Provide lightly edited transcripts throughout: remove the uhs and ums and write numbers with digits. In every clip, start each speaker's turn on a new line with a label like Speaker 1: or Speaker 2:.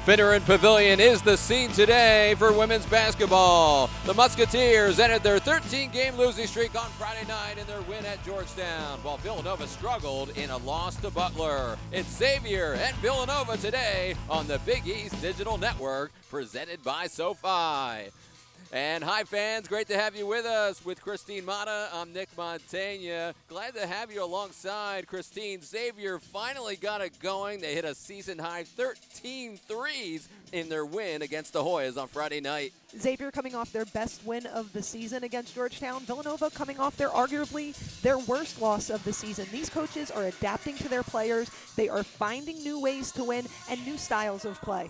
Speaker 1: Finneran Pavilion is the scene today for women's basketball. The Musketeers ended their 13-game losing streak on Friday night in their win at Georgetown, while Villanova struggled in a loss to Butler. It's Xavier and Villanova today on the Big East Digital Network, presented by SoFi. And hi, fans. Great to have you with us. With Christine Mata, I'm Nick Montaigne. Glad to have you alongside Christine. Xavier finally got it going. They hit a season-high 13 threes in their win against the Hoyas on Friday night.
Speaker 2: Xavier coming off their best win of the season against Georgetown. Villanova coming off arguably their worst loss of the season. These coaches are adapting to their players. They are finding new ways to win and new styles of play.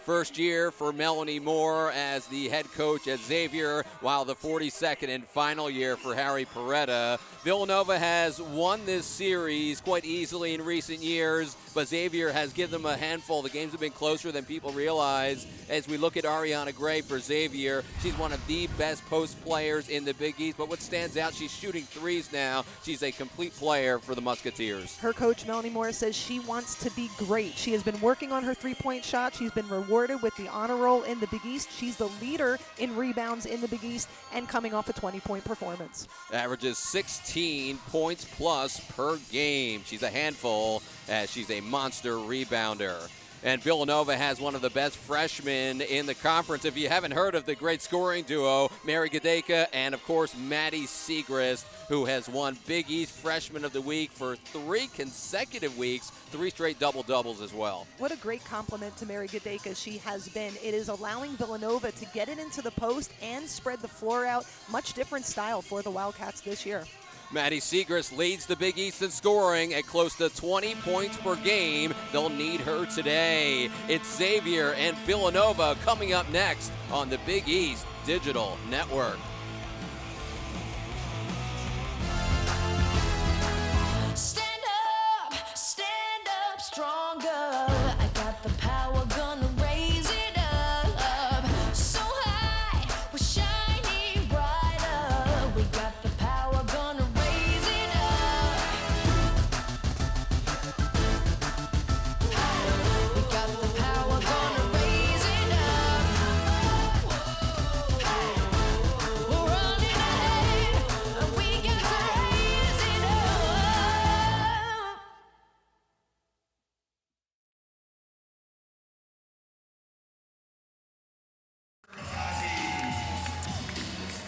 Speaker 1: First year for Melanie Moore as the head coach at Xavier, while the 42nd and final year for Harry Perretta. Villanova has won this series quite easily in recent years, but Xavier has given them a handful. The games have been closer than people realize. As we look at Ariana Gray for Xavier, she's one of the best post players in the Big East, but what stands out, she's shooting threes now. She's a complete player for the Musketeers.
Speaker 2: Her coach, Melanie Moore, says she wants to be great. She has been working on her three-point shot. She's been rewarded with the honor roll in the Big East. She's the leader in rebounds in the Big East and coming off a 20-point performance.
Speaker 1: Averages 16 points plus per game. She's a handful as she's a monster rebounder. And Villanova has one of the best freshmen in the conference. If you haven't heard of the great scoring duo, Mary Gadeka and, of course, Maddie Siegrist, who has won Big East Freshman of the Week for 3 consecutive weeks, 3 straight double-doubles as well.
Speaker 2: What a great compliment to Mary Gadeka she has been. It is allowing Villanova to get it into the post and spread the floor out. Much different style for the Wildcats this year.
Speaker 1: Maddie Siegrist leads the Big East in scoring at close to 20 points per game. They'll need her today. It's Xavier and Villanova coming up next on the Big East Digital Network.
Speaker 3: Stand up stronger. I got the power, gonna raise it up. So high, we're shining brighter. We got the power, gonna raise it up. We got the power, gonna raise it up. We're running ahead, and we got to raise it up.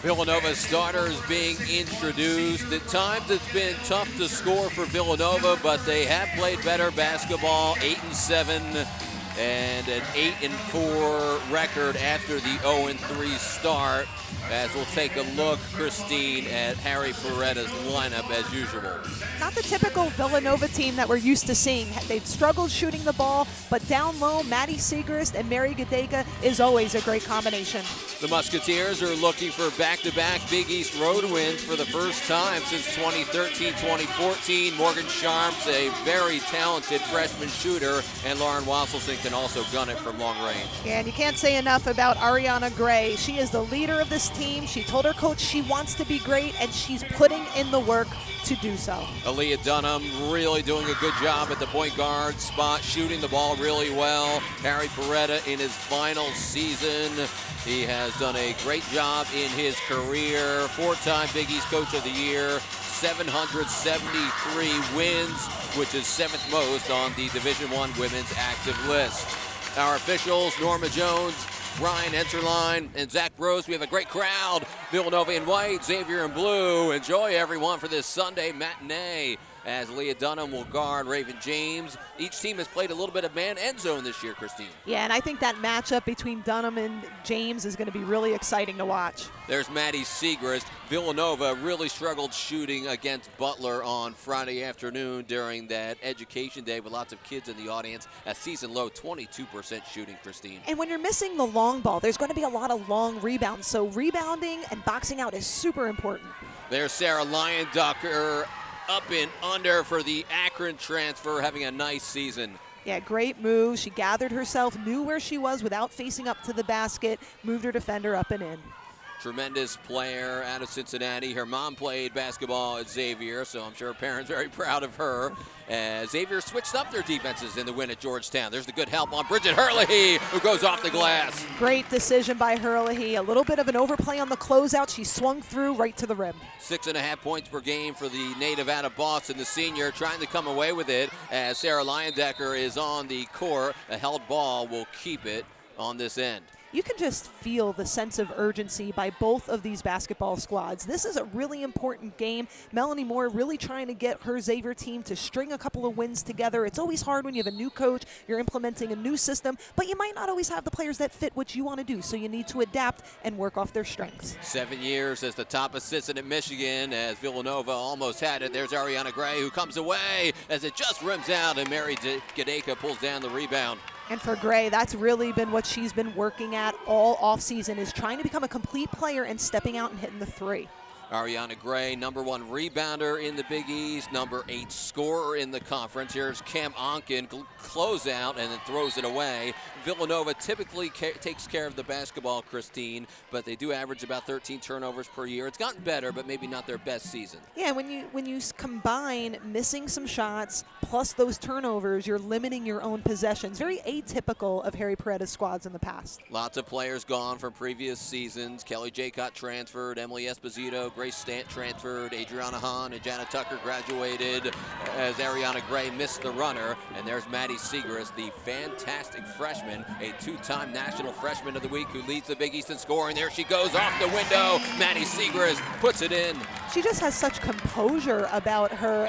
Speaker 1: Villanova starters being introduced. At times it's been tough to score for Villanova, but they have played better basketball, 8-7 and an 8-4 record after the 0-3 start. As we'll take a look, Christine, at Harry Perretta's lineup as usual.
Speaker 2: Not the typical Villanova team that we're used to seeing. They've struggled shooting the ball, but down low, Maddie Siegrist and Mary Gadeka is always a great combination.
Speaker 1: The Musketeers are looking for back-to-back Big East road wins for the first time since 2013-2014. Morgan Sharp's a very talented freshman shooter, and Lauren Wasselson can also gun it from long range.
Speaker 2: Yeah, and you can't say enough about Ariana Gray. She is the leader of this team. She told her coach she wants to be great, and she's putting in the work to do so.
Speaker 1: Aliyah Dunham really doing a good job at the point guard spot, shooting the ball really well. Harry Perretta in his final season. He has done a great job in his career. 4-time Big East Coach of the Year, 773 wins, which is 7th most on the Division I women's active list. Our officials, Norma Jones, Brian Enterline, and Zach Rose. We have a great crowd. Villanova in white, Xavier in blue. Enjoy, everyone, for this Sunday matinee as Aliyah Dunham will guard Raven James. Each team has played a little bit of man and zone this year, Christine.
Speaker 2: Yeah, and I think that matchup between Dunham and James is going to be really exciting to watch.
Speaker 1: There's Maddie Siegrist. Villanova really struggled shooting against Butler on Friday afternoon during that education day with lots of kids in the audience. A season low 22% shooting, Christine.
Speaker 2: And when you're missing the long ball, there's going to be a lot of long rebounds. So rebounding and boxing out is super important.
Speaker 1: There's Sarah Lyon-Ducker up and under for the Akron transfer, having a nice season.
Speaker 2: Yeah, great move. She gathered herself, knew where she was without facing up to the basket, moved her defender up and in.
Speaker 1: tremendous player out of Cincinnati. Her mom played basketball at Xavier, so I'm sure her parents are very proud of her. Xavier switched up their defenses in the win at Georgetown. There's the good help on Bridget Herlihy, who goes off the glass.
Speaker 2: Great decision by Herlihy. A little bit of an overplay on the closeout. She swung through right to the rim.
Speaker 1: 6.5 points per game for the native out of Boston, the senior, trying to come away with it as Sarah Leyendecker is on the court. A held ball will keep it on this end.
Speaker 2: You can just feel the sense of urgency by both of these basketball squads. This is a really important game. Melanie Moore really trying to get her Xavier team to string a couple of wins together. It's always hard when you have a new coach, you're implementing a new system, but you might not always have the players that fit what you want to do, so you need to adapt and work off their strengths.
Speaker 1: 7 years as the top assistant at Michigan, as Villanova almost had it. There's Ariana Gray, who comes away as it just rims out, and Mary Gadeka pulls down the rebound.
Speaker 2: And for Gray, that's really been what she's been working at all offseason, is trying to become a complete player and stepping out and hitting the three.
Speaker 1: Ariana Gray, #1 rebounder in the Big East, #8 scorer in the conference. Here's Cam Onken, closeout, and then throws it away. Villanova typically takes care of the basketball, Christine, but they do average about 13 turnovers per year. It's gotten better, but maybe not their best season.
Speaker 2: Yeah, when you combine missing some shots plus those turnovers, you're limiting your own possessions. Very atypical of Harry Paredes squads in the past.
Speaker 1: Lots of players gone from previous seasons. Kelly Jaycott transferred, Emily Esposito, Grace Stant transferred, Adriana Hahn and Janet Tucker graduated as Ariana Gray missed the runner. And there's Maddie Segrist, the fantastic freshman, a two-time National Freshman of the Week who leads the Big East in scoring. There she goes off the window. Maddie Segrist puts it in.
Speaker 2: She just has such composure about her.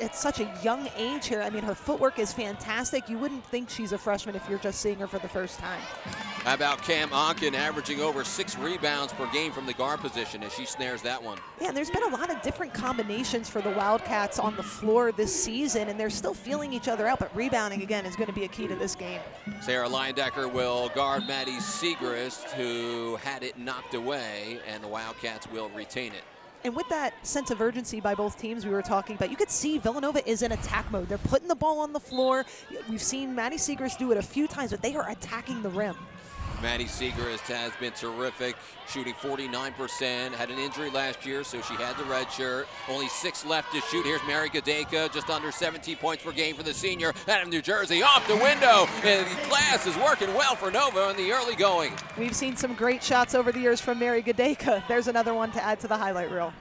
Speaker 2: At such a young age here. I mean, her footwork is fantastic. You wouldn't think she's a freshman if you're just seeing her for the first time.
Speaker 1: How about Cam Onken averaging over 6 rebounds per game from the guard position as she snares that one?
Speaker 2: Yeah, and there's been a lot of different combinations for the Wildcats on the floor this season, and they're still feeling each other out, but rebounding, again, is going to be a key to this game.
Speaker 1: Sarah Leyendecker will guard Maddie Segrist, who had it knocked away, and the Wildcats will retain it.
Speaker 2: And with that sense of urgency by both teams we were talking about, you could see Villanova is in attack mode. They're putting the ball on the floor. We've seen Maddie Segrist do it a few times, but they are attacking the rim.
Speaker 1: Maddie Segrist has been terrific, shooting 49%. Had an injury last year, so she had the red shirt. Only 6 left to shoot. Here's Mary Gadeka, just under 17 points per game for the senior out of New Jersey. Off the window, and the glass is working well for Nova in the early going.
Speaker 2: We've seen some great shots over the years from Mary Gadeka. There's another one to add to the highlight reel.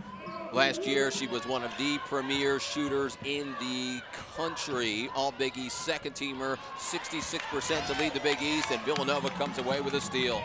Speaker 1: Last year, she was one of the premier shooters in the country. All Big East second teamer, 66% to lead the Big East, and Villanova comes away with a steal.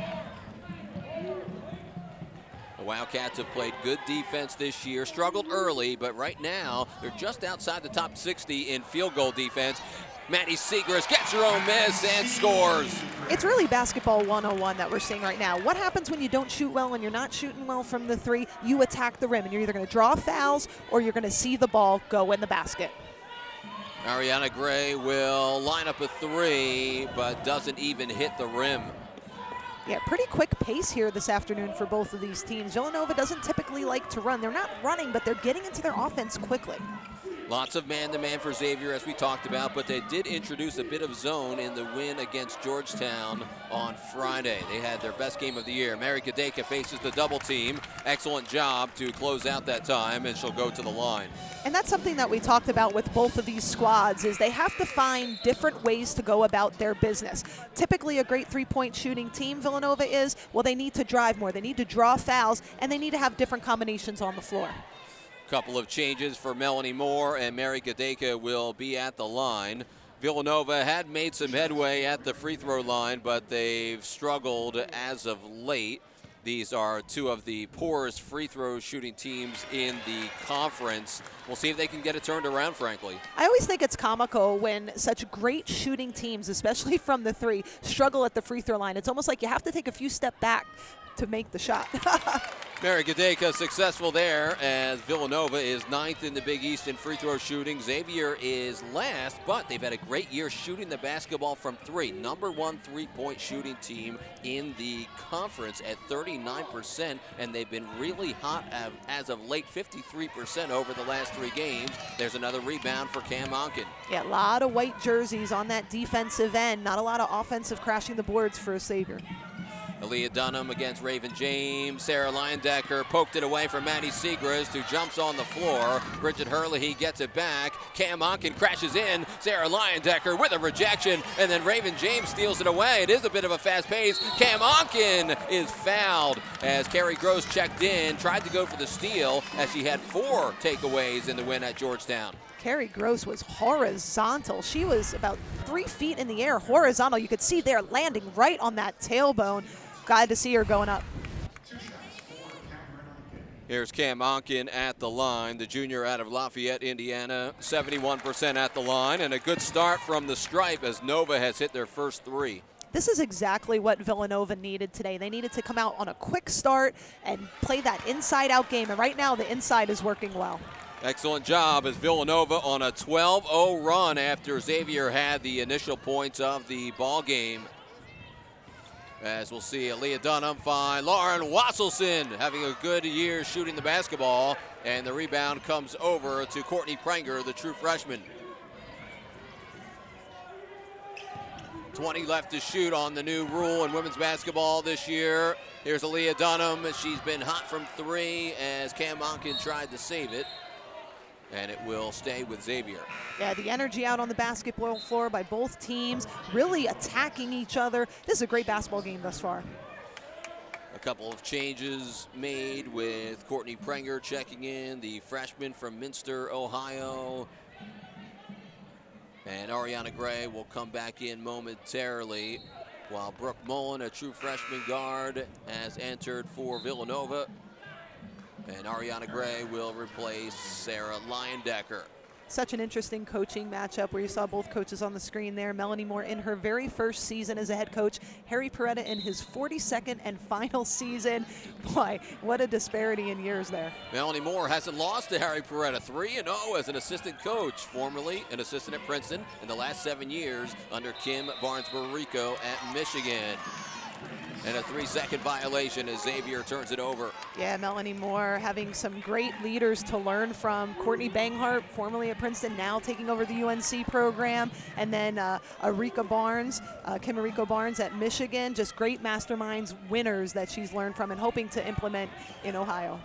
Speaker 1: The Wildcats have played good defense this year, struggled early, but right now, they're just outside the top 60 in field goal defense. Maddie Segrist gets her own miss and scores.
Speaker 2: It's really basketball 101 that we're seeing right now. What happens when you don't shoot well and you're not shooting well from the three? You attack the rim, and you're either going to draw fouls or you're going to see the ball go in the basket.
Speaker 1: Ariana Gray will line up a 3, but doesn't even hit the rim.
Speaker 2: Yeah, pretty quick pace here this afternoon for both of these teams. Villanova doesn't typically like to run. They're not running, but they're getting into their offense quickly.
Speaker 1: Lots of man-to-man for Xavier, as we talked about, but they did introduce a bit of zone in the win against Georgetown on Friday. They had their best game of the year. Mary Gadeka faces the double team. Excellent job to close out that time, and she'll go to the line.
Speaker 2: And that's something that we talked about with both of these squads, is they have to find different ways to go about their business. Typically a great three-point shooting team, Villanova is, well, they need to drive more. They need to draw fouls, and they need to have different combinations on the floor.
Speaker 1: Couple of changes for Melanie Moore, and Mary Gadeka will be at the line. Villanova had made some headway at the free throw line, but they've struggled as of late. These are two of the poorest free throw shooting teams in the conference. We'll see if they can get it turned around, frankly.
Speaker 2: I always think it's comical when such great shooting teams, especially from the three, struggle at the free throw line. It's almost like you have to take a few steps back to make the shot.
Speaker 1: Mary Gadeka successful there, as Villanova is 9th in the Big East in free throw shooting. Xavier is last, but they've had a great year shooting the basketball from 3. #1 three-point shooting team in the conference at 39%, and they've been really hot as of late, 53% over the last 3 games. There's another rebound for Cam Onken.
Speaker 2: Yeah, a lot of white jerseys on that defensive end. Not a lot of offensive crashing the boards for Xavier.
Speaker 1: Aliyah Dunham against Raven James. Sarah Leyendecker poked it away from Maddie Siegrist, who jumps on the floor. Bridget Herlihy gets it back. Cam Onken crashes in. Sarah Leyendecker with a rejection, and then Raven James steals it away. It is a bit of a fast pace. Cam Onken is fouled as Carrie Gross checked in, tried to go for the steal as she had 4 takeaways in the win at Georgetown.
Speaker 2: Carrie Gross was horizontal. She was about 3 feet in the air, horizontal. You could see there landing right on that tailbone. Glad to see her going up.
Speaker 1: Here's Cam Onken at the line, the junior out of Lafayette, Indiana, 71% at the line, and a good start from the stripe as Nova has hit their first 3.
Speaker 2: This is exactly what Villanova needed today. They needed to come out on a quick start and play that inside-out game, and right now the inside is working well.
Speaker 1: Excellent job as Villanova on a 12-0 run after Xavier had the initial points of the ball game. As we'll see, Aliyah Dunham find Lauren Wasselson having a good year shooting the basketball, and the rebound comes over to Courtney Prenger, the true freshman. 20 left to shoot on the new rule in women's basketball this year. Here's Aliyah Dunham. She's been hot from 3 as Cam Onken tried to save it. And it will stay with Xavier.
Speaker 2: Yeah, the energy out on the basketball floor by both teams, really attacking each other. This is a great basketball game thus far.
Speaker 1: A couple of changes made with Courtney Prenger checking in, the freshman from Minster, Ohio. And Ariana Gray will come back in momentarily, while Brooke Mullen, a true freshman guard, has entered for Villanova. And Ariana Gray will replace Sarah Leyendecker.
Speaker 2: Such an interesting coaching matchup where you saw both coaches on the screen there. Melanie Moore in her very first season as a head coach. Harry Perretta in his 42nd and final season. Boy, what a disparity in years there.
Speaker 1: Melanie Moore hasn't lost to Harry Perretta, 3-0 as an assistant coach, formerly an assistant at Princeton in the last 7 years under Kim Barnesbury-Rico at Michigan. And a 3-second violation as Xavier turns it over.
Speaker 2: Yeah, Melanie Moore having some great leaders to learn from. Courtney Banghart, formerly at Princeton, now taking over the UNC program. And then Kim Barnes at Michigan. Just great masterminds, winners that she's learned from and hoping to implement in Ohio.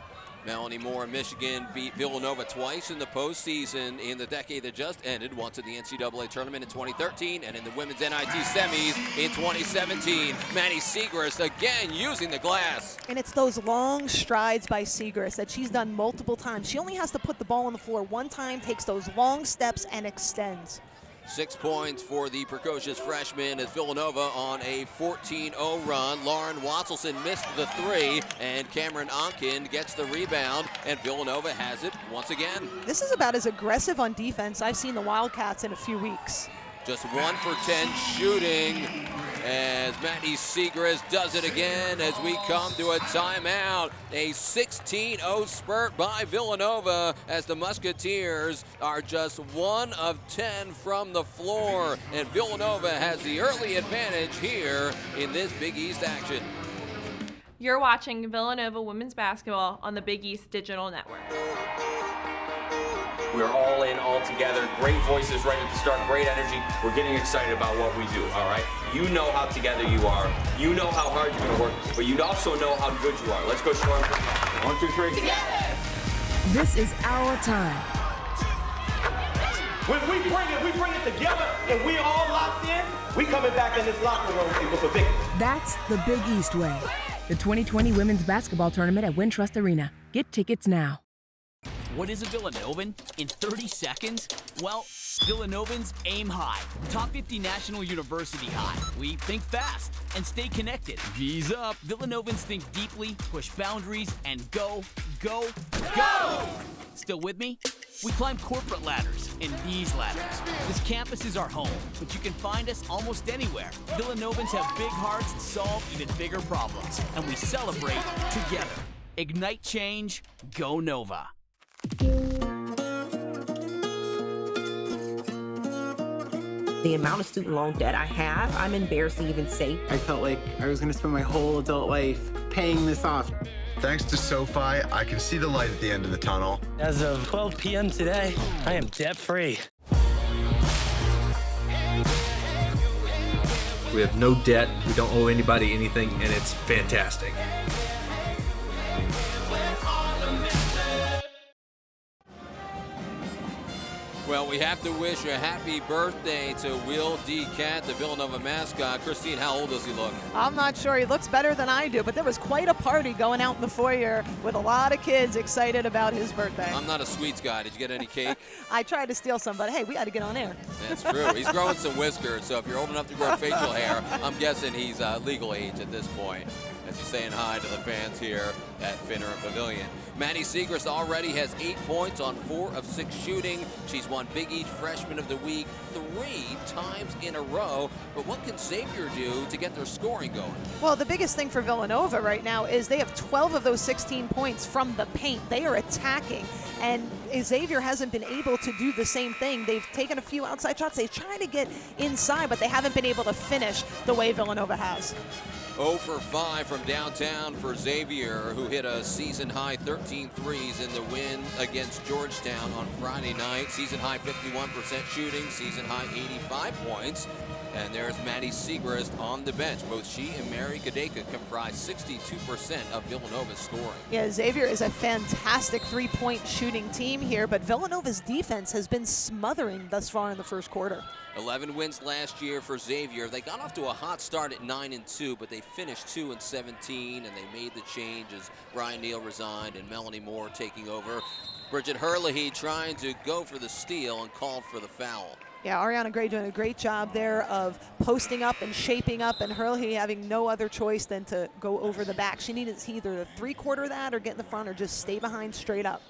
Speaker 1: Melanie Moore, Michigan beat Villanova twice in the postseason in the decade that just ended, once in the NCAA tournament in 2013 and in the women's NIT semis in 2017. Maddie Siegrist again using the glass.
Speaker 2: And it's those long strides by Siegrist that she's done multiple times. She only has to put the ball on the floor one time, takes those long steps and extends.
Speaker 1: 6 points for the precocious freshman as Villanova on a 14-0 run. Lauren Wasselson missed the 3, and Cameron Onken gets the rebound, and Villanova has it once again.
Speaker 2: This is about as aggressive on defense I've seen the Wildcats in a few weeks.
Speaker 1: Just 1 for 10 shooting as Maddie Siegrist does it again as we come to a timeout. A 16-0 spurt by Villanova as the Musketeers are just 1 of 10 from the floor. And Villanova has the early advantage here in this Big East action.
Speaker 4: You're watching Villanova women's basketball on the Big East Digital Network.
Speaker 5: We're all in, all together. Great voices right at the start, great energy. We're getting excited about what we do, all right? You know how together you are. You know how hard you're going to work, but you also know how good you are. Let's go, Chironji. 1, 2, 3. Together!
Speaker 6: This is our time.
Speaker 7: When we bring it together, and we all locked in, we coming back in this locker room with a victory.
Speaker 6: That's the Big East way. The 2020 Women's Basketball Tournament at Wintrust Arena. Get tickets now.
Speaker 8: What is a Villanovan? In 30 seconds? Well, Villanovans aim high. Top 50 National University high. We think fast and stay connected. V's up. Villanovans think deeply, push boundaries, and go, go, go! Still with me? We climb corporate ladders and these ladders. This campus is our home, but you can find us almost anywhere. Villanovans have big hearts and solve even bigger problems, and we celebrate together. Ignite change, go Nova.
Speaker 9: The amount of student loan debt I have, I'm embarrassed to even say.
Speaker 10: I felt like I was gonna spend my whole adult life paying this off.
Speaker 11: Thanks to SoFi, I can see the light at the end of the tunnel.
Speaker 12: As of 12 p.m. today, I am debt-free.
Speaker 13: We have no debt. We don't owe anybody anything, and it's fantastic.
Speaker 1: Well, we have to wish a happy birthday to Will D. Cat, the Villanova mascot. Christine, how old does he look?
Speaker 2: I'm not sure. He looks better than I do, but there was quite a party going out in the foyer with a lot of kids excited about his birthday.
Speaker 1: I'm not a sweets guy. Did you get any cake?
Speaker 2: I tried to steal some, but hey, we got to get on air.
Speaker 1: That's true. He's growing some whiskers, so if you're old enough to grow facial hair, I'm guessing he's legal age at this point, as he's saying hi to the fans here at Finner Pavilion. Maddie Siegrist already has 8 points on 4 of 6 shooting. She's won Big East Freshman of the Week 3 times in a row. But what can Xavier do to get their scoring going?
Speaker 2: Well, the biggest thing for Villanova right now is they have 12 of those 16 points from the paint. They are attacking, and Xavier hasn't been able to do the same thing. They've taken a few outside shots. They've tried to get inside, but they haven't been able to finish the way Villanova has.
Speaker 1: 0 for 5 from downtown for Xavier, who hit a season-high 13 threes in the win against Georgetown on Friday night. Season-high 51% shooting, season-high 85 points. And there's Maddie Siegrist on the bench. Both she and Mary Gadeka comprise 62% of Villanova's scoring.
Speaker 2: Yeah, Xavier is a fantastic three-point shooting team here, but Villanova's defense has been smothering thus far in the first quarter.
Speaker 1: 11 wins last year for Xavier. They got off to a hot start at 9-2, but they finished 2-17, and they made the change as Brian Neal resigned and Melanie Moore taking over. Bridget Herlihy trying to go for the steal and called for the foul.
Speaker 2: Yeah, Ariana Gray doing a great job there of posting up and shaping up, and Herlihy having no other choice than to go over the back. She needed either to three-quarter that or get in the front or just stay behind straight up.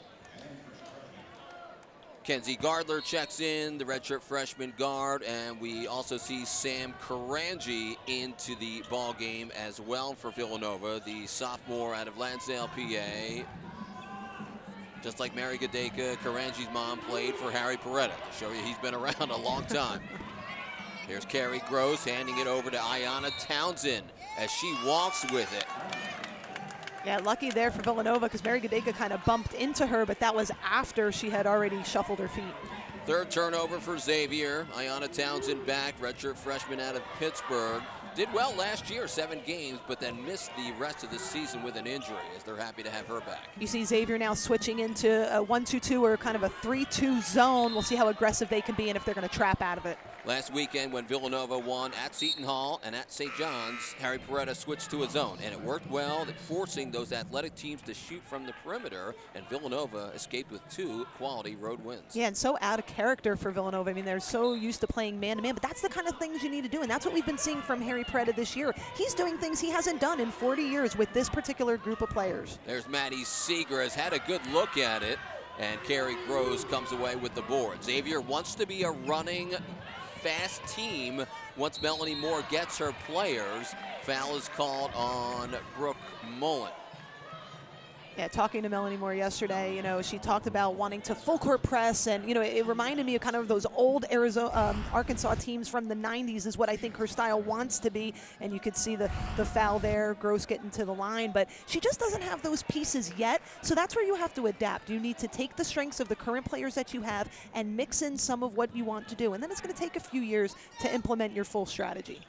Speaker 1: Kenzie Gardler checks in, the redshirt freshman guard, and we also see Sam Chironji into the ball game as well for Villanova, the sophomore out of Lansdale, PA. Just like Mary Gadeka, Chironji's mom played for Harry Peretta, to show you he's been around a long time. Here's Carrie Gross handing it over to Ayanna Townsend as she walks with it.
Speaker 2: Yeah, lucky there for Villanova because Mary Gadeka kind of bumped into her, but that was after she had already shuffled her feet.
Speaker 1: Third turnover for Xavier. Ayanna Townsend back, redshirt freshman out of Pittsburgh. Did well last year, 7 games, but then missed the rest of the season with an injury, as they're happy to have her back.
Speaker 2: You see Xavier now switching into a 1-2-2 or kind of a 3-2 zone. We'll see how aggressive they can be and if they're going to trap out of it.
Speaker 1: Last weekend when Villanova won at Seton Hall and at St. John's, Harry Peretta switched to a zone, and it worked well, forcing those athletic teams to shoot from the perimeter, and Villanova escaped with 2 quality road wins.
Speaker 2: Yeah, and so out of character for Villanova. I mean, they're so used to playing man-to-man, but that's the kind of things you need to do, and that's what we've been seeing from Harry Peretta this year. He's doing things he hasn't done in 40 years with this particular group of players.
Speaker 1: There's Maddie Siegrist, had a good look at it, and Carrie Gross comes away with the board. Xavier wants to be a running, fast team once Melanie Moore gets her players. Foul is called on Brooke Mullen.
Speaker 2: Yeah, talking to Melanie Moore yesterday, you know, she talked about wanting to full court press, and you know, it reminded me of kind of those old Arkansas teams from the 90s is what I think her style wants to be, and you could see the foul there, Gross getting to the line, but she just doesn't have those pieces yet, so that's where you have to adapt. You need to take the strengths of the current players that you have and mix in some of what you want to do, and then it's going to take a few years to implement your full strategy.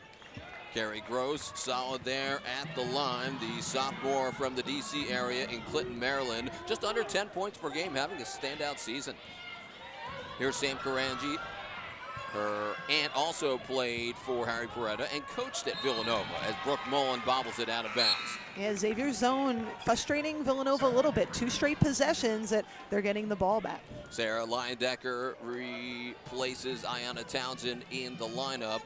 Speaker 1: Carrie Gross, solid there at the line. The sophomore from the D.C. area in Clinton, Maryland. Just under 10 points per game, having a standout season. Here's Sam Chironji. Her aunt also played for Harry Peretta and coached at Villanova as Brooke Mullen bobbles it out of bounds.
Speaker 2: Yeah, Xavier's zone frustrating Villanova a little bit. 2 straight possessions that they're getting the ball back.
Speaker 1: Sarah Lyon-Decker replaces Ayanna Townsend in the lineup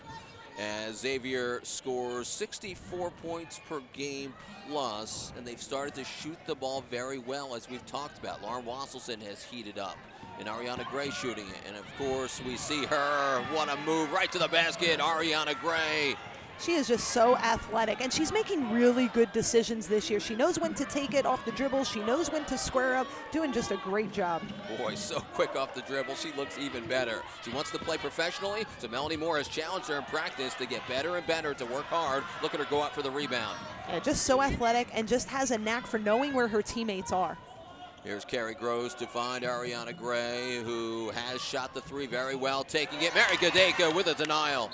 Speaker 1: as Xavier scores 64 points per game plus, and they've started to shoot the ball very well, as we've talked about. Lauren Wasselson has heated up, and Ariana Gray shooting it. And of course, we see her, what a move, right to the basket, Ariana Gray.
Speaker 2: She is just so athletic, and she's making really good decisions this year. She knows when to take it off the dribble. She knows when to square up, doing just a great job.
Speaker 1: Boy, so quick off the dribble. She looks even better. She wants to play professionally, so Melanie Moore has challenged her in practice to get better and better, to work hard. Look at her go out for the rebound.
Speaker 2: Yeah, just so athletic and just has a knack for knowing where her teammates are.
Speaker 1: Here's Carrie Gross to find Ariana Gray, who has shot the 3 very well, taking it. Mary Gadeka with a denial.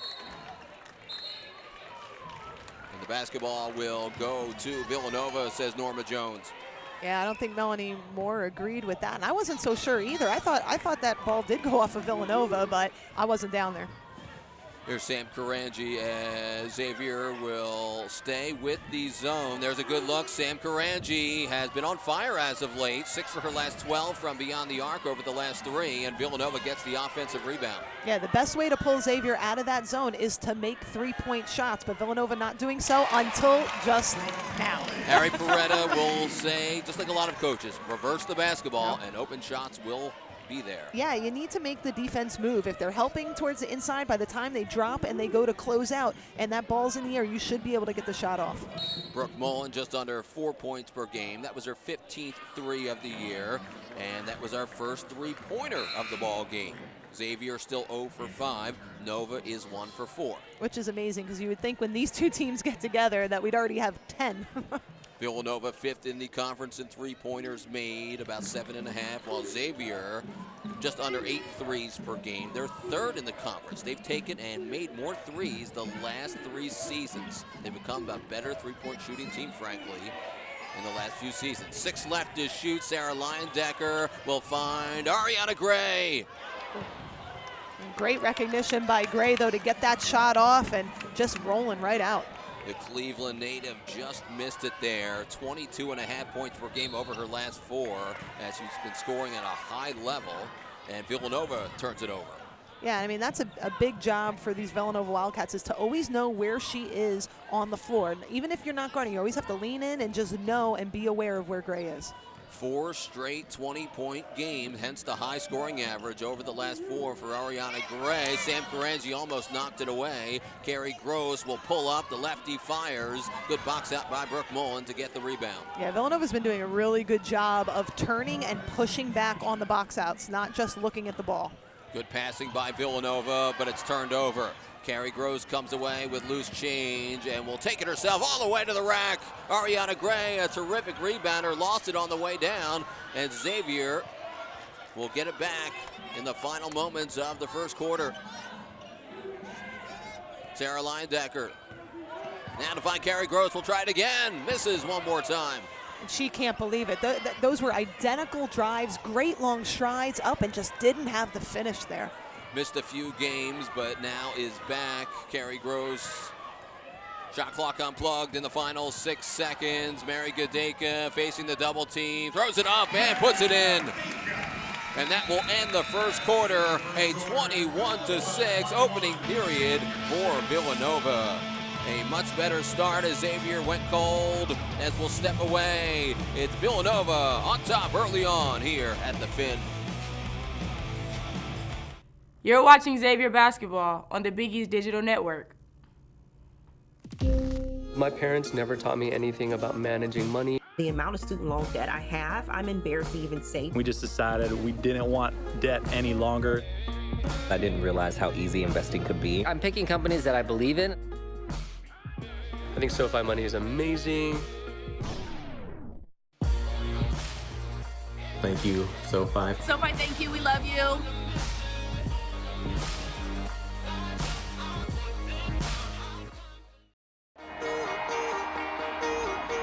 Speaker 1: Basketball will go to Villanova, says Norma Jones.
Speaker 2: Yeah, I don't think Melanie Moore agreed with that, and I wasn't so sure either. I thought that ball did go off of Villanova, but I wasn't down there.
Speaker 1: Here's Sam Chironji as Xavier will stay with the zone. There's a good look. Sam Chironji has been on fire as of late. 6 for her last 12 from beyond the arc over the last 3, and Villanova gets the offensive rebound.
Speaker 2: Yeah, the best way to pull Xavier out of that zone is to make three-point shots, but Villanova not doing so until just now.
Speaker 1: Harry Peretta will say, just like a lot of coaches, reverse the basketball, and open shots will be there.
Speaker 2: Yeah, you need to make the defense move. If they're helping towards the inside, by the time they drop and they go to close out and that ball's in the air, you should be able to get the shot off.
Speaker 1: Brooke Mullen just under 4 points per game. That was her 15th 3 of the year, and that was our first 3-pointer of the ball game. Xavier still 0 for 5. Nova is 1 for 4.
Speaker 2: Which is amazing, because you would think when these two teams get together that we'd already have 10.
Speaker 1: Villanova 5th in the conference in 3-pointers made, about 7.5, while Xavier just under 8 threes per game. They're 3rd in the conference. They've taken and made more threes the last 3 seasons. They've become a better 3-point shooting team, frankly, in the last few seasons. 6 left to shoot. Sarah Lyon-Decker will find Ariana Gray.
Speaker 2: Great recognition by Gray, though, to get that shot off and just rolling right out.
Speaker 1: The Cleveland native just missed it there. 22.5 points per game over her last 4, as she's been scoring at a high level, and Villanova turns it over.
Speaker 2: Yeah, I mean, that's a big job for these Villanova Wildcats, is to always know where she is on the floor. Even if you're not guarding, you always have to lean in and just know and be aware of where Gray is.
Speaker 1: 4 straight 20-point games, hence the high scoring average over the last 4 for Ariana Gray. Sam Chironji almost knocked it away. Carrie Gross will pull up. The lefty fires. Good box out by Brooke Mullen to get the rebound.
Speaker 2: Yeah, Villanova's been doing a really good job of turning and pushing back on the box outs, not just looking at the ball.
Speaker 1: Good passing by Villanova, but it's turned over. Carrie Gross comes away with loose change and will take it herself all the way to the rack. Ariana Gray, a terrific rebounder, lost it on the way down, and Xavier will get it back in the final moments of the first quarter. Sarah Lyon-Decker. Now to find Carrie Gross, will try it again. Misses one more time.
Speaker 2: She can't believe it. Those were identical drives, great long strides up, and just didn't have the finish there.
Speaker 1: Missed a few games, but now is back. Carrie Gross. Shot clock unplugged in the final 6 seconds. Mary Gadeka facing the double team. Throws it up and puts it in. And that will end the first quarter. A 21-6 opening period for Villanova. A much better start as Xavier went cold. As we'll step away, it's Villanova on top early on here at the Finn.
Speaker 14: You're watching Xavier Basketball on the Big East Digital Network.
Speaker 15: My parents never taught me anything about managing money.
Speaker 9: The amount of student loan debt I have, I'm embarrassed to even say.
Speaker 16: We just decided we didn't want debt any longer.
Speaker 17: I didn't realize how easy investing could be.
Speaker 18: I'm picking companies that I believe in.
Speaker 15: I think SoFi Money is amazing.
Speaker 13: Thank you, SoFi.
Speaker 19: SoFi, thank you. We love you.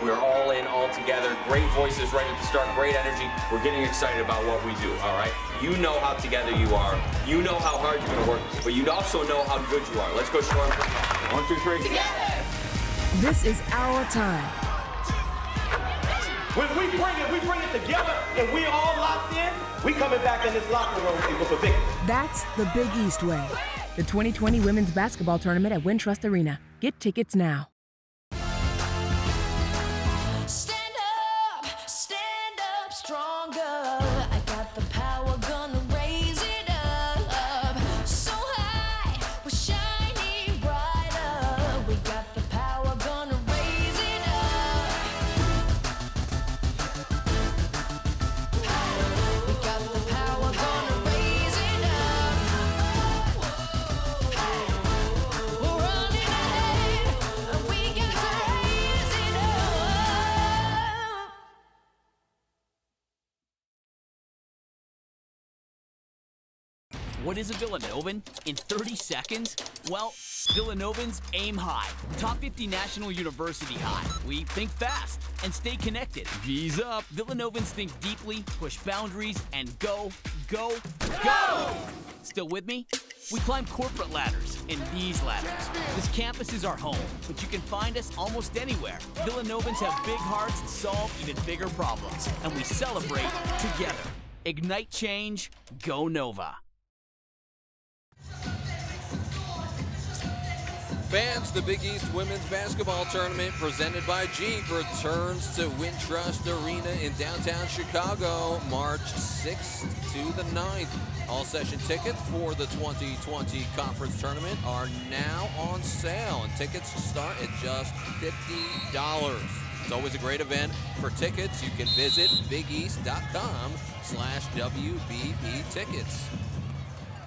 Speaker 5: We're all in, all together. Great voices right at the start, great energy. We're getting excited about what we do, all right? You know how together you are. You know how hard you're going to work, but you also know how good you are. Let's go, Sean. 1, 2, 3.
Speaker 19: Together!
Speaker 6: This is our time.
Speaker 7: When we bring it together, and we all locked in, we coming back in this locker room with a victory.
Speaker 6: That's the Big East way. The 2020 Women's Basketball Tournament at Wintrust Arena. Get tickets now.
Speaker 3: Stand up stronger. I got the power, gonna raise it up. So high, we're shining brighter. We got the power, gonna raise it up. We got the power, gonna raise it up. We're running ahead, and we
Speaker 8: What is a Villanovan in 30 seconds? Well, Villanovans aim high. Top 50 National University high. We think fast and stay connected. V's up. Villanovans think deeply, push boundaries, and go, go, go! Still with me? We climb corporate ladders and these ladders. This campus is our home, but you can find us almost anywhere. Villanovans have big hearts and solve even bigger problems, and we celebrate together. Ignite change, go Nova.
Speaker 1: Fans, the Big East Women's Basketball Tournament presented by Jeep returns to Wintrust Arena in downtown Chicago, March 6th to the 9th. All session tickets for the 2020 conference tournament are now on sale, and tickets start at just $50. It's always a great event. For tickets, you can visit bigeast.com/WBB tickets.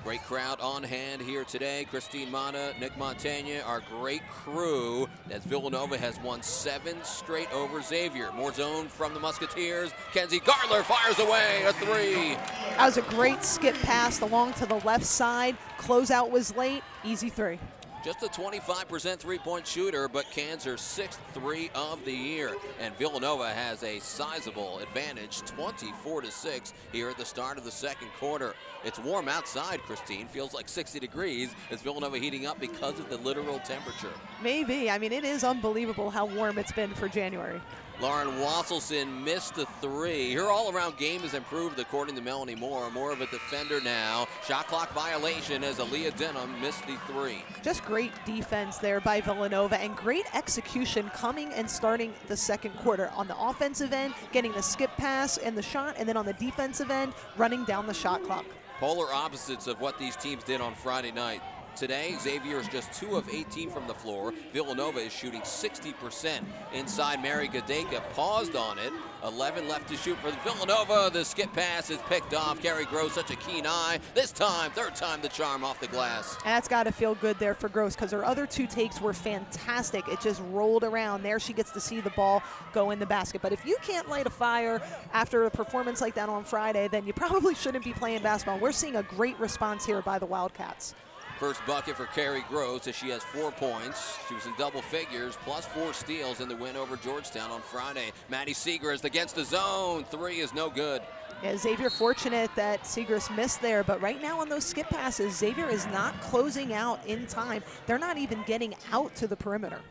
Speaker 1: Great crowd on hand here today. Christine Mata, Nick Montaigne, our great crew, as Villanova has won 7 straight over Xavier. More zone from the Musketeers. Kenzie Gardler fires away a 3.
Speaker 2: That was a great skip pass along to the left side. Closeout was late. Easy 3.
Speaker 1: Just a 25% three-point shooter, but cans her 6th 3 of the year. And Villanova has a sizable advantage, 24-6 here at the start of the second quarter. It's warm outside, Christine. Feels like 60 degrees. Is Villanova heating up because of the literal temperature?
Speaker 2: Maybe. I mean, it is unbelievable how warm it's been for January.
Speaker 1: Lauren Wasselson missed the 3. Her all-around game has improved, according to Melanie Moore. More of a defender now. Shot clock violation as Aliyah Dunham missed the 3.
Speaker 2: Just great defense there by Villanova and great execution coming and starting the second quarter. On the offensive end, getting the skip pass and the shot, and then on the defensive end, running down the shot clock.
Speaker 1: Polar opposites of what these teams did on Friday night. Today, Xavier is just 2 of 18 from the floor. Villanova is shooting 60%. Inside, Mary Gadeka paused on it. 11 left to shoot for Villanova. The skip pass is picked off. Carrie Gross, such a keen eye. This time, third time the charm off the glass.
Speaker 2: And that's got to feel good there for Gross because her other 2 takes were fantastic. It just rolled around. There she gets to see the ball go in the basket. But if you can't light a fire after a performance like that on Friday, then you probably shouldn't be playing basketball. We're seeing a great response here by the Wildcats.
Speaker 1: First bucket for Carrie Gross as she has 4 points. She was in double figures, plus 4 steals in the win over Georgetown on Friday. Maddie Segrist against the zone. 3 is no good.
Speaker 2: Yeah, Xavier fortunate that Segrist missed there, but right now on those skip passes, Xavier is not closing out in time. They're not even getting out to the perimeter.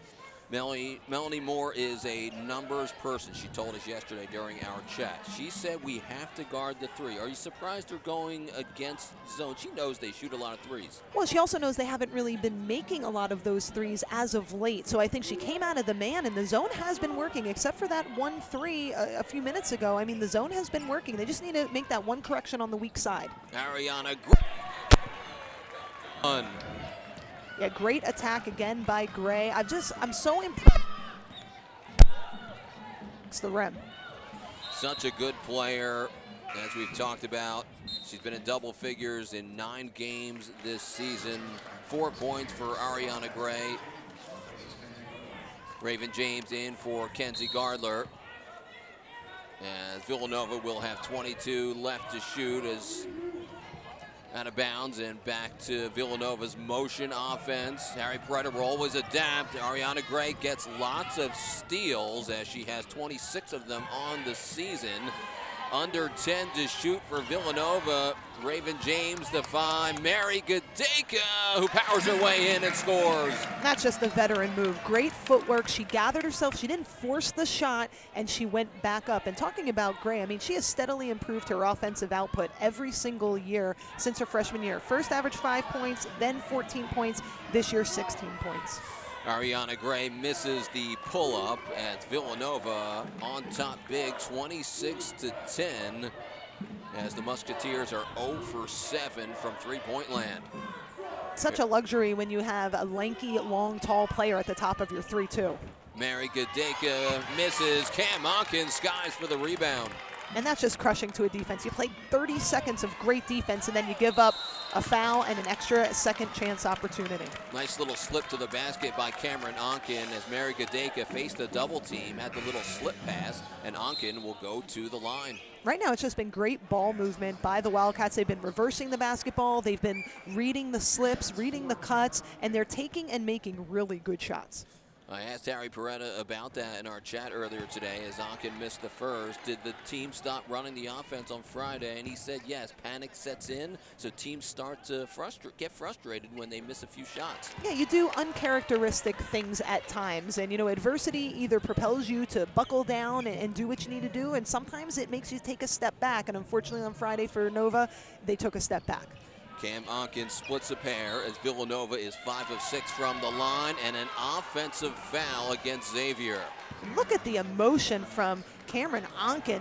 Speaker 1: Melanie Moore is a numbers person, she told us yesterday during our chat. She said we have to guard the 3. Are you surprised they're going against zone? She knows they shoot a lot of 3s.
Speaker 2: Well, she also knows they haven't really been making a lot of those 3s as of late. So I think she came out of the man, and the zone has been working, except for that 1-3 a few minutes ago. I mean, the zone has been working. They just need to make that one correction on the weak side.
Speaker 1: Ariana Gray.
Speaker 2: Yeah, great attack again by Gray. I'm so impressed. It's the rim.
Speaker 1: Such a good player, as we've talked about. She's been in double figures in 9 games this season. 4 points for Ariana Gray. Raven James in for Kenzie Gardler. As Villanova will have 22 left to shoot as out of bounds and back to Villanova's motion offense. Harry Pryor will always adapt. Ariana Gray gets lots of steals as she has 26 of them on the season. Under 10 to shoot for Villanova. Raven James the 5. Mary Gadeka, who powers her way in and scores.
Speaker 2: That's just the veteran move. Great footwork. She gathered herself. She didn't force the shot, and she went back up. And talking about Gray, I mean, she has steadily improved her offensive output every single year since her freshman year. First averaged 5 points, then 14 points. This year, 16 points.
Speaker 1: Ariana Gray misses the pull-up as Villanova on top big, 26-10, as the Musketeers are 0 for 7 from three-point land.
Speaker 2: Such a luxury when you have a lanky, long, tall player at the top of your 3-2.
Speaker 1: Mary Gadeka misses. Cam Hawkins skies for the rebound.
Speaker 2: And that's just crushing to a defense. You played 30 seconds of great defense, and then you give up a foul and an extra second chance opportunity.
Speaker 1: Nice little slip to the basket by Cameron Onken as Mary Gadeka faced a double team, had the little slip pass, and Onken will go to the line.
Speaker 2: Right now, it's just been great ball movement by the Wildcats. They've been reversing the basketball. They've been reading the slips, reading the cuts, and they're taking and making really good shots.
Speaker 1: I asked Harry Peretta about that in our chat earlier today as Onken missed the first. Did the team stop running the offense on Friday? And he said yes, panic sets in, so teams start to get frustrated when they miss a few shots.
Speaker 2: Yeah, you do uncharacteristic things at times, and adversity either propels you to buckle down and do what you need to do, and sometimes it makes you take a step back, and unfortunately on Friday for Nova, they took a step back.
Speaker 1: Cam Onken splits a pair as Villanova is 5 of 6 from the line, and an offensive foul against Xavier.
Speaker 2: Look at the emotion from Cameron Onken,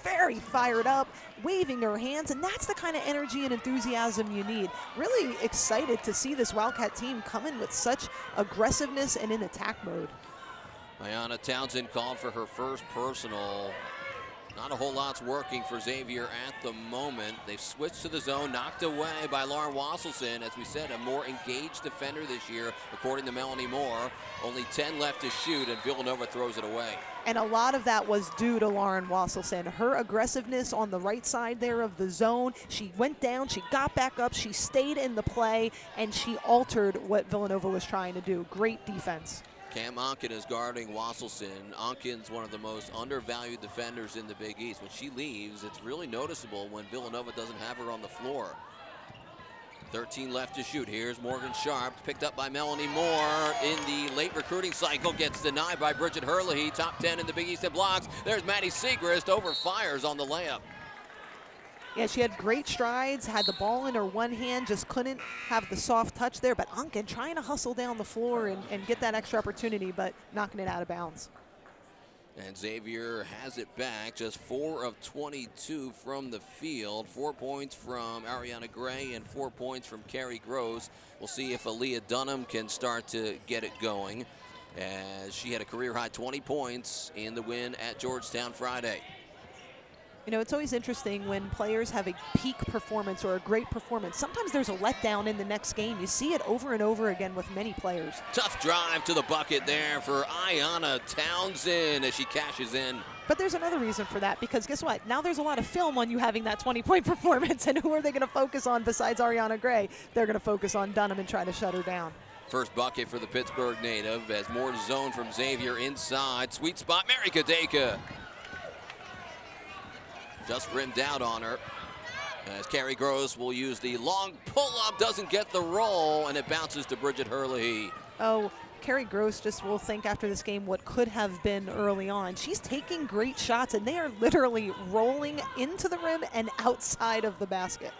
Speaker 2: very fired up, waving her hands, and that's the kind of energy and enthusiasm you need. Really excited to see this Wildcat team come in with such aggressiveness and in attack mode.
Speaker 1: Ayanna Townsend called for her first personal. Not a whole lot's working for Xavier at the moment. They've switched to the zone, knocked away by Lauren Wasselson. As we said, a more engaged defender this year, according to Melanie Moore. Only 10 left to shoot, and Villanova throws it away.
Speaker 2: And a lot of that was due to Lauren Wasselson. Her aggressiveness on the right side there of the zone. She went down, she got back up, she stayed in the play, and she altered what Villanova was trying to do. Great defense.
Speaker 1: Cam Onken is guarding Wasselson. Onken's one of the most undervalued defenders in the Big East. When she leaves, it's really noticeable when Villanova doesn't have her on the floor. 13 left to shoot. Here's Morgan Sharp, picked up by Melanie Moore in the late recruiting cycle. Gets denied by Bridget Herlihy, top 10 in the Big East in blocks. There's Maddie Segrist, overfires on the layup.
Speaker 2: Yeah, she had great strides, had the ball in her one hand, just couldn't have the soft touch there. But Onken trying to hustle down the floor and get that extra opportunity, but knocking it out of bounds.
Speaker 1: And Xavier has it back, just 4 of 22 from the field. 4 points from Ariana Gray and 4 points from Carrie Gross. We'll see if Aliyah Dunham can start to get it going, as she had a career-high 20 points in the win at Georgetown Friday.
Speaker 2: It's always interesting when players have a peak performance or a great performance. Sometimes there's a letdown in the next game. You see it over and over again with many players.
Speaker 1: Tough drive to the bucket there for Ayanna Townsend as she cashes in.
Speaker 2: But there's another reason for that, because guess what? Now there's a lot of film on you having that 20-point performance, and who are they going to focus on besides Ariana Gray? They're going to focus on Dunham and try to shut her down.
Speaker 1: First bucket for the Pittsburgh native as more zone from Xavier inside. Sweet spot, Mary Gadeka. Just rimmed out on her as Carrie Gross will use the long pull-up, doesn't get the roll, and it bounces to Bridget Herlihy.
Speaker 2: Oh, Carrie Gross just will think after this game what could have been early on. She's taking great shots, and they are literally rolling into the rim and outside of the basket.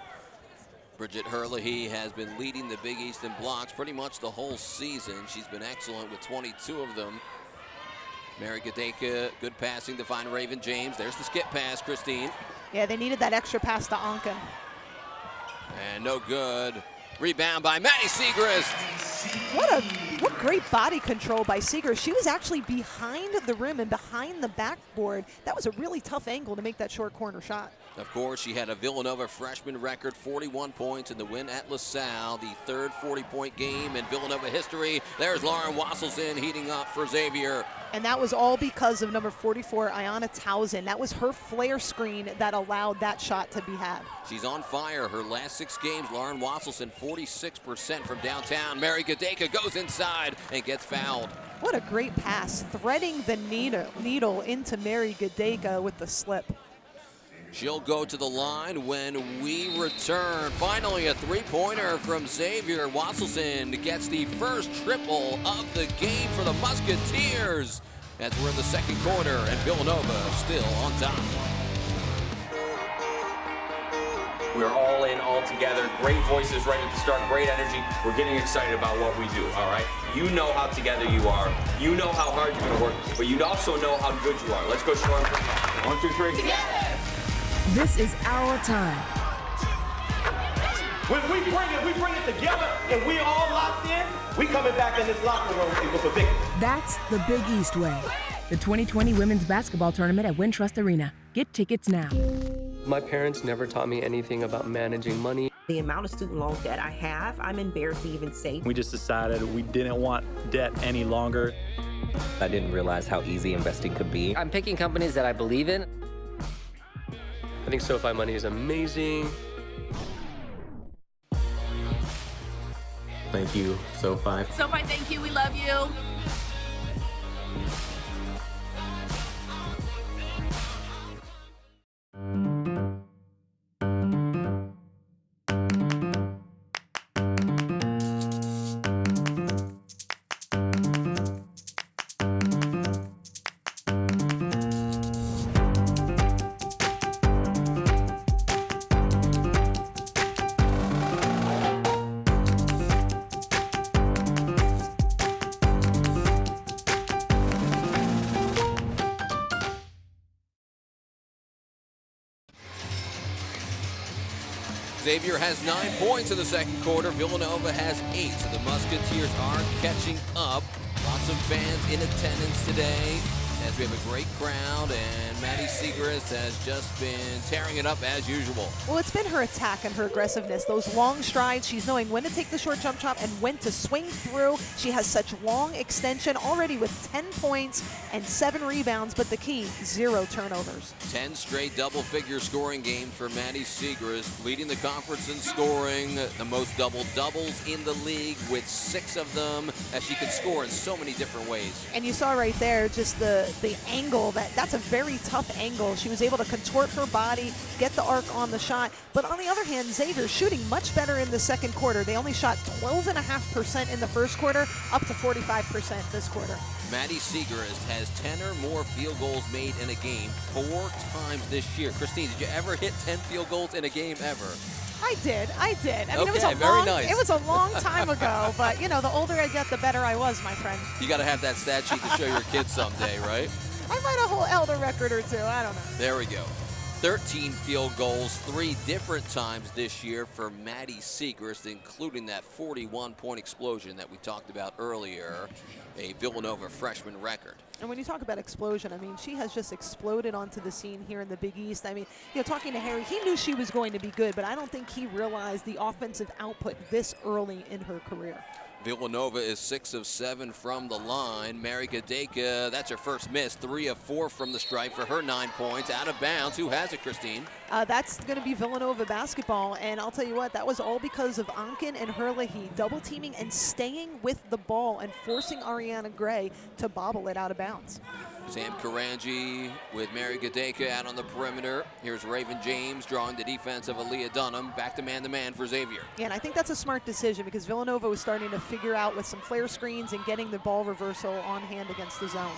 Speaker 1: Bridget Herlihy has been leading the Big East in blocks pretty much the whole season. She's been excellent with 22 of them. Mary Gadeka, good passing to find Raven James. There's the skip pass, Christine.
Speaker 2: Yeah, they needed that extra pass to Onken.
Speaker 1: And no good. Rebound by Maddie Segrist.
Speaker 2: What great body control by Segrist. She was actually behind the rim and behind the backboard. That was a really tough angle to make that short corner shot.
Speaker 1: Of course, she had a Villanova freshman record, 41 points in the win at LaSalle, the third 40-point game in Villanova history. There's Lauren Wasselson heating up for Xavier.
Speaker 2: And that was all because of number 44, Ayanna Townsend. That was her flare screen that allowed that shot to be had.
Speaker 1: She's on fire. Her last 6 games, Lauren Wasselson, 46% from downtown. Mary Gadeka goes inside and gets fouled.
Speaker 2: What a great pass, threading the needle into Mary Gadeka with the slip.
Speaker 1: She'll go to the line when we return. Finally, a three-pointer from Xavier. Wasselson gets the first triple of the game for the Musketeers as we're in the second quarter and Villanova still on top.
Speaker 5: We're all in, all together. Great voices right at the start, great energy. We're getting excited about what we do, all right? You know how together you are. You know how hard you're going to work, but you also know how good you are. Let's go, Sean. 1, 2, 3.
Speaker 3: Together!
Speaker 6: This is our time.
Speaker 7: When we bring it together, and we all locked in, we coming back in this locker room with a victory.
Speaker 6: That's the Big East way. the 2020 Women's Basketball Tournament at Wintrust Arena. Get tickets now.
Speaker 15: My parents never taught me anything about managing money.
Speaker 9: The amount of student loan debt I have, I'm embarrassed to even say.
Speaker 16: We just decided we didn't want debt any longer.
Speaker 17: I didn't realize how easy investing could be.
Speaker 18: I'm picking companies that I believe in.
Speaker 15: I think SoFi money is amazing.
Speaker 13: Thank you, SoFi.
Speaker 14: SoFi, thank you. We love you.
Speaker 1: Xavier has 9 points in the second quarter. Villanova has 8, so the Musketeers are catching up. Lots of fans in attendance today as we have a great crowd, and Maddie Segrist has just been tearing it up as usual.
Speaker 2: Well, it's been her attack and her aggressiveness. Those long strides, she's knowing when to take the short jump shot and when to swing through. She has such long extension, already with 10 points and 7 rebounds, but the key, 0 turnovers.
Speaker 1: 10 straight double-figure scoring games for Maddie Segrist, leading the conference in scoring, the most double-doubles in the league with 6 of them, as she can score in so many different ways.
Speaker 2: And you saw right there just the angle, that's a very tough angle. She was able to contort her body, get the arc on the shot. But on the other hand, Xavier shooting much better in the second quarter. They only shot 12.5% in the first quarter, up to 45% this quarter.
Speaker 1: Maddie Segrist has 10 or more field goals made in a game 4 times this year. Christine, did you ever hit 10 field goals in a game ever?
Speaker 2: I did. I mean,
Speaker 1: okay,
Speaker 2: it was a long time ago, but you know, the older I get, the better I was, my friend.
Speaker 1: You got to have that stat sheet to show your kids someday, right?
Speaker 2: I might have held a record or two. I don't know.
Speaker 1: There we go. 13 field goals 3 different times this year for Maddie Segrist, including that 41-point explosion that we talked about earlier, a Villanova freshman record.
Speaker 2: And when you talk about explosion, I mean, she has just exploded onto the scene here in the Big East. I mean, you know, talking to Harry, he knew she was going to be good, but I don't think he realized the offensive output this early in her career.
Speaker 1: Villanova is 6 of 7 from the line. Mary Gadeka, that's her first miss. 3 of 4 from the stripe for her 9 points. Out of bounds. Who has it, Christine?
Speaker 2: That's going to be Villanova basketball. And I'll tell you what, that was all because of Ankin and Herlihy double teaming and staying with the ball and forcing Ariana Gray to bobble it out of bounds.
Speaker 1: Sam Chironji with Mary Gadeka out on the perimeter. Here's Raven James drawing the defense of Aliyah Dunham. Back to man for Xavier.
Speaker 2: Yeah, and I think that's a smart decision because Villanova was starting to figure out with some flare screens and getting the ball reversal on hand against the zone.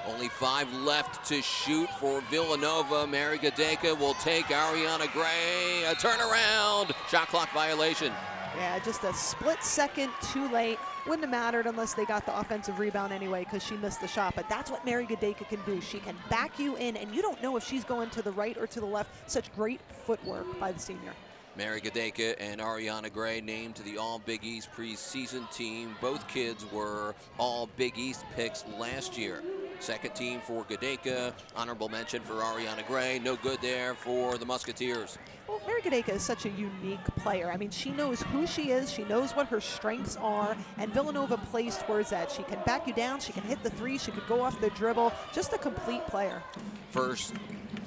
Speaker 1: Only 5 left to shoot for Villanova. Mary Gadeka will take Ariana Gray. A turnaround. Shot clock violation.
Speaker 2: Yeah, just a split second too late. Wouldn't have mattered unless they got the offensive rebound anyway because she missed the shot. But that's what Mary Gadeka can do. She can back you in, and you don't know if she's going to the right or to the left. Such great footwork by the senior.
Speaker 1: Mary Gadeka and Ariana Gray named to the All-Big East preseason team. Both kids were All-Big East picks last year. Second team for Gadeka. Honorable mention for Ariana Gray. No good there for the Musketeers.
Speaker 2: Well, Mary Gadeka is such a unique player. I mean, she knows who she is. She knows what her strengths are. And Villanova plays towards that. She can back you down. She can hit the three. She could go off the dribble. Just a complete player.
Speaker 1: First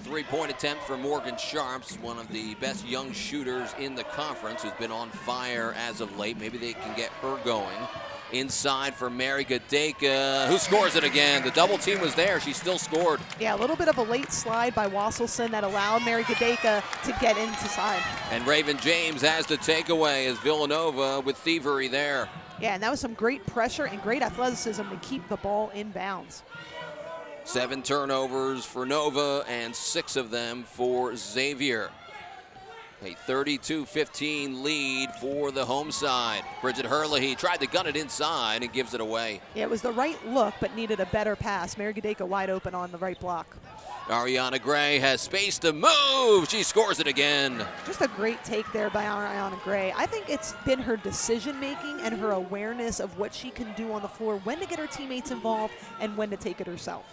Speaker 1: 3-point attempt for Morgan Sharps, one of the best young shooters in the conference, who's been on fire as of late. Maybe they can get her going. Inside for Mary Gadeka, who scores it again. The double team was there. She still scored.
Speaker 2: Yeah, a little bit of a late slide by Wasselson that allowed Mary Gadeka to get inside.
Speaker 1: And Raven James has the takeaway as Villanova with thievery there.
Speaker 2: Yeah, and that was some great pressure and great athleticism to keep the ball in bounds.
Speaker 1: 7 turnovers for Nova and 6 of them for Xavier. A 32-15 lead for the home side. Bridget Herlihy tried to gun it inside and gives it away.
Speaker 2: Yeah, it was the right look, but needed a better pass. Mary Gadeka wide open on the right block.
Speaker 1: Ariana Gray has space to move. She scores it again.
Speaker 2: Just a great take there by Ariana Gray. I think it's been her decision-making and her awareness of what she can do on the floor, when to get her teammates involved and when to take it herself.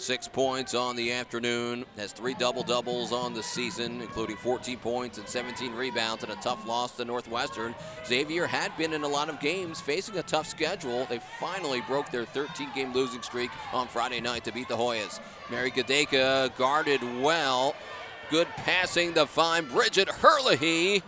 Speaker 1: 6 points on the afternoon, has 3 double-doubles on the season, including 14 points and 17 rebounds in a tough loss to Northwestern. Xavier had been in a lot of games facing a tough schedule. They finally broke their 13-game losing streak on Friday night to beat the Hoyas. Mary Gadeka guarded well. Good passing to find Bridget Herlihy.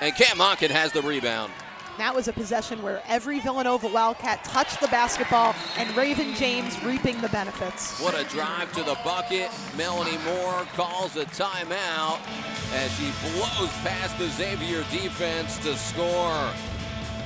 Speaker 1: And Cam Monken has the rebound.
Speaker 2: That was a possession where every Villanova Wildcat touched the basketball, and Raven James reaping the benefits.
Speaker 1: What a drive to the bucket. Melanie Moore calls a timeout as she blows past the Xavier defense to score.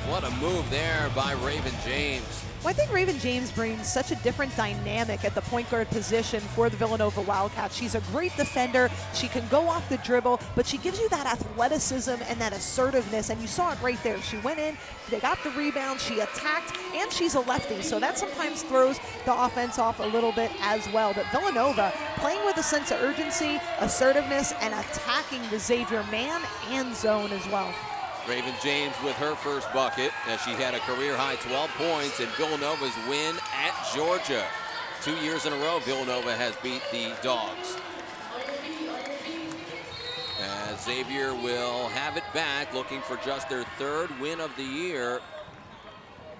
Speaker 1: What a move there by Raven James.
Speaker 2: Well, I think Raven James brings such a different dynamic at the point guard position for the Villanova Wildcats. She's a great defender. She can go off the dribble, but she gives you that athleticism and that assertiveness, and you saw it right there. She went in, they got the rebound, she attacked, and she's a lefty, so that sometimes throws the offense off a little bit as well. But Villanova playing with a sense of urgency, assertiveness, and attacking the Xavier man and zone as well.
Speaker 1: Raven James with her first bucket as she had a career-high 12 points in Villanova's win at Georgia. 2 years in a row, Villanova has beat the Dogs. As Xavier will have it back, looking for just their 3rd win of the year.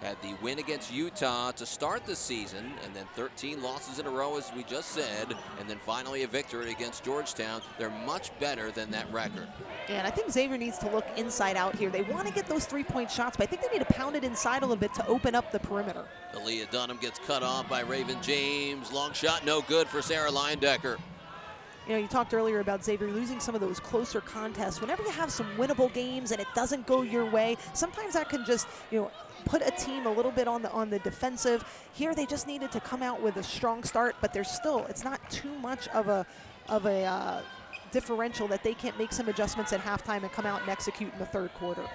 Speaker 1: Had the win against Utah to start the season, and then 13 losses in a row, as we just said, and then finally a victory against Georgetown. They're much better than that record.
Speaker 2: Yeah, and I think Xavier needs to look inside out here. They want to get those 3-point shots, but I think they need to pound it inside a little bit to open up the perimeter.
Speaker 1: Aliyah Dunham gets cut off by Raven James. Long shot, no good for Sarah Lyon-Decker.
Speaker 2: You know, you talked earlier about Xavier losing some of those closer contests. Whenever you have some winnable games and it doesn't go your way, sometimes that can just, put a team a little bit on the defensive. Here they just needed to come out with a strong start, but there's still, it's not too much of a differential that they can't make some adjustments at halftime and come out and execute in the 3rd quarter.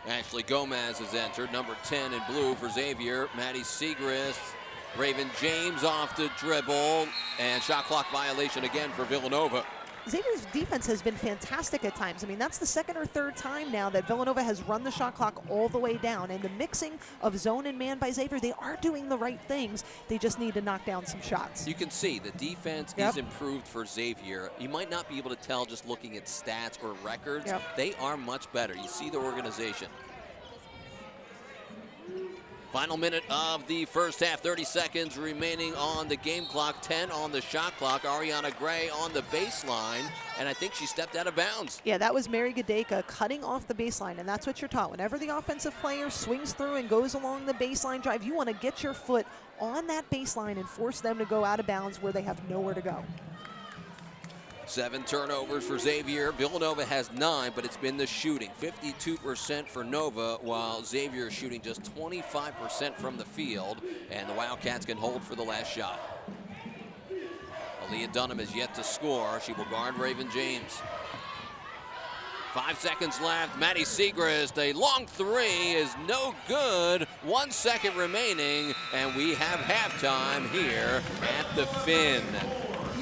Speaker 1: Ashley Gomez has entered, number 10 in blue for Xavier. Maddie Segrist, Raven James off the dribble, and shot clock violation again for Villanova.
Speaker 2: Xavier's defense has been fantastic at times. I mean, that's the 2nd or 3rd time now that Villanova has run the shot clock all the way down. And the mixing of zone and man by Xavier, they are doing the right things. They just need to knock down some shots.
Speaker 1: You can see the defense is improved for Xavier. You might not be able to tell just looking at stats or records. They are much better. You see the organization. Final minute of the first half, 30 seconds remaining on the game clock, 10 on the shot clock. Ariana Gray on the baseline, and I think she stepped out of bounds.
Speaker 2: Yeah, that was Mary Gadeka cutting off the baseline, and that's what you're taught. Whenever the offensive player swings through and goes along the baseline drive, you want to get your foot on that baseline and force them to go out of bounds where they have nowhere to go.
Speaker 1: 7 turnovers for Xavier. Villanova has 9, but it's been the shooting. 52% for Nova, while Xavier is shooting just 25% from the field, and the Wildcats can hold for the last shot. Aliyah Dunham is yet to score. She will guard Raven James. 5 seconds left. Maddie Segrist, a long 3 is no good. 1 second remaining, and we have halftime here at the Finn.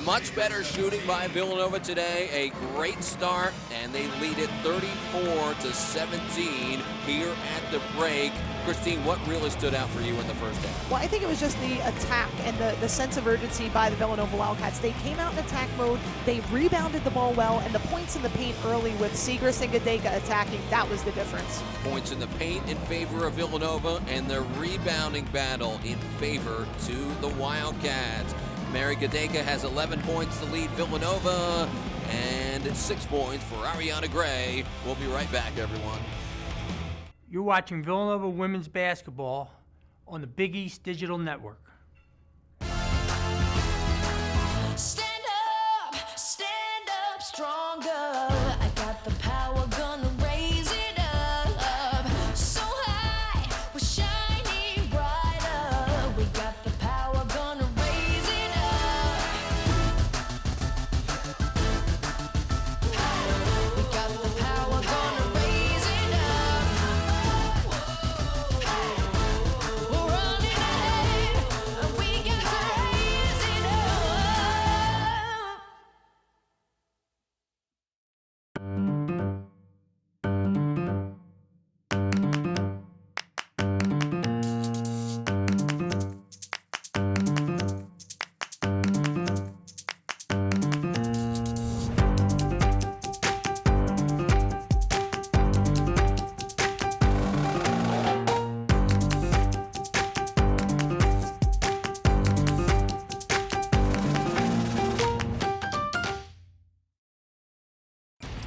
Speaker 1: Much better shooting by Villanova today. A great start, and they lead it 34-17 here at the break. Christine, what really stood out for you in the first half?
Speaker 2: Well, I think it was just the attack and the sense of urgency by the Villanova Wildcats. They came out in attack mode, they rebounded the ball well, and the points in the paint early with Segrist and Gadeka attacking, that was the difference.
Speaker 1: Points in the paint in favor of Villanova, and the rebounding battle in favor to the Wildcats. Mary Gadeka has 11 points to lead Villanova, and 6 points for Ariana Gray. We'll be right back, everyone.
Speaker 19: You're watching Villanova women's basketball on the Big East Digital Network.
Speaker 3: Stand up stronger. I got the power, gonna raise it up. So high, we're shining brighter. We got the power, gonna raise it up. We got the power, gonna raise it up. We're running ahead,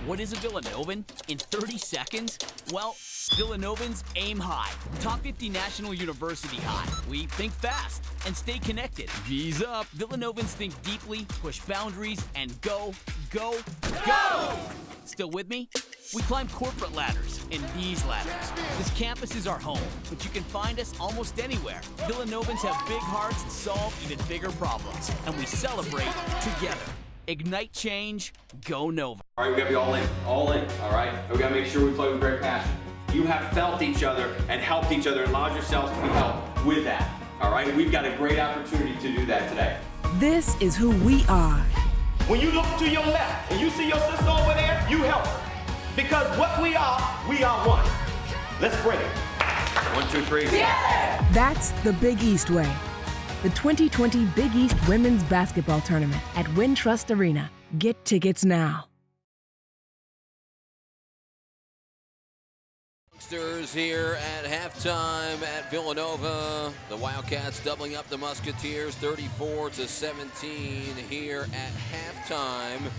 Speaker 8: What is a Villanovan in 30 seconds? Well, Villanovans aim high. Top 50 National University high. We think fast and stay connected. V's up. Villanovans think deeply, push boundaries, and go, go, go! Still with me? We climb corporate ladders and these ladders. This campus is our home, but you can find us almost anywhere. Villanovans have big hearts and solve even bigger problems, and we celebrate together. Ignite change, go Nova.
Speaker 5: All right, we gotta be all in, all right? We gotta make sure we play with great passion. You have felt each other and helped each other and allowed yourselves to be helped with that, all right? We've got a great opportunity to do that today.
Speaker 6: This is who we are.
Speaker 7: When you look to your left and you see your sister over there, you help her. Because what we are one. Let's bring it.
Speaker 5: 1, 2, 3.
Speaker 7: Yeah!
Speaker 6: That's the Big East way. The 2020 Big East Women's Basketball Tournament at Wintrust Arena. Get tickets now.
Speaker 1: Here at halftime at Villanova. The Wildcats doubling up the Musketeers 34-17 here at halftime.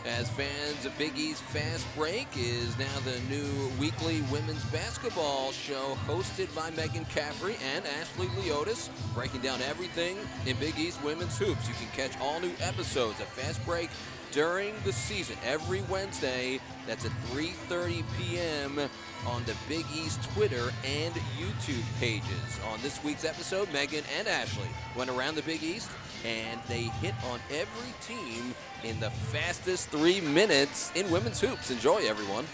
Speaker 1: As fans of Big East Fast Break is now the new weekly women's basketball show hosted by Megan Caffrey and Ashley Leotis, breaking down everything in Big East women's hoops. You can catch all new episodes of Fast Break during the season every Wednesday. That's at 3:30 p.m. on the Big East Twitter and YouTube pages. On this week's episode, Megan and Ashley went around the Big East and they hit on every team in the fastest 3 minutes in women's hoops. Enjoy, everyone.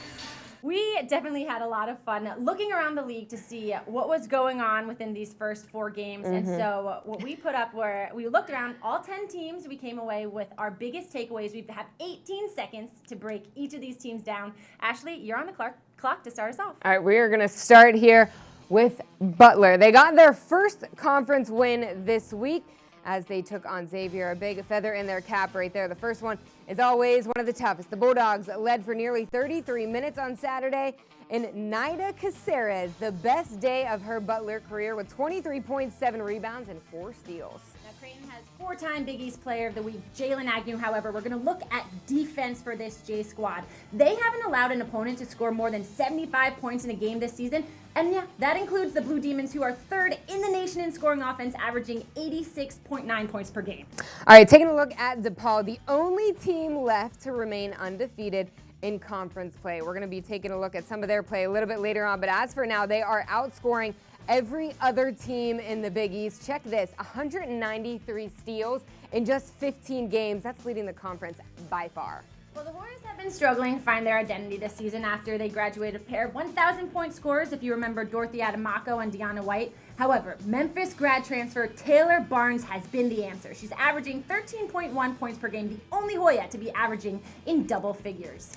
Speaker 20: We definitely had a lot of fun looking around the league to see what was going on within these first 4 games. And so what we put up were, we looked around all 10 teams. We came away with our biggest takeaways. We have 18 seconds to break each of these teams down. Ashley, you're on the clock to start us off.
Speaker 21: All right, we are going to start here with Butler. They got their first conference win this week as they took on Xavier. A big feather in their cap right there. The first one is always one of the toughest. The Bulldogs led for nearly 33 minutes on Saturday, and Naida Caceres, the best day of her Butler career with 23.7 rebounds and 4 steals.
Speaker 20: Now, Creighton has 4-time Big East Player of the Week, Jalen Agnew. However, we're going to look at defense for this J squad. They haven't allowed an opponent to score more than 75 points in a game this season. And yeah, that includes the Blue Demons, who are 3rd in the nation in scoring offense, averaging 86.9 points per game.
Speaker 21: All right, taking a look at DePaul, the only team left to remain undefeated in conference play. We're going to be taking a look at some of their play a little bit later on, but as for now, they are outscoring every other team in the Big East. Check this, 193 steals in just 15 games. That's leading the conference by far.
Speaker 20: Well, the Warriors have been struggling to find their identity this season after they graduated a pair of 1,000-point scorers, if you remember Dorothy Adamako and Deanna White. However, Memphis grad transfer Taylor Barnes has been the answer. She's averaging 13.1 points per game, the only Hoya to be averaging in double figures.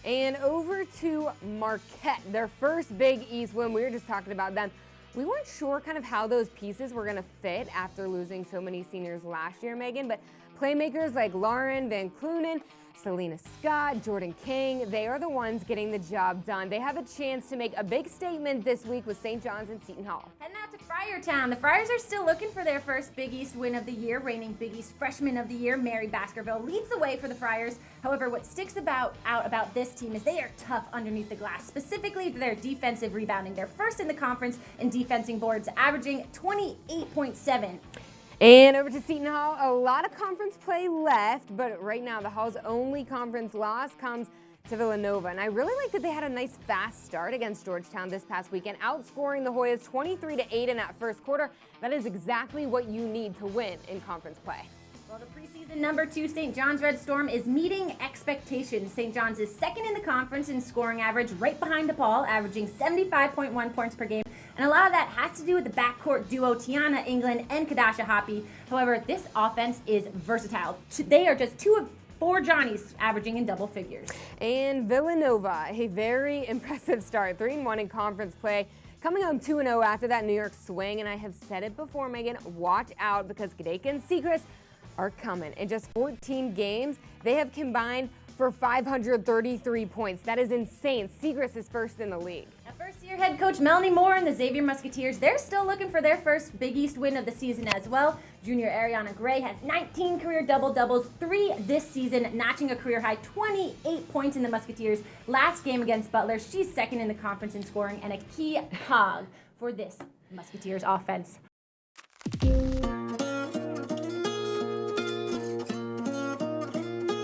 Speaker 21: And over to Marquette, their first Big East win. We were just talking about them. We weren't sure kind of how those pieces were going to fit after losing so many seniors last year, Megan, but playmakers like Lauren Van Clunen, Selena Scott, Jordan King, they are the ones getting the job done. They have a chance to make a big statement this week with St. John's and Seton Hall.
Speaker 20: Heading out to Friartown. The Friars are still looking for their first Big East win of the year. Reigning Big East Freshman of the Year, Mary Baskerville, leads the way for the Friars. However, what sticks out about this team is they are tough underneath the glass, specifically their defensive rebounding. They're first in the conference in defensing boards, averaging 28.7.
Speaker 21: And over to Seton Hall, a lot of conference play left, but right now the Hall's only conference loss comes to Villanova. And I really like that they had a nice fast start against Georgetown this past weekend, outscoring the Hoyas 23-8 in that first quarter. That is exactly what you need to win in conference play.
Speaker 20: Well, the preseason number 2 St. John's Red Storm is meeting expectations. St. John's is second in the conference in scoring average, right behind DePaul, averaging 75.1 points per game. And a lot of that has to do with the backcourt duo Tiana England and Kadasha Hoppy. However, this offense is versatile. They are just 2 of 4 Johnnies averaging in double figures.
Speaker 21: And Villanova, a very impressive start, 3-1 in conference play. Coming home 2-0 after that New York swing. And I have said it before, Megan, watch out because Gdeka and Seacrest are coming. In just 14 games, they have combined for 533 points. That is insane. Segrist is first in the league.
Speaker 20: First-year head coach Melanie Moore and the Xavier Musketeers, they're still looking for their first Big East win of the season as well. Junior Ariana Gray has 19 career double-doubles, 3 this season, notching a career-high 28 points in the Musketeers' last game against Butler. She's second in the conference in scoring and a key cog for this Musketeers offense.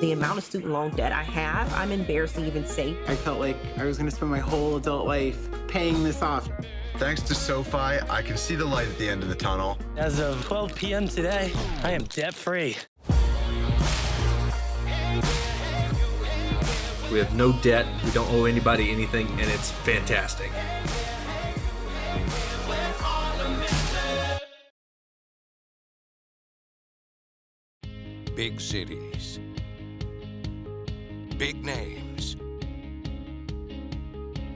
Speaker 9: The amount of student loan debt I have, I'm embarrassed to even say.
Speaker 10: I felt like I was going to spend my whole adult life paying this off.
Speaker 11: Thanks to SoFi, I can see the light at the end of the tunnel.
Speaker 12: As of 12 p.m. today, I am debt-free.
Speaker 13: We have no debt, we don't owe anybody anything, and it's fantastic.
Speaker 4: Big cities. Big names.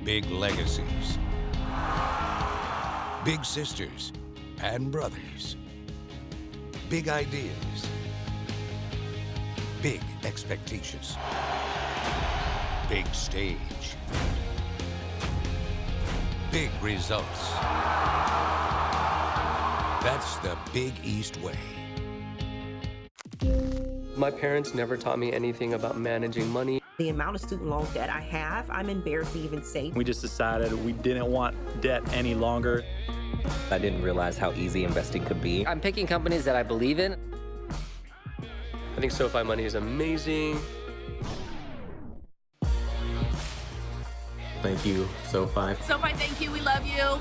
Speaker 4: Big legacies. Big sisters and brothers. Big ideas. Big expectations. Big stage. Big results. That's the Big East way.
Speaker 15: My parents never taught me anything about managing money.
Speaker 9: The amount of student loan debt I have, I'm embarrassed to even say.
Speaker 16: We just decided we didn't want debt any longer.
Speaker 17: I didn't realize how easy investing could be.
Speaker 18: I'm picking companies that I believe in.
Speaker 15: I think SoFi money is amazing.
Speaker 13: Thank you, SoFi.
Speaker 22: SoFi, thank you. We love you.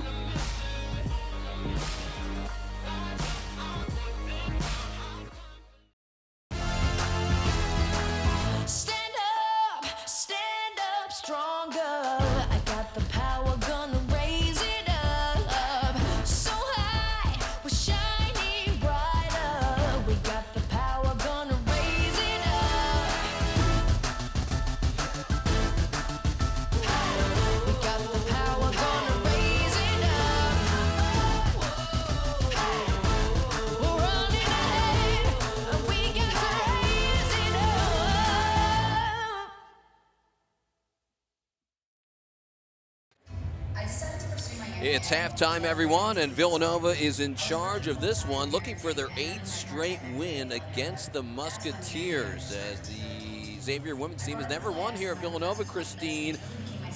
Speaker 3: Stand up stronger. I got the power, gonna raise it up. So high, we're shining brighter. We got the power, gonna raise it up. We got the power, gonna raise it up. We're running ahead. We got to raise it up.
Speaker 1: It's halftime, everyone, and Villanova is in charge of this one, looking for their 8th straight win against the Musketeers, as the Xavier women's team has never won here at Villanova, Christine.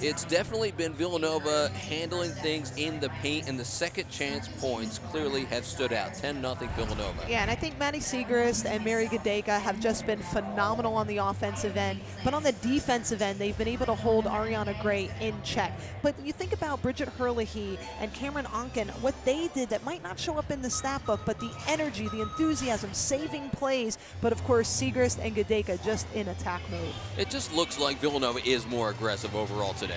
Speaker 1: It's definitely been Villanova handling things in the paint, and the second chance points clearly have stood out. 10-0 Villanova.
Speaker 2: Yeah, and I think Maddie Segrist and Mary Gadeka have just been phenomenal on the offensive end, but on the defensive end, they've been able to hold Ariana Gray in check. But you think about Bridget Herlihy and Cameron Onken, what they did that might not show up in the stat book, but the energy, the enthusiasm, saving plays, but of course Segrist and Gadeka just in attack mode.
Speaker 1: It just looks like Villanova is more aggressive overall today.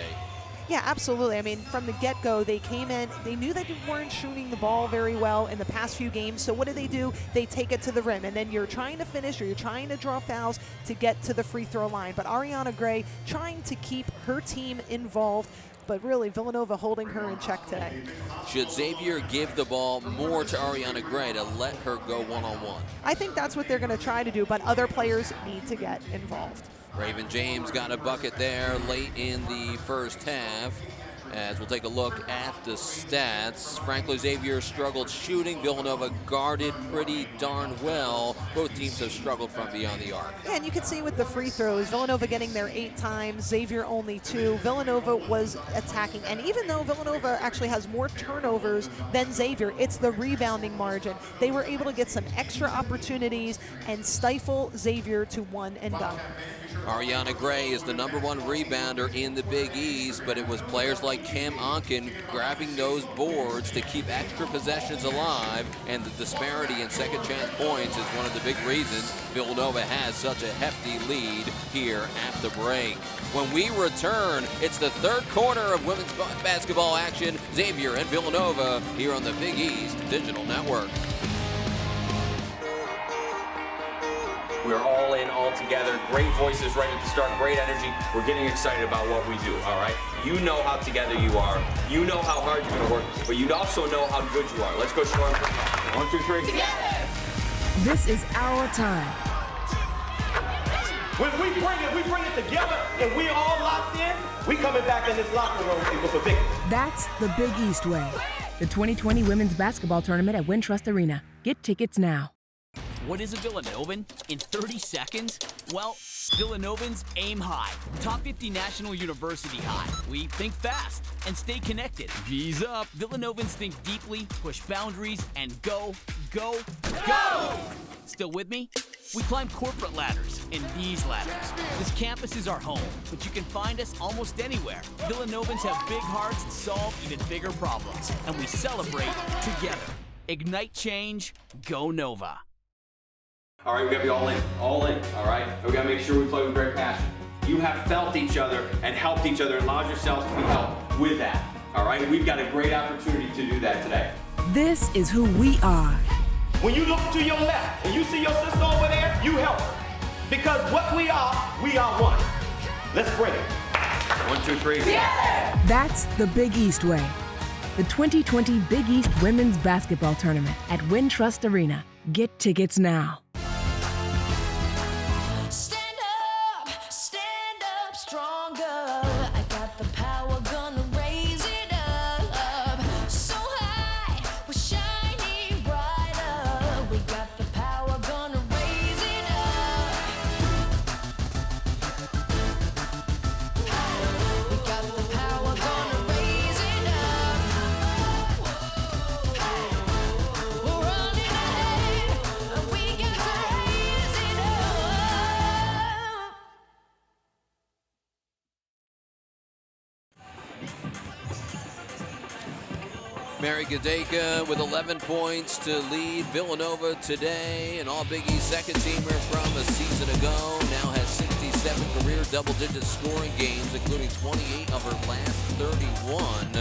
Speaker 2: Yeah, absolutely. I mean, from the get-go, they came in, they knew they weren't shooting the ball very well in the past few games, so what do? They take it to the rim, and then you're trying to finish or you're trying to draw fouls to get to the free throw line. But Ariana Gray trying to keep her team involved, but really Villanova holding her in check today.
Speaker 1: Should Xavier give the ball more to Ariana Gray to let her go one-on-one?
Speaker 2: I think that's what they're going to try to do, but other players need to get involved.
Speaker 1: Raven James got a bucket there late in the first half. As we'll take a look at the stats, frankly, Xavier struggled shooting. Villanova guarded pretty darn well. Both teams have struggled from beyond the arc.
Speaker 2: Yeah, and you can see with the free throws, Villanova getting there 8 times, Xavier only 2. Villanova was attacking, and even though Villanova actually has more turnovers than Xavier, it's the rebounding margin. They were able to get some extra opportunities and stifle Xavier to one and done.
Speaker 1: Ariana Gray is the #1 rebounder in the Big East, but it was players like Cam Onken grabbing those boards to keep extra possessions alive, and the disparity in second chance points is one of the big reasons Villanova has such a hefty lead here at the break. When we return, it's the third quarter of women's basketball action. Xavier and Villanova here on the Big East Digital Network.
Speaker 5: We're all in, all together. Great voices right at the start, great energy. We're getting excited about what we do, all right? You know how together you are. You know how hard you're going to work, but you also know how good you are. Let's go, Shorm. 1, 2, 3.
Speaker 6: Together! This is our time.
Speaker 7: When we bring it together and we all locked in, we coming back in this locker room with a victory.
Speaker 6: That's the Big East way. The 2020 Women's Basketball Tournament at Wintrust Arena. Get tickets now.
Speaker 8: What is a Villanovan in 30 seconds? Well, Villanovans aim high. Top 50 National University high. We think fast and stay connected. V's up. Villanovans think deeply, push boundaries, and go, go, go! Still with me? We climb corporate ladders and these ladders. This campus is our home, but you can find us almost anywhere. Villanovans have big hearts and solve even bigger problems, and we celebrate together. Ignite change, go Nova.
Speaker 5: All right, we gotta be all in, all right? We gotta make sure we play with great passion. You have felt each other and helped each other and allowed yourselves to be helped with that, all right? We've got a great opportunity to do that today.
Speaker 6: This is who we are.
Speaker 7: When you look to your left and you see your sister over there, you help her. Because what we are one. Let's bring it.
Speaker 5: 1, 2, 3.
Speaker 7: Together!
Speaker 6: That's the Big East way. The 2020 Big East Women's Basketball Tournament at Wintrust Arena. Get tickets now.
Speaker 3: Stand up stronger. I got the power, gonna raise it up. So high, we're shining brighter. We got the power, gonna raise it up. We got the power, gonna raise it up. We're running ahead, and we got to raise it up.
Speaker 1: Mary Gadeka with 11 points to lead Villanova today. An All-Big East second-teamer from a season ago. Now has 67 career double-digit scoring games, including 28 of her last 31.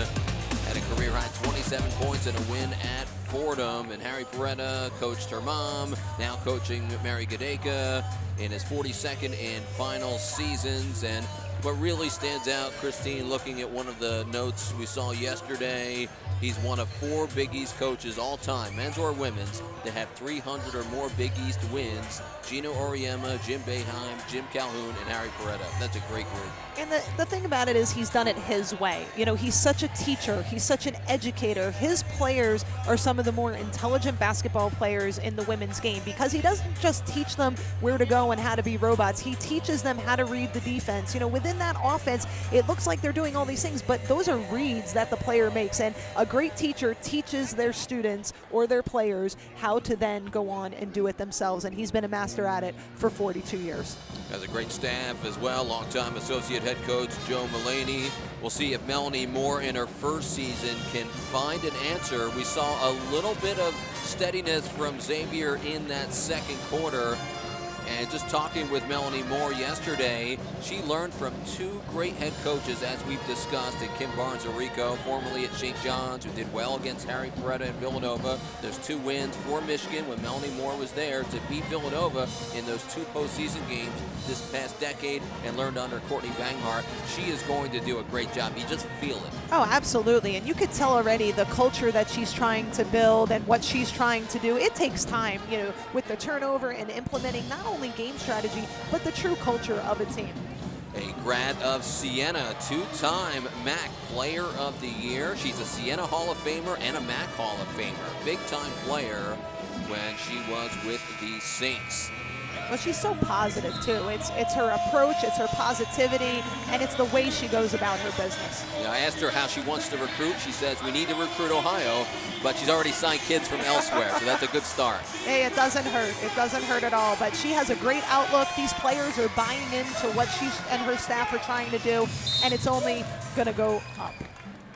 Speaker 1: Had a career-high 27 points in a win at Fordham. And Harry Peretta coached her mom, now coaching Mary Gadeka in his 42nd and final seasons. And what really stands out, Christine, looking at one of the notes we saw yesterday, he's one of 4 Big East coaches all time, men's or women's, that have 300 or more Big East wins. Gino Auriemma, Jim Boeheim, Jim Calhoun, and Harry Peretta. That's a great group.
Speaker 2: And the thing about it is he's done it his way. You know, he's such a teacher. He's such an educator. His players are some of the more intelligent basketball players in the women's game because he doesn't just teach them where to go and how to be robots. He teaches them how to read the defense. You know, within that offense, it looks like they're doing all these things, but those are reads that the player makes. And a great teacher teaches their students or their players how to then go on and do it themselves. And he's been a master at it for 42 years.
Speaker 1: Has a great staff as well. Longtime associate head coach Joe Mulaney. We'll see if Melanie Moore in her first season can find an answer. We saw a little bit of steadiness from Xavier in that second quarter. And just talking with Melanie Moore yesterday, she learned from 2 great head coaches, as we've discussed, and Kim Barnes-Arico, formerly at St. John's, who did well against Harry Peretta and Villanova. There's 2 wins for Michigan when Melanie Moore was there to beat Villanova in those 2 postseason games this past decade, and learned under Courtney Banghart. She is going to do a great job. You just feel it.
Speaker 2: Oh, absolutely. And you could tell already the culture that she's trying to build and what she's trying to do. It takes time, you know, with the turnover and implementing not only game strategy, but the true culture of a team.
Speaker 1: A grad of Siena, 2-time MAC Player of the Year. She's a Siena Hall of Famer and a MAC Hall of Famer. Big-time player when she was with the Saints.
Speaker 2: Well, she's so positive, too. It's her approach, it's her positivity, and it's the way she goes about her business.
Speaker 1: Yeah, I asked her how she wants to recruit. She says, we need to recruit Ohio, but she's already signed kids from elsewhere, so that's a good start.
Speaker 2: Hey, it doesn't hurt. It doesn't hurt at all, but she has a great outlook. These players are buying into what she and her staff are trying to do, and it's only going to go up.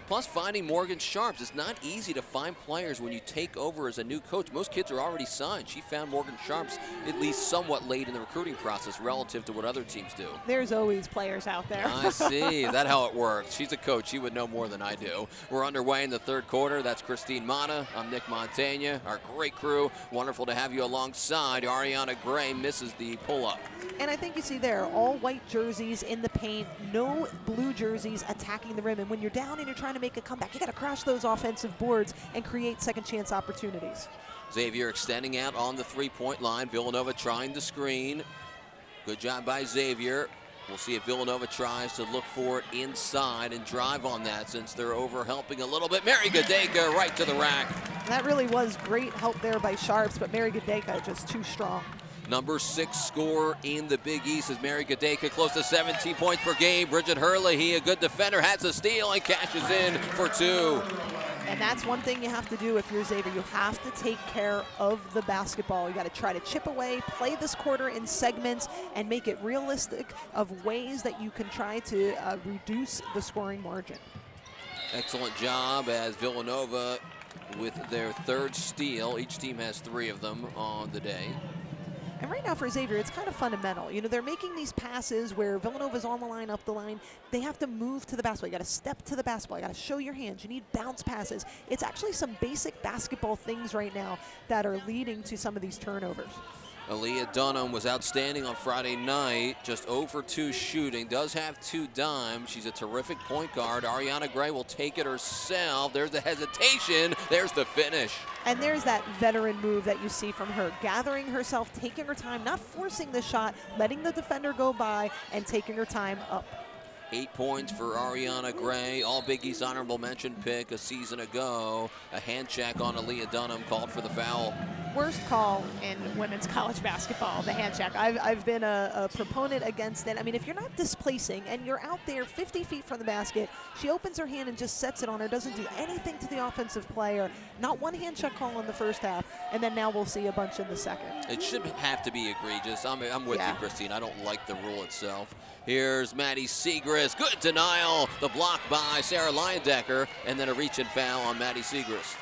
Speaker 1: Plus, finding Morgan Sharps. It's not easy to find players when you take over as a new coach. Most kids are already signed. She found Morgan Sharps at least somewhat late in the recruiting process relative to what other teams do.
Speaker 2: There's always players out there.
Speaker 1: I see. Is that how it works? She's a coach. She would know more than I do. We're underway in the third quarter. That's Christine Mata. I'm Nick Montagna. Our great crew. Wonderful to have you alongside. Ariana Gray misses the pull-up.
Speaker 2: And I think you see there, all white jerseys in the paint, no blue jerseys attacking the rim. And when you're down and you're trying to make a comeback, you got to crash those offensive boards and create second chance opportunities.
Speaker 1: Xavier extending out on the three-point line. Villanova trying to screen. Good job by Xavier. We'll see if Villanova tries to look for it inside and drive on that since they're over helping a little bit. Mary Gadeka right to the rack.
Speaker 2: That really was great help there by Sharps, but Mary Gadeka just too strong.
Speaker 1: Number 6 scorer in the Big East is Mary Gadeka, close to 17 points per game. Bridget Herlihy, a good defender, has a steal and cashes in for 2.
Speaker 2: And that's one thing you have to do if you're Xavier. You have to take care of the basketball. You got to try to chip away, play this quarter in segments, and make it realistic of ways that you can try to reduce the scoring margin.
Speaker 1: Excellent job as Villanova with their 3rd steal. Each team has 3 of them on the day.
Speaker 2: And right now for Xavier, it's kind of fundamental. You know, they're making these passes where Villanova's on the line, up the line. They have to move to the basketball. You got to step to the basketball. You got to show your hands. You need bounce passes. It's actually some basic basketball things right now that are leading to some of these turnovers.
Speaker 1: Aliyah Dunham was outstanding on Friday night, just 0 for 2 shooting, does have 2 dimes. She's a terrific point guard. Ariana Gray will take it herself. There's the hesitation, there's the finish.
Speaker 2: And there's that veteran move that you see from her, gathering herself, taking her time, not forcing the shot, letting the defender go by, and taking her time up.
Speaker 1: 8 points for Ariana Gray, all Big East honorable mention pick a season ago. A hand check on Aliyah Dunham called for the foul.
Speaker 2: Worst call in women's college basketball, the hand check. I've been a proponent against it. I mean, if you're not displacing and you're out there 50 feet from the basket, she opens her hand and just sets it on her, doesn't do anything to the offensive player. Not one hand check call in the first half, and then now we'll see a bunch in the second.
Speaker 1: It should have to be egregious. I'm with you, Christine. I don't like the rule itself. Here's Maddie Siegrist. Good denial. The block by Sarah Lyon, and then a reach and foul on Maddie Siegrist.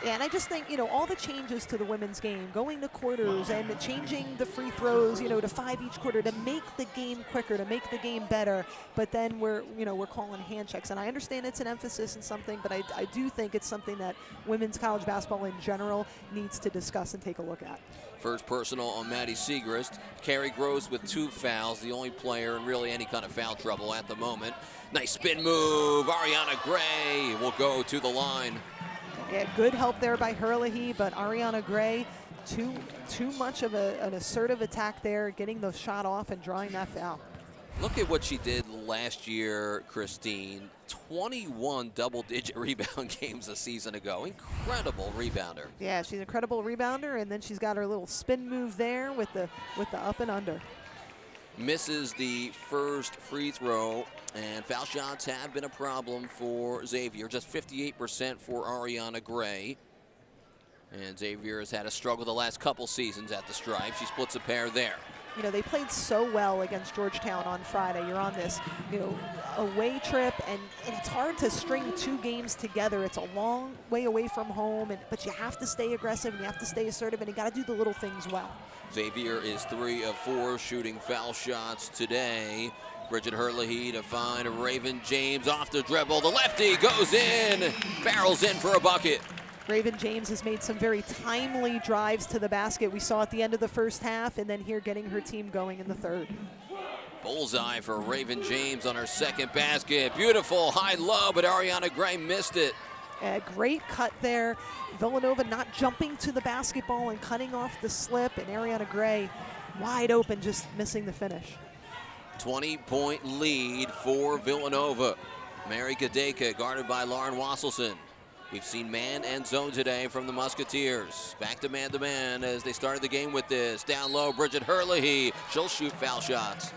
Speaker 2: Yeah, and I just think, you know, all the changes to the women's game, going to quarters and changing the free throws, you know, to 5 each quarter to make the game quicker, to make the game better. But then we're calling hand checks. And I understand it's an emphasis and something, but I do think it's something that women's college basketball in general needs to discuss and take a look at.
Speaker 1: First personal on Maddie Siegrist. Carrie Gross with 2 fouls, the only player in really any kind of foul trouble at the moment. Nice spin move. Ariana Gray will go to the line.
Speaker 2: Yeah, good help there by Herlihy, but Ariana Gray, too much of an assertive attack there, getting the shot off and drawing that foul.
Speaker 1: Look at what she did last year, Christine. 21 double-digit rebound games a season ago. Incredible rebounder.
Speaker 2: Yeah, she's an incredible rebounder, and then she's got her little spin move there with the up and under.
Speaker 1: Misses the first free throw, and foul shots have been a problem for Xavier. Just 58% for Ariana Gray. And Xavier has had a struggle the last couple seasons at the stripe. She splits a pair there.
Speaker 2: You know, they played so well against Georgetown on Friday. You're on this, you know, away trip, and it's hard to string 2 games together. It's a long way away from home, but you have to stay aggressive and you have to stay assertive, and you got to do the little things well.
Speaker 1: Xavier is 3 of 4 shooting foul shots today. Bridget Herlihy to find Raven James off the dribble. The lefty goes in, barrels in for a bucket.
Speaker 2: Raven James has made some very timely drives to the basket. We saw at the end of the first half, and then here getting her team going in the third.
Speaker 1: Bullseye for Raven James on her second basket. Beautiful high-low, but Ariana Gray missed it.
Speaker 2: A great cut there. Villanova not jumping to the basketball and cutting off the slip, and Ariana Gray wide open, just missing the finish.
Speaker 1: 20-point lead for Villanova. Mary Gadeka guarded by Lauren Wasselson. We've seen man and zone today from the Musketeers. Back to man as they started the game with this. Down low, Bridget Herlihy. She'll shoot foul shots.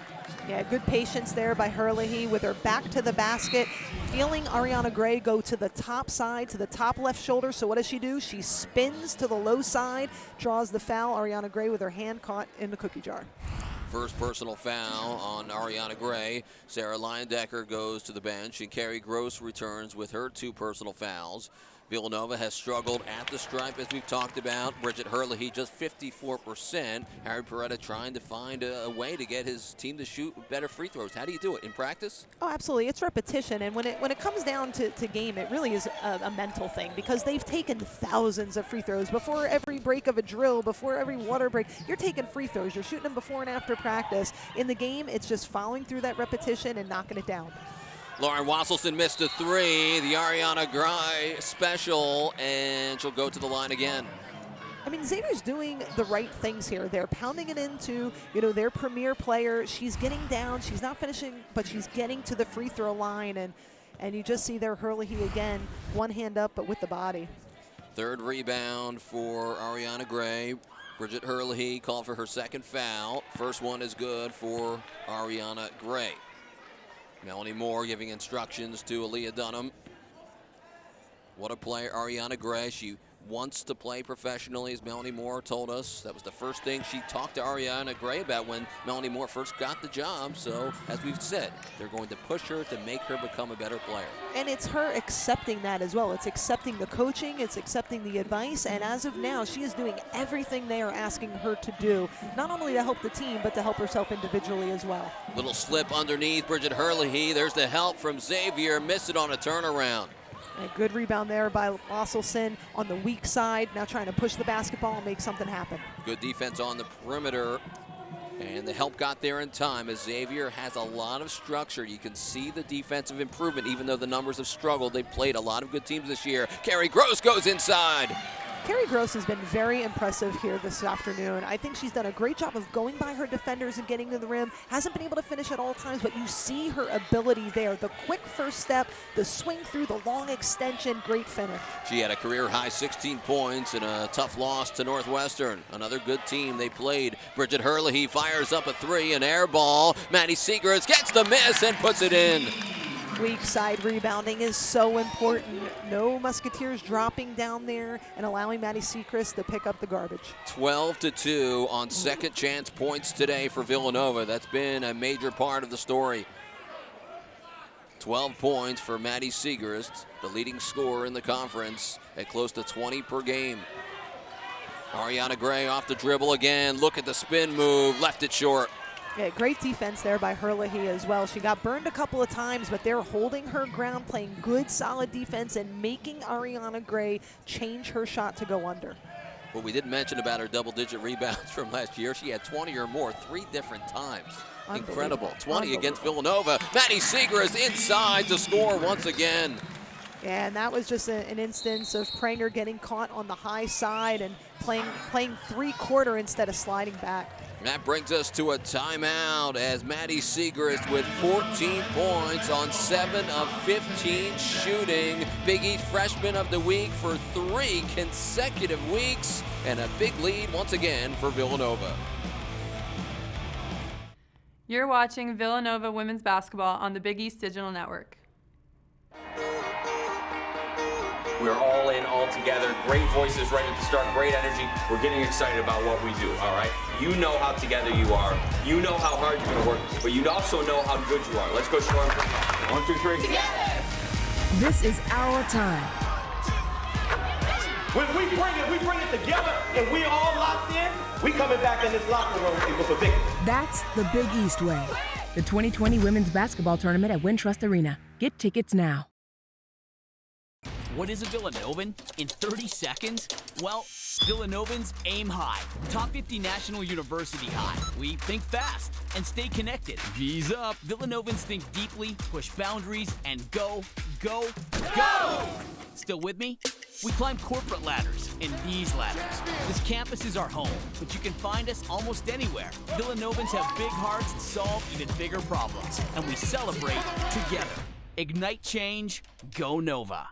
Speaker 2: Yeah, good patience there by Herlihy with her back to the basket, feeling Ariana Gray go to the top side, to the top left shoulder. So what does she do? She spins to the low side, draws the foul. Ariana Gray with her hand caught in the cookie jar.
Speaker 1: First personal foul on Ariana Gray. Sarah Lyon goes to the bench, and Carrie Gross returns with her 2 personal fouls. Villanova has struggled at the stripe, as we've talked about. Bridget Herlihy just 54%. Harry Peretta trying to find a way to get his team to shoot better free throws. How do you do it? In practice?
Speaker 2: Oh, absolutely. It's repetition. And when it comes down to game, it really is a mental thing, because they've taken thousands of free throws. Before every break of a drill, before every water break, you're taking free throws. You're shooting them before and after practice. In the game, it's just following through that repetition and knocking it down.
Speaker 1: Lauren Wasselson missed a 3. The Ariana Gray special, and she'll go to the line again.
Speaker 2: I mean, Xavier's doing the right things here. They're pounding it into, their premier player. She's getting down. She's not finishing, but she's getting to the free throw line. And you just see there Herlihy again, one hand up, but with the body.
Speaker 1: Third rebound for Ariana Gray. Bridget Herlihy called for her second foul. First one is good for Ariana Gray. Melanie Moore giving instructions to Aliyah Dunham. What a player, Ariana Gray. She wants to play professionally, as Melanie Moore told us. That was the first thing she talked to Ariana Gray about when Melanie Moore first got the job. So, as we've said, they're going to push her to make her become a better player.
Speaker 2: And it's her accepting that as well. It's accepting the coaching, it's accepting the advice, and as of now, she is doing everything they are asking her to do, not only to help the team, but to help herself individually as well.
Speaker 1: Little slip underneath Bridget Herlihy. There's the help from Xavier. Missed it on a turnaround.
Speaker 2: A good rebound there by Wallace on the weak side, now trying to push the basketball and make something happen.
Speaker 1: Good defense on the perimeter, and the help got there in time as Xavier has a lot of structure. You can see the defensive improvement, even though the numbers have struggled. They've played a lot of good teams this year. Carrie Gross goes inside.
Speaker 2: Carrie Gross has been very impressive here this afternoon. I think she's done a great job of going by her defenders and getting to the rim. Hasn't been able to finish at all times, but you see her ability there. The quick first step, the swing through, the long extension, great finish.
Speaker 1: She had a career-high 16 points in a tough loss to Northwestern. Another good team they played. Bridget Herlihy fires up a three, an air ball. Maddie Segrist gets the miss and puts it in.
Speaker 2: Weak side rebounding is so important. No Musketeers dropping down there and allowing Maddie Segrist to pick up the garbage.
Speaker 1: 12-2 on second chance points today for Villanova. That's been a major part of the story. 12 points for Maddie Segrist, the leading scorer in the conference at close to 20 per game. Ariana Gray off the dribble again. Look at the spin move, left it short.
Speaker 2: Yeah, great defense there by Herlihy as well. She got burned a couple of times, but they're holding her ground, playing good, solid defense, and making Ariana Gray change her shot to go under.
Speaker 1: What we didn't mention about her double-digit rebounds from last year, she had 20 or more 3 different times. Incredible. 20 against Villanova. Maddie Segrist inside to score once again.
Speaker 2: Yeah, and that was just an instance of Pranger getting caught on the high side and playing three-quarter instead of sliding back.
Speaker 1: That brings us to a timeout as Maddie Segrist with 14 points on 7 of 15 shooting. Big East Freshman of the Week for 3 consecutive weeks, and a big lead once again for Villanova.
Speaker 14: You're watching Villanova Women's Basketball on the Big East Digital Network.
Speaker 5: We're all in, all together. Great voices right at the start, great energy. We're getting excited about what we do, all right? You know how together you are. You know how hard you're going to work, but you also know how good you are. Let's go show them. 1, 2, 3. Together!
Speaker 6: This is our time.
Speaker 7: When we bring it together and we all locked in, we coming back in this locker room with a victory.
Speaker 6: That's the Big East way. The 2020 Women's Basketball Tournament at Wintrust Arena. Get tickets now.
Speaker 8: What is a Villanovan? In 30 seconds? Well, Villanovans aim high. Top 50 National University high. We think fast and stay connected. V's up. Villanovans think deeply, push boundaries, and go, go, go! Still with me? We climb corporate ladders and these ladders. This campus is our home, but you can find us almost anywhere. Villanovans have big hearts and solve even bigger problems, and we celebrate together. Ignite change, go Nova.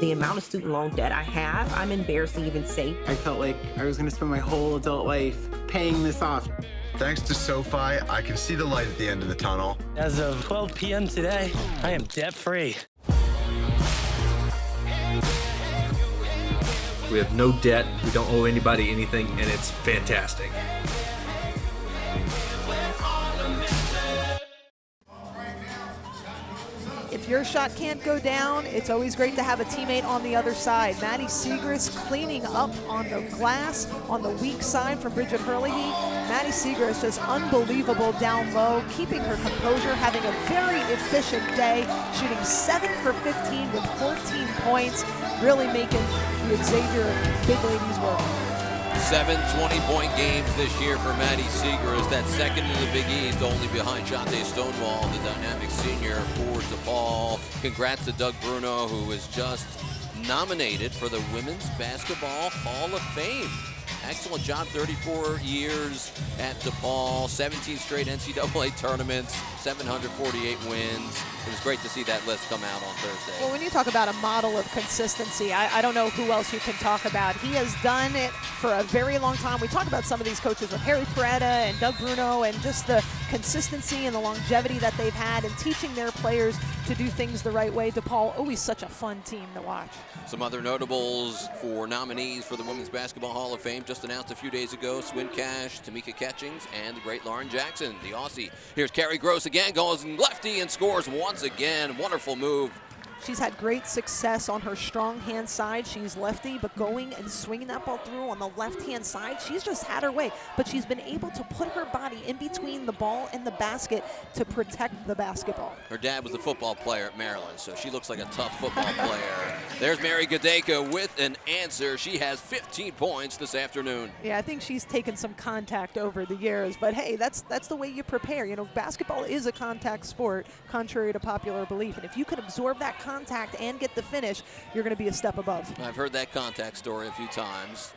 Speaker 9: The amount of student loan debt I have, I'm embarrassed to even say.
Speaker 10: I felt like I was going to spend my whole adult life paying this off.
Speaker 11: Thanks to SoFi, I can see the light at the end of the tunnel.
Speaker 12: As of 12 p.m. today, I am debt-free.
Speaker 13: We have no debt, we don't owe anybody anything, and it's fantastic.
Speaker 2: If your shot can't go down, it's always great to have a teammate on the other side. Maddie Segrist cleaning up on the glass on the weak side from Bridget Herlihy. Maddie Segrist just unbelievable down low, keeping her composure, having a very efficient day, shooting 7 for 15 with 14 points, really making the Xavier big ladies work.
Speaker 1: 7 20-point games this year for Maddie Segrist. That's second in the Big East, only behind Shante Stonewall, the dynamic senior for DePaul. Congrats to Doug Bruno, who was just nominated for the Women's Basketball Hall of Fame. Excellent job, 34 years at DePaul, 17 straight NCAA tournaments, 748 wins. It was great to see that list come out on Thursday.
Speaker 2: Well, when you talk about a model of consistency, I don't know who else you can talk about. He has done it for a very long time. We talk about some of these coaches with Harry Peretta and Doug Bruno and just the consistency and the longevity that they've had in teaching their players to do things the right way. DePaul, always such a fun team to watch.
Speaker 1: Some other notables for nominees for the Women's Basketball Hall of Fame just announced a few days ago. Swin Cash, Tamika Catchings, and the great Lauren Jackson, the Aussie. Here's Carrie Gross again, goes lefty and scores once again. Wonderful move.
Speaker 2: She's had great success on her strong hand side. She's lefty, but going and swinging that ball through on the left-hand side, she's just had her way. But she's been able to put her body in between the ball and the basket to protect the basketball.
Speaker 1: Her dad was a football player at Maryland, so she looks like a tough football player. There's Mary Gadeka with an answer. She has 15 points this afternoon.
Speaker 2: Yeah, I think she's taken some contact over the years, but hey, that's the way you prepare. You know, basketball is a contact sport, contrary to popular belief, and if you can absorb that contact and get the finish, you're going to be a step above.
Speaker 1: I've heard that contact story a few times.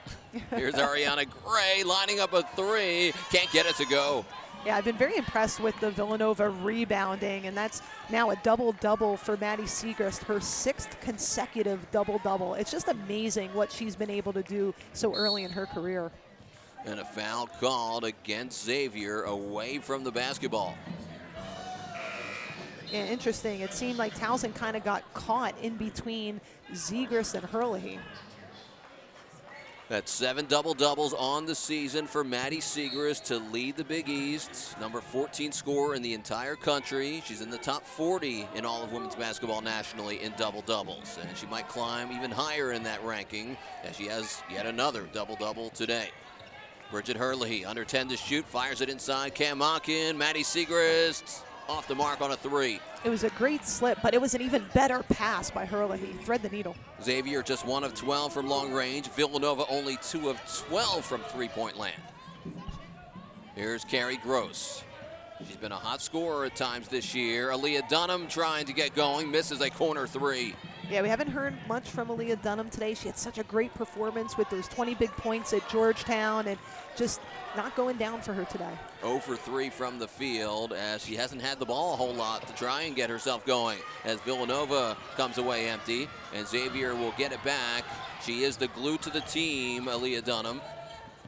Speaker 1: Here's Ariana Gray lining up a three. Can't get it to go.
Speaker 2: Yeah, I've been very impressed with the Villanova rebounding, and that's now a double-double for Maddie Segrist, her 6th consecutive double-double. It's just amazing what she's been able to do so early in her career.
Speaker 1: And a foul called against Xavier away from the basketball.
Speaker 2: Yeah, interesting. It seemed like Townsend kind of got caught in between Segrist and Herlihy.
Speaker 1: That's 7 double-doubles on the season for Maddie Segrist to lead the Big East. Number 14 scorer in the entire country. She's in the top 40 in all of women's basketball nationally in double-doubles. And she might climb even higher in that ranking as she has yet another double-double today. Bridget Herlihy, under 10 to shoot, fires it inside. Cam Monken, Maddie Segrist off the mark on a three.
Speaker 2: It was a great slip, but it was an even better pass by Herlihy. Thread the needle.
Speaker 1: Xavier just 1 of 12 from long range. Villanova only 2 of 12 from three-point land. Here's Carrie Gross. She's been a hot scorer at times this year. Aliyah Dunham trying to get going, misses a corner three.
Speaker 2: Yeah, we haven't heard much from Aliyah Dunham today. She had such a great performance with those 20 big points at Georgetown, and just not going down for her today.
Speaker 1: 0 for 3 from the field as she hasn't had the ball a whole lot to try and get herself going. As Villanova comes away empty, and Xavier will get it back. She is the glue to the team, Aliyah Dunham.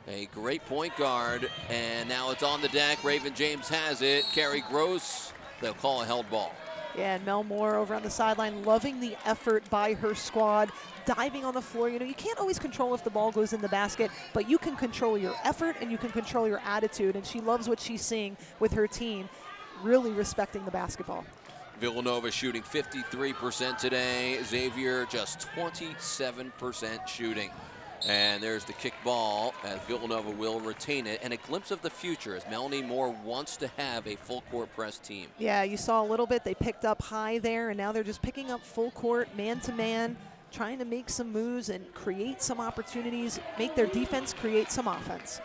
Speaker 1: A great point guard, and now it's on the deck. Raven James has it. Carrie Gross, they'll call a held ball.
Speaker 2: Yeah, and Mel Moore over on the sideline, loving the effort by her squad, diving on the floor. You know, you can't always control if the ball goes in the basket, but you can control your effort and you can control your attitude, and she loves what she's seeing with her team, really respecting the basketball.
Speaker 1: Villanova shooting 53% today. Xavier just 27% shooting. And there's the kick ball as Villanova will retain it. And a glimpse of the future as Melanie Moore wants to have a full court press team.
Speaker 2: Yeah, you saw a little bit. They picked up high there, and now they're just picking up full court, man-to-man, trying to make some moves and create some opportunities, make their defense create some offense.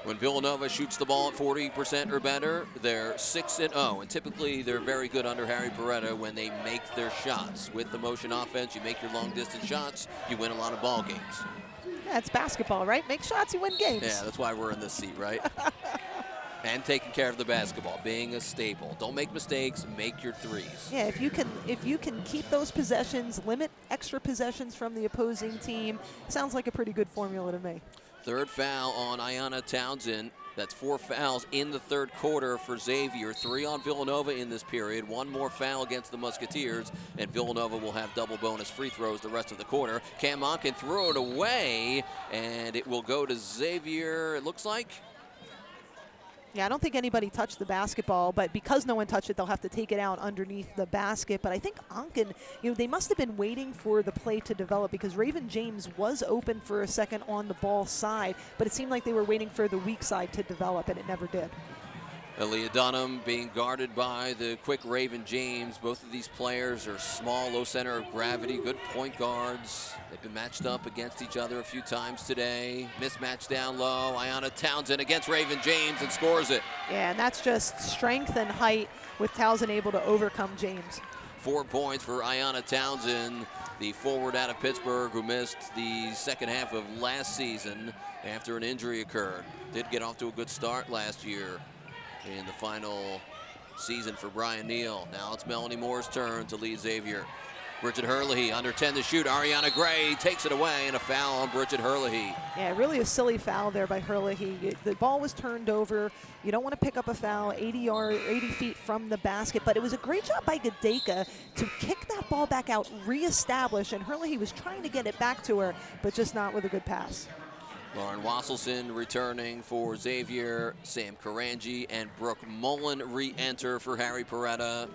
Speaker 1: When Villanova shoots the ball at 40% or better, they're 6-0, and typically they're very good under Harry Peretta when they make their shots. With the motion offense, you make your long-distance shots, you win a lot of ball games.
Speaker 2: Yeah, it's basketball, right? Make shots, you win games.
Speaker 1: Yeah, that's why we're in this seat, right? And taking care of the basketball, being a staple. Don't make mistakes, make your threes.
Speaker 2: Yeah, if you can keep those possessions, limit extra possessions from the opposing team, sounds like a pretty good formula to me.
Speaker 1: Third foul on Ayanna Townsend. That's 4 fouls in the third quarter for Xavier. 3 on Villanova in this period. 1 more foul against the Musketeers, and Villanova will have double bonus free throws the rest of the quarter. Cam Monken threw it away, and it will go to Xavier, it looks like.
Speaker 2: Yeah, I don't think anybody touched the basketball, but because no one touched it, they'll have to take it out underneath the basket. But I think Onken, you know, they must have been waiting for the play to develop because Raven James was open for a second on the ball side, but it seemed like they were waiting for the weak side to develop, and it never did.
Speaker 1: Aliyah Dunham being guarded by the quick Raven James. Both of these players are small, low center of gravity, good point guards. They've been matched up against each other a few times today. Mismatch down low. Ayanna Townsend against Raven James and scores it.
Speaker 2: Yeah, and that's just strength and height with Townsend able to overcome James.
Speaker 1: 4 points for Ayanna Townsend, the forward out of Pittsburgh who missed the second half of last season after an injury occurred. Did get off to a good start last year in the final season for Brian Neal. Now it's Melanie Moore's turn to lead Xavier. Bridget Herlihy under 10 to shoot. Ariana Gray takes it away, and a foul on Bridget Herlihy.
Speaker 2: Yeah, really a silly foul there by Herlihy. The ball was turned over. You don't want to pick up a foul 80 feet from the basket, but it was a great job by Gadeka to kick that ball back out, reestablish, and Herlihy was trying to get it back to her, but just not with a good pass.
Speaker 1: Lauren Wasselson returning for Xavier. Sam Chironji and Brooke Mullen re-enter for Harry Peretta.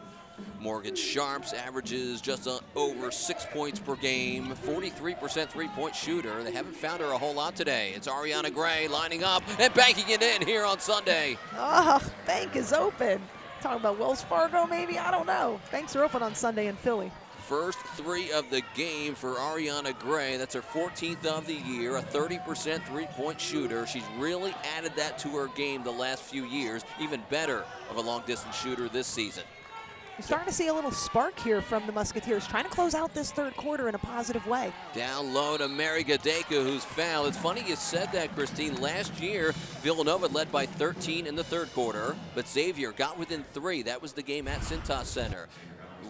Speaker 1: Morgan Sharps averages just over 6 points per game, 43% three-point shooter. They haven't found her a whole lot today. It's Ariana Gray lining up and banking it in here on Sunday.
Speaker 2: Oh, bank is open. Talking about Wells Fargo maybe? I don't know. Banks are open on Sunday in Philly.
Speaker 1: First 3 of the game for Ariana Gray. That's her 14th of the year, a 30% three-point shooter. She's really added that to her game the last few years, even better of a long-distance shooter this season.
Speaker 2: You're starting to see a little spark here from the Musketeers, trying to close out this third quarter in a positive way.
Speaker 1: Down low to Mary Gadeka, who's fouled. It's funny you said that, Christine. Last year, Villanova led by 13 in the third quarter, but Xavier got within 3. That was the game at Cintas Center.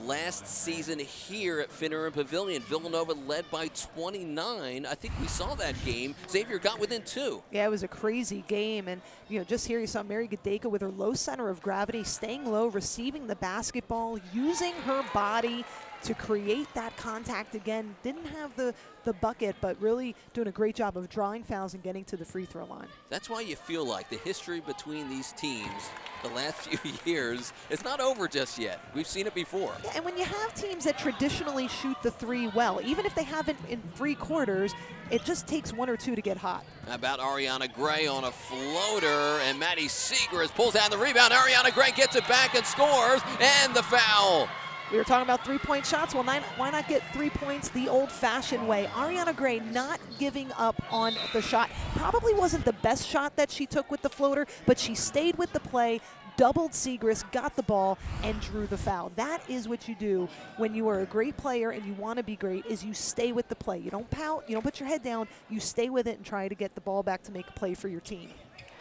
Speaker 1: Last season here at Finneran Pavilion, Villanova led by 29. I think we saw that game. Xavier got within 2.
Speaker 2: Yeah, it was a crazy game. And, just here you saw Mary Gadeka with her low center of gravity, staying low, receiving the basketball, using her body to create that contact again. Didn't have the bucket, but really doing a great job of drawing fouls and getting to the free throw line.
Speaker 1: That's why you feel like the history between these teams the last few years is not over just yet. We've seen it before.
Speaker 2: Yeah, and when you have teams that traditionally shoot the 3 well, even if they haven't in 3 quarters, it just takes 1 or 2 to get hot.
Speaker 1: How about Ariana Gray on a floater, and Maddie Segrist pulls down the rebound. Ariana Gray gets it back and scores, and the foul.
Speaker 2: We were talking about 3-point shots. Well, why not get 3 points the old-fashioned way? Ariana Gray not giving up on the shot. Probably wasn't the best shot that she took with the floater, but she stayed with the play, doubled Segrist, got the ball, and drew the foul. That is what you do when you are a great player and you want to be great, is you stay with the play. You don't pout, you don't put your head down, you stay with it and try to get the ball back to make a play for your team.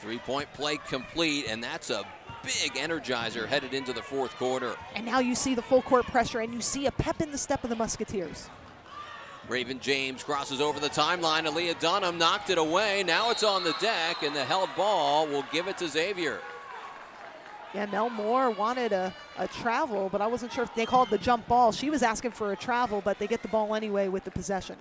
Speaker 1: 3-point play complete, and that's a big energizer headed into the fourth quarter.
Speaker 2: And now you see the full court pressure, and you see a pep in the step of the Musketeers.
Speaker 1: Raven James crosses over the timeline. Aliyah Dunham knocked it away. Now it's on the deck, and the held ball will give it to Xavier.
Speaker 2: Yeah, Mel Moore wanted a travel, but I wasn't sure if they called the jump ball. She was asking for a travel, but they get the ball anyway with the possession.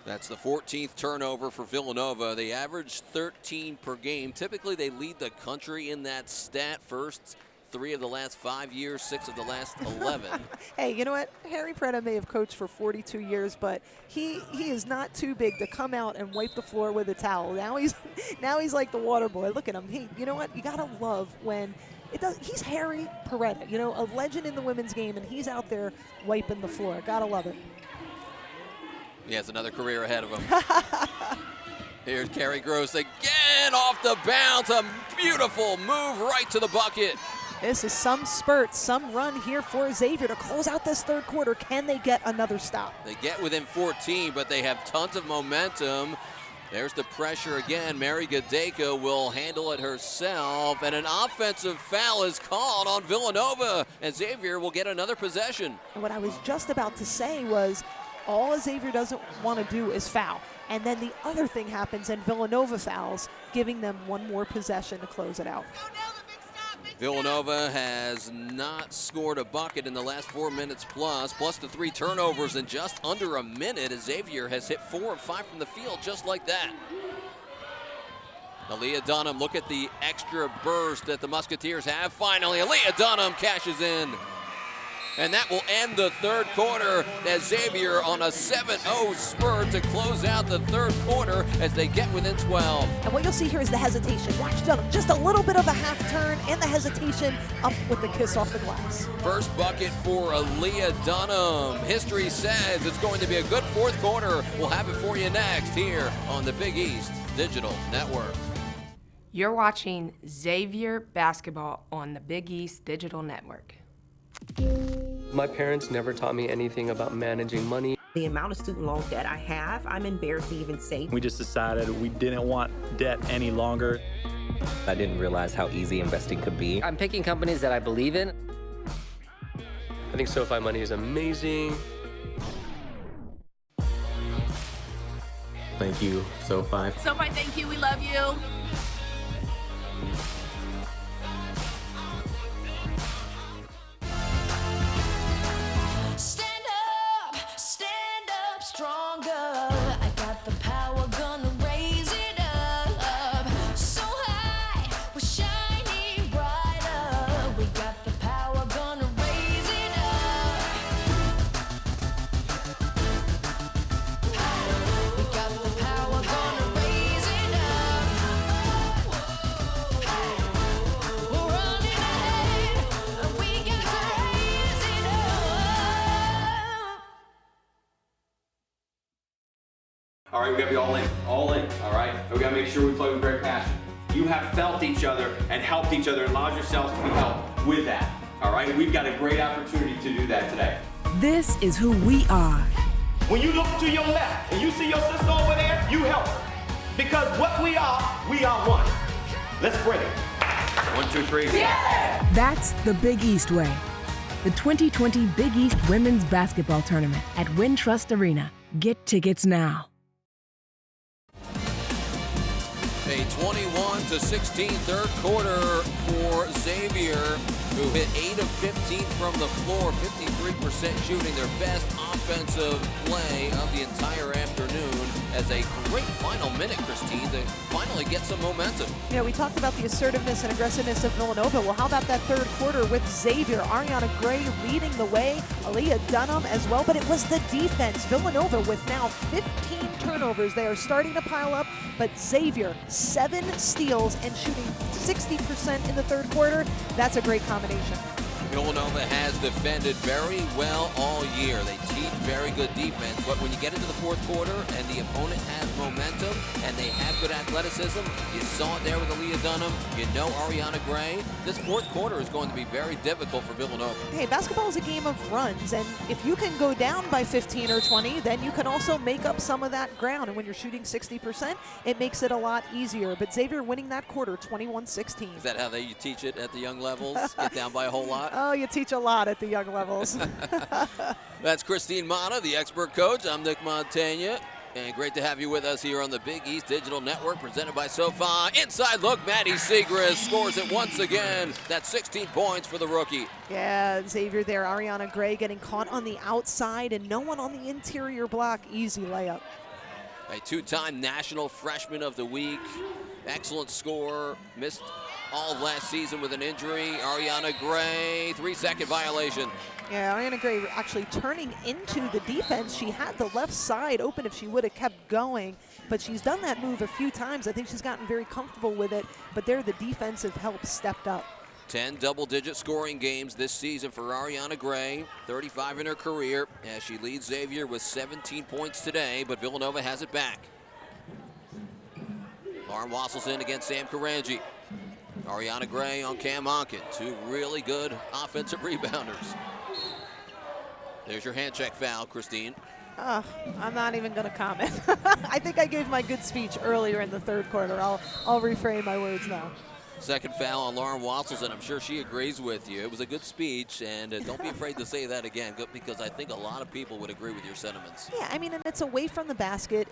Speaker 1: That's the 14th turnover for Villanova. They average 13 per game. Typically, they lead the country in that stat. First 3 of the last 5 years, 6 of the last 11.
Speaker 2: Hey, you know what? Harry Peretta may have coached for 42 years, but he is not too big to come out and wipe the floor with a towel. Now he's like the water boy. Look at him. Hey, you know what? You gotta love when it does. He's Harry Peretta, a legend in the women's game, and he's out there wiping the floor. Gotta love it.
Speaker 1: He has another career ahead of him. Here's Carrie Gross again off the bounce. A beautiful move right to the bucket.
Speaker 2: This is some spurt, some run here for Xavier to close out this third quarter. Can they get another stop?
Speaker 1: They get within 14, but they have tons of momentum. There's the pressure again. Mary Gadeka will handle it herself, and an offensive foul is called on Villanova, and Xavier will get another possession.
Speaker 2: And what I was just about to say was, all Xavier doesn't want to do is foul. And then the other thing happens, and Villanova fouls, giving them 1 more possession to close it out.
Speaker 1: Villanova has not scored a bucket in the last 4 minutes plus the 3 turnovers in just under a minute, as Xavier has hit 4 of 5 from the field just like that. Aliyah Dunham, look at the extra burst that the Musketeers have. Finally, Aliyah Dunham cashes in. And that will end the third quarter as Xavier on a 7-0 spurt to close out the third quarter as they get within 12.
Speaker 2: And what you'll see here is the hesitation. Watch Dunham, just a little bit of a half turn and the hesitation up with the kiss off the glass.
Speaker 1: First bucket for Aliyah Dunham. History says it's going to be a good fourth quarter. We'll have it for you next here on the Big East Digital Network.
Speaker 19: You're watching Xavier basketball on the Big East Digital Network.
Speaker 15: My parents never taught me anything about managing money.
Speaker 9: The amount of student loan debt I have, I'm embarrassed to even say.
Speaker 16: We just decided we didn't want debt any longer.
Speaker 17: I didn't realize how easy investing could be.
Speaker 18: I'm picking companies that I believe in.
Speaker 15: I think SoFi money is amazing.
Speaker 13: Thank you, SoFi.
Speaker 22: SoFi, thank you. We love you.
Speaker 3: Stand up stronger. I got the power, gonna raise it up. So high, we're shining brighter. We got the power, gonna raise it up. We got the power, gonna raise it up. We're running ahead, and we got to raise it up.
Speaker 5: All right, we gotta be all in, all right? We gotta make sure we play with great passion. You have felt each other and helped each other and allowed yourselves to be helped with that, all right? We've got a great opportunity to do that today.
Speaker 6: This is who we are.
Speaker 7: When you look to your left and you see your sister over there, you help her. Because what we are one. Let's bring it.
Speaker 5: 1, 2, 3.
Speaker 7: Yeah!
Speaker 6: That's the Big East way. The 2020 Big East Women's Basketball Tournament at Wintrust Arena. Get tickets now.
Speaker 1: A 21-16 third quarter for Xavier, who hit 8 of 15 from the floor, 53% shooting, their best offensive play of the entire afternoon as a great final minute, Christine, to finally get some momentum.
Speaker 2: You know, we talked about the assertiveness and aggressiveness of Villanova. Well, how about that third quarter with Xavier? Ariana Gray leading the way, Aliyah Dunham as well, but it was the defense. Villanova with now 15 turnovers. They are starting to pile up, but Xavier, 7 steals and shooting 60% in the third quarter. That's a great combination.
Speaker 1: Villanova has defended very well all year. They teach very good defense, but when you get into the fourth quarter and the opponent has momentum and they have good athleticism, you saw it there with Aliyah Dunham, you know Ariana Gray, this fourth quarter is going to be very difficult for Villanova.
Speaker 2: Hey, basketball is a game of runs, and if you can go down by 15 or 20, then you can also make up some of that ground, and when you're shooting 60%, it makes it a lot easier. But Xavier winning that quarter, 21-16.
Speaker 1: Is that how you teach it at the young levels? Get down by a whole lot?
Speaker 2: Oh, you teach a lot at the young levels.
Speaker 1: That's Christine Mana, the expert coach. I'm Nick Montaigne. And great to have you with us here on the Big East Digital Network, presented by SoFi. Inside look, Maddie Siegrist scores it once again. That's 16 points for the rookie.
Speaker 2: Yeah, Xavier there. Ariana Gray getting caught on the outside and no one on the interior block. Easy layup.
Speaker 1: A two-time National Freshman of the Week. Excellent scorer. Missed all of last season with an injury. Ariana Gray, 3-second violation.
Speaker 2: Yeah, Ariana Gray actually turning into the defense. She had the left side open if she would have kept going, but she's done that move a few times. I think she's gotten very comfortable with it, but there the defensive help stepped up.
Speaker 1: 10 double-digit scoring games this season for Ariana Gray, 35 in her career, as she leads Xavier with 17 points today, but Villanova has it back. Lauren Wasselson against Sam Chironji. Ariana Gray on Cam Onken, 2 really good offensive rebounders. There's your hand check foul, Christine.
Speaker 2: I'm not even going to comment. I think I gave my good speech earlier in the third quarter. I'll refrain my words now.
Speaker 1: Second foul on Lauren Wasselson. I'm sure she agrees with you. It was a good speech, and don't be afraid to say that again, because I think a lot of people would agree with your sentiments.
Speaker 2: Yeah, I mean, and it's away from the basket.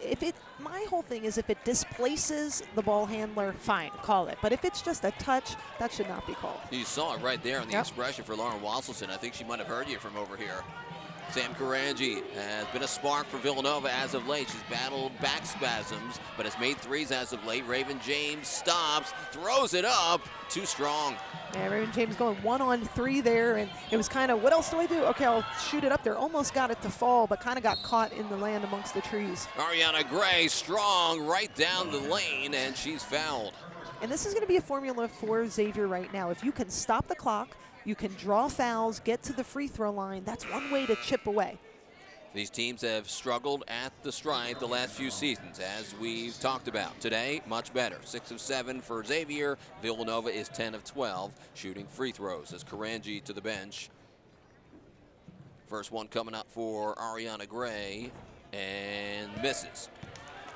Speaker 2: My whole thing is if it displaces the ball handler, fine, call it. But if it's just a touch, that should not be called.
Speaker 1: You saw it right there in the expression for Lauren Wasselson. I think she might have heard you from over here. Sam Chironji has been a spark for Villanova as of late. She's battled back spasms, but has made threes as of late. Raven James stops, throws it up, too strong.
Speaker 2: Yeah, Raven James going 1-on-3 there, and it was kind of, what else do I do? Okay, I'll shoot it up there. Almost got it to fall, but kind of got caught in the land amongst the trees.
Speaker 1: Ariana Gray strong right down the lane, and she's fouled.
Speaker 2: And this is going to be a formula for Xavier right now. If you can stop the clock, you can draw fouls, get to the free throw line. That's one way to chip away.
Speaker 1: These teams have struggled at the stripe the last few seasons, as we've talked about. Today, much better. 6 of 7 for Xavier. Villanova is 10 of 12, shooting free throws as Chironji to the bench. First one coming up for Ariana Gray, and misses.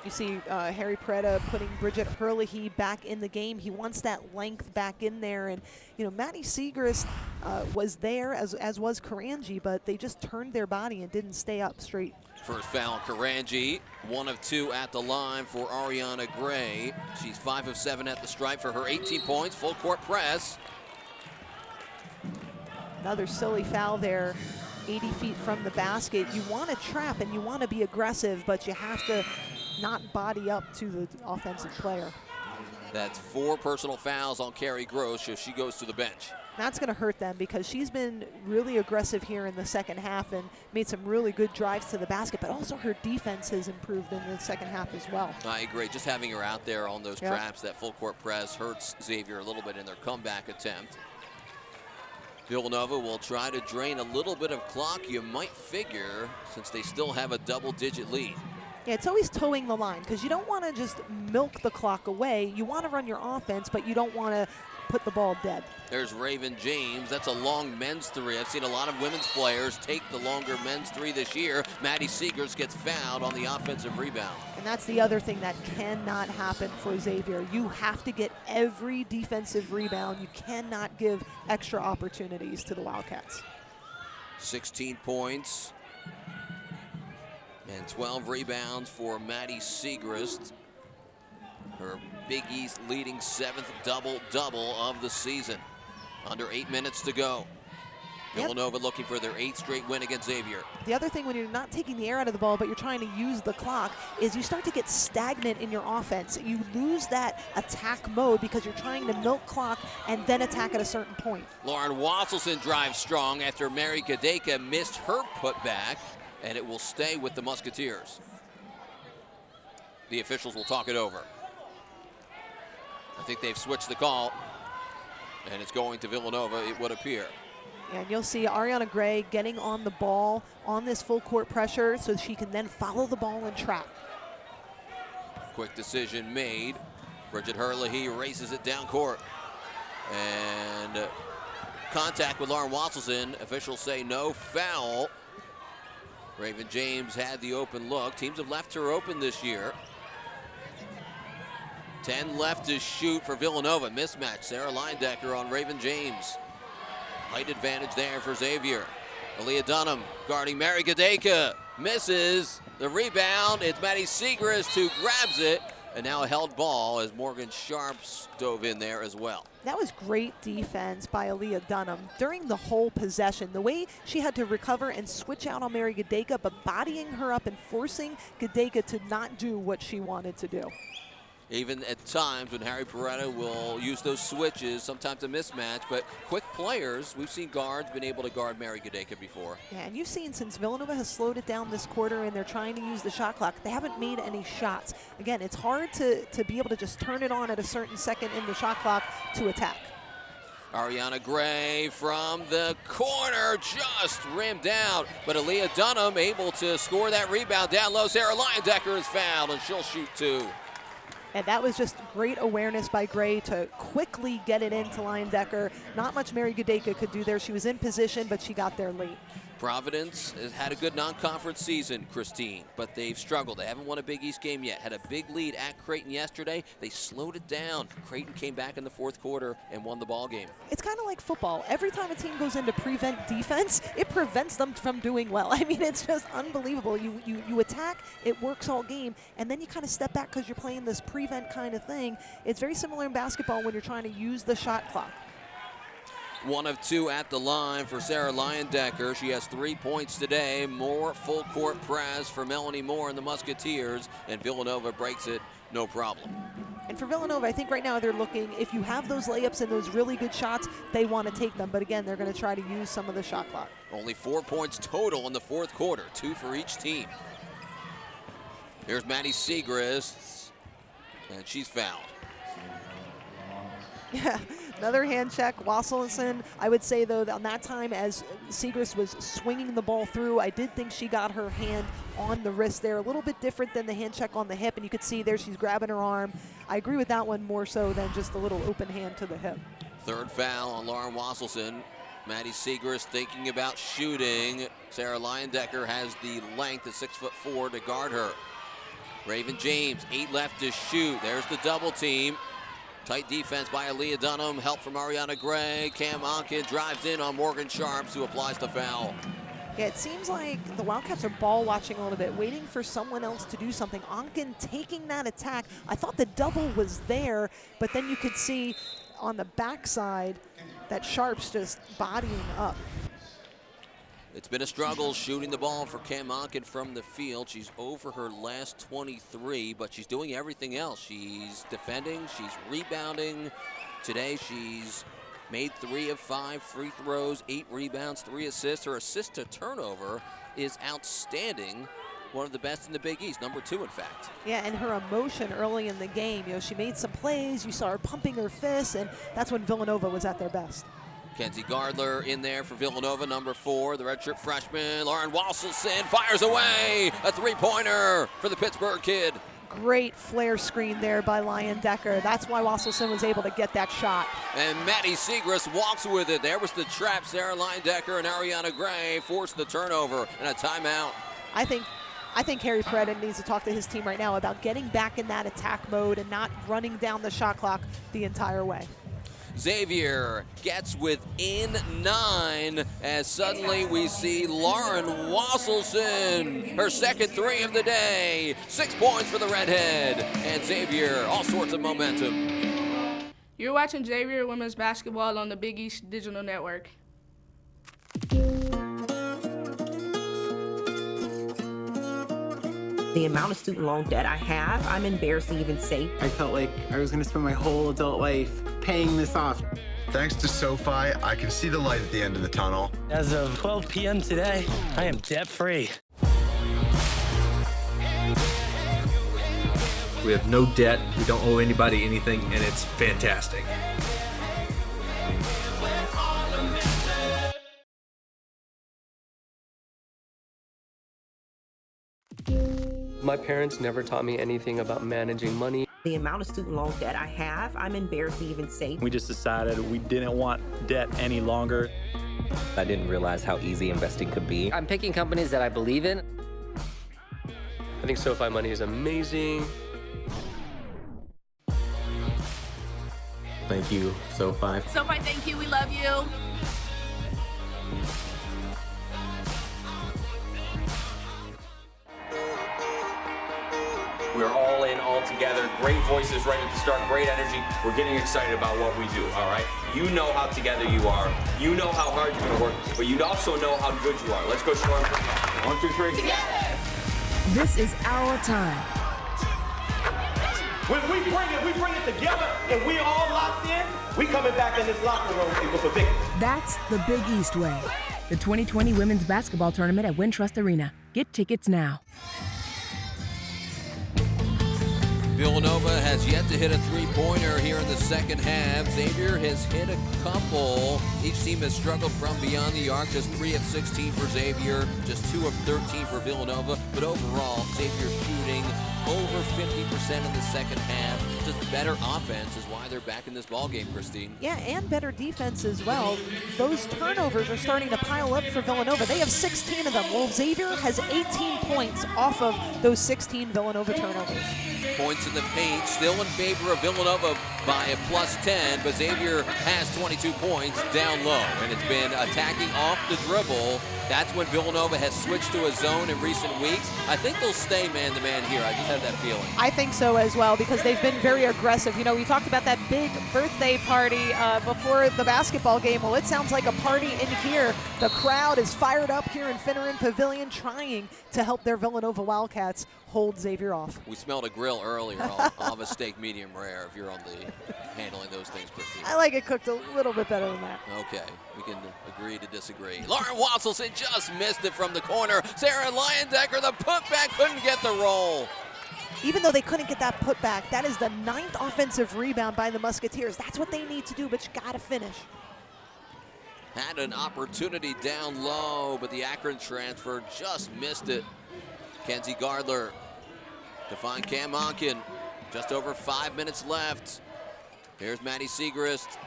Speaker 2: You see Harry Peretta putting Bridget Herlihy back in the game. He wants that length back in there. And, you know, Maddie Segrist was there, as was Chironji, but they just turned their body and didn't stay up straight.
Speaker 1: First foul, Chironji. 1 of 2 at the line for Ariana Gray. She's 5 of 7 at the stripe for her 18 points. Full court press.
Speaker 2: Another silly foul there. 80 feet from the basket. You want to trap and you want to be aggressive, but you have to not body up to the offensive player.
Speaker 1: That's 4 personal fouls on Carrie Gross if she goes to the bench.
Speaker 2: That's going to hurt them because she's been really aggressive here in the second half and made some really good drives to the basket, but also her defense has improved in the second half as well.
Speaker 1: I agree. Just having her out there on those traps, that full court press, hurts Xavier a little bit in their comeback attempt. Villanova will try to drain a little bit of clock, you might figure, since they still have a double-digit lead.
Speaker 2: Yeah, it's always towing the line because you don't want to just milk the clock away. You want to run your offense, but you don't want to put the ball dead.
Speaker 1: There's Raven James. That's a long men's three. I've seen a lot of women's players take the longer men's three this year. Maddie Segrist gets fouled on the offensive rebound.
Speaker 2: And that's the other thing that cannot happen for Xavier. You have to get every defensive rebound. You cannot give extra opportunities to the Wildcats.
Speaker 1: 16 points and 12 rebounds for Maddie Segrist. Her Big East leading 7th double-double of the season. Under 8 minutes to go. Villanova looking for their 8th straight win against Xavier.
Speaker 2: The other thing when you're not taking the air out of the ball, but you're trying to use the clock, is you start to get stagnant in your offense. You lose that attack mode because you're trying to milk clock and then attack at a certain point.
Speaker 1: Lauren Wasselson drives strong after Mary Gadeka missed her putback, and it will stay with the Musketeers. The officials will talk it over. I think they've switched the call, and it's going to Villanova, it would appear.
Speaker 2: And you'll see Ariana Gray getting on the ball on this full court pressure so she can then follow the ball and trap.
Speaker 1: Quick decision made. Bridget Herlihy races it down court. And contact with Lauren Wasselson. Officials say no foul. Raven James had the open look. Teams have left her open this year. 10 left to shoot for Villanova. Mismatch. Sarah Leindecker on Raven James. Height advantage there for Xavier. Aliyah Dunham guarding Mary Gadeka. Misses. The rebound. It's Maddie Segrist who grabs it. And now a held ball as Morgan Sharps dove in there as well.
Speaker 2: That was great defense by Aliyah Dunham during the whole possession. The way she had to recover and switch out on Mary Gadeka, but bodying her up and forcing Gadeka to not do what she wanted to do.
Speaker 1: Even at times when Harry Peretta will use those switches, sometimes a mismatch, but quick players, we've seen guards been able to guard Mary Gadeka before.
Speaker 2: Yeah, and you've seen since Villanova has slowed it down this quarter and they're trying to use the shot clock, they haven't made any shots. Again, it's hard to be able to just turn it on at a certain second in the shot clock to attack.
Speaker 1: Ariana Gray from the corner, just rimmed out, but Aliyah Dunham able to score that rebound down low. Sarah Leindecker is fouled, and she'll shoot 2.
Speaker 2: And that was just great awareness by Gray to quickly get it into Leindecker. Not much Mary Gadeka could do there. She was in position, but she got there late.
Speaker 1: Providence has had a good non-conference season, Christine, but they've struggled. They haven't won a Big East game yet. Had a big lead at Creighton yesterday. They slowed it down. Creighton came back in the 4th quarter and won the ball game.
Speaker 2: It's kind of like football. Every time a team goes into prevent defense, it prevents them from doing well. I mean, it's just unbelievable. You attack, it works all game, and then you kind of step back because you're playing this prevent kind of thing. It's very similar in basketball when you're trying to use the shot clock.
Speaker 1: 1 of 2 at the line for Sarah Lyon-Decker. She has 3 points today. More full court press for Melanie Moore and the Musketeers, and Villanova breaks it no problem.
Speaker 2: And for Villanova, I think right now they're looking, if you have those layups and those really good shots, they want to take them. But again, they're going to try to use some of the shot clock.
Speaker 1: Only 4 points total in the fourth quarter, 2 for each team. Here's Maddie Siegrist, and she's fouled.
Speaker 2: Yeah, another hand check. Wasselson, I would say, though, on that time as Siegrist was swinging the ball through, I did think she got her hand on the wrist there. A little bit different than the hand check on the hip, and you could see there she's grabbing her arm. I agree with that one more so than just a little open hand to the hip.
Speaker 1: Third foul on Lauren Wasselson. Maddie Siegrist thinking about shooting. Sarah Lyon-Decker has the length at 6'4" to guard her. Raven James, 8 left to shoot. There's the double team. Tight defense by Aliyah Dunham. Help from Ariana Gray. Cam Onken drives in on Morgan Sharps, who applies the foul.
Speaker 2: Yeah, it seems like the Wildcats are ball watching a little bit, waiting for someone else to do something. Onken taking that attack. I thought the double was there, but then you could see on the backside that Sharps just bodying up.
Speaker 1: It's been a struggle shooting the ball for Cam Onken from the field. She's over her last 23, but she's doing everything else. She's defending, she's rebounding. Today she's made 3 of 5 free throws, 8 rebounds, 3 assists. Her assist to turnover is outstanding. One of the best in the Big East, number 2 in fact.
Speaker 2: Yeah, and her emotion early in the game, she made some plays, you saw her pumping her fists, and that's when Villanova was at their best.
Speaker 1: Kenzie Gardler in there for Villanova, number 4, the redshirt freshman. Lauren Wasselson fires away, a 3-pointer for the Pittsburgh kid.
Speaker 2: Great flare screen there by Lyon-Decker. That's why Wasselson was able to get that shot.
Speaker 1: And Maddie Siegrist walks with it. There was the trap. Sarah Lyon-Decker and Ariana Gray forced the turnover and a timeout.
Speaker 2: I think Harry Peretta needs to talk to his team right now about getting back in that attack mode and not running down the shot clock the entire way.
Speaker 1: Xavier gets within 9 as suddenly we see Lauren Wasselson, her second 3 of the day. 6 points for the redhead, and Xavier, all sorts of momentum.
Speaker 20: You're watching Xavier Women's Basketball on the Big East Digital Network.
Speaker 9: The amount of student loan debt I have, I'm embarrassed to even say.
Speaker 10: I felt like I was gonna spend my whole adult life paying this off.
Speaker 11: Thanks to SoFi, I can see the light at the end of the tunnel.
Speaker 12: As of 12 p.m. today, I am debt-free.
Speaker 13: We have no debt, we don't owe anybody anything, and it's fantastic.
Speaker 15: My parents never taught me anything about managing money.
Speaker 9: The amount of student loan debt I have, I'm embarrassed to even say.
Speaker 16: We just decided we didn't want debt any longer.
Speaker 17: I didn't realize how easy investing could be.
Speaker 18: I'm picking companies that I believe in.
Speaker 15: I think SoFi Money is amazing.
Speaker 13: Thank you, SoFi.
Speaker 22: SoFi, thank you. We love you.
Speaker 5: We're all in, all together. Great voices right at the start, great energy. We're getting excited about what we do, all right? You know how together you are. You know how hard you're going to work, but you also know how good you are. Let's go, Sharon. 1, 2, 3.
Speaker 22: Together!
Speaker 6: This is our time.
Speaker 7: When we bring it together and we all locked in, we coming back in this locker room with a victory.
Speaker 6: That's the Big East way. The 2020 Women's Basketball Tournament at Wintrust Arena. Get tickets now.
Speaker 1: Villanova has yet to hit a 3-pointer here in the second half. Xavier has hit a couple. Each team has struggled from beyond the arc. Just 3 of 16 for Xavier, just 2 of 13 for Villanova. But overall, Xavier shooting over 50% in the second half. Just better offense is why they're back in this ballgame, Christine.
Speaker 2: Yeah, and better defense as well. Those turnovers are starting to pile up for Villanova. They have 16 of them. Well, Xavier has 18 points off of those 16 Villanova turnovers.
Speaker 1: Points in the paint, still in favor of Villanova. by a +10, but Xavier has 22 points down low, and it's been attacking off the dribble. That's when Villanova has switched to a zone in recent weeks. I think they'll stay man-to-man here. I just have that feeling.
Speaker 2: I think so as well, because they've been very aggressive. You know, we talked about that big birthday party before the basketball game. Well, it sounds like a party in here. The crowd is fired up here in Finneran Pavilion, trying to help their Villanova Wildcats hold Xavier off.
Speaker 1: We smelled a grill earlier. I'll have a steak medium rare if you're on the handling those things, Christine.
Speaker 2: I like it cooked a little bit better than that.
Speaker 1: Okay, we can agree to disagree. Lauren Wasselson just missed it from the corner. Sarah Lyon-Decker, the putback, couldn't get the roll.
Speaker 2: Even though they couldn't get that putback, that is the 9th offensive rebound by the Musketeers. That's what they need to do, but you gotta finish.
Speaker 1: Had an opportunity down low, but the Akron transfer just missed it. Kenzie Gardler to find Cam Onken. Just over 5 minutes left. Here's Maddie Segrist.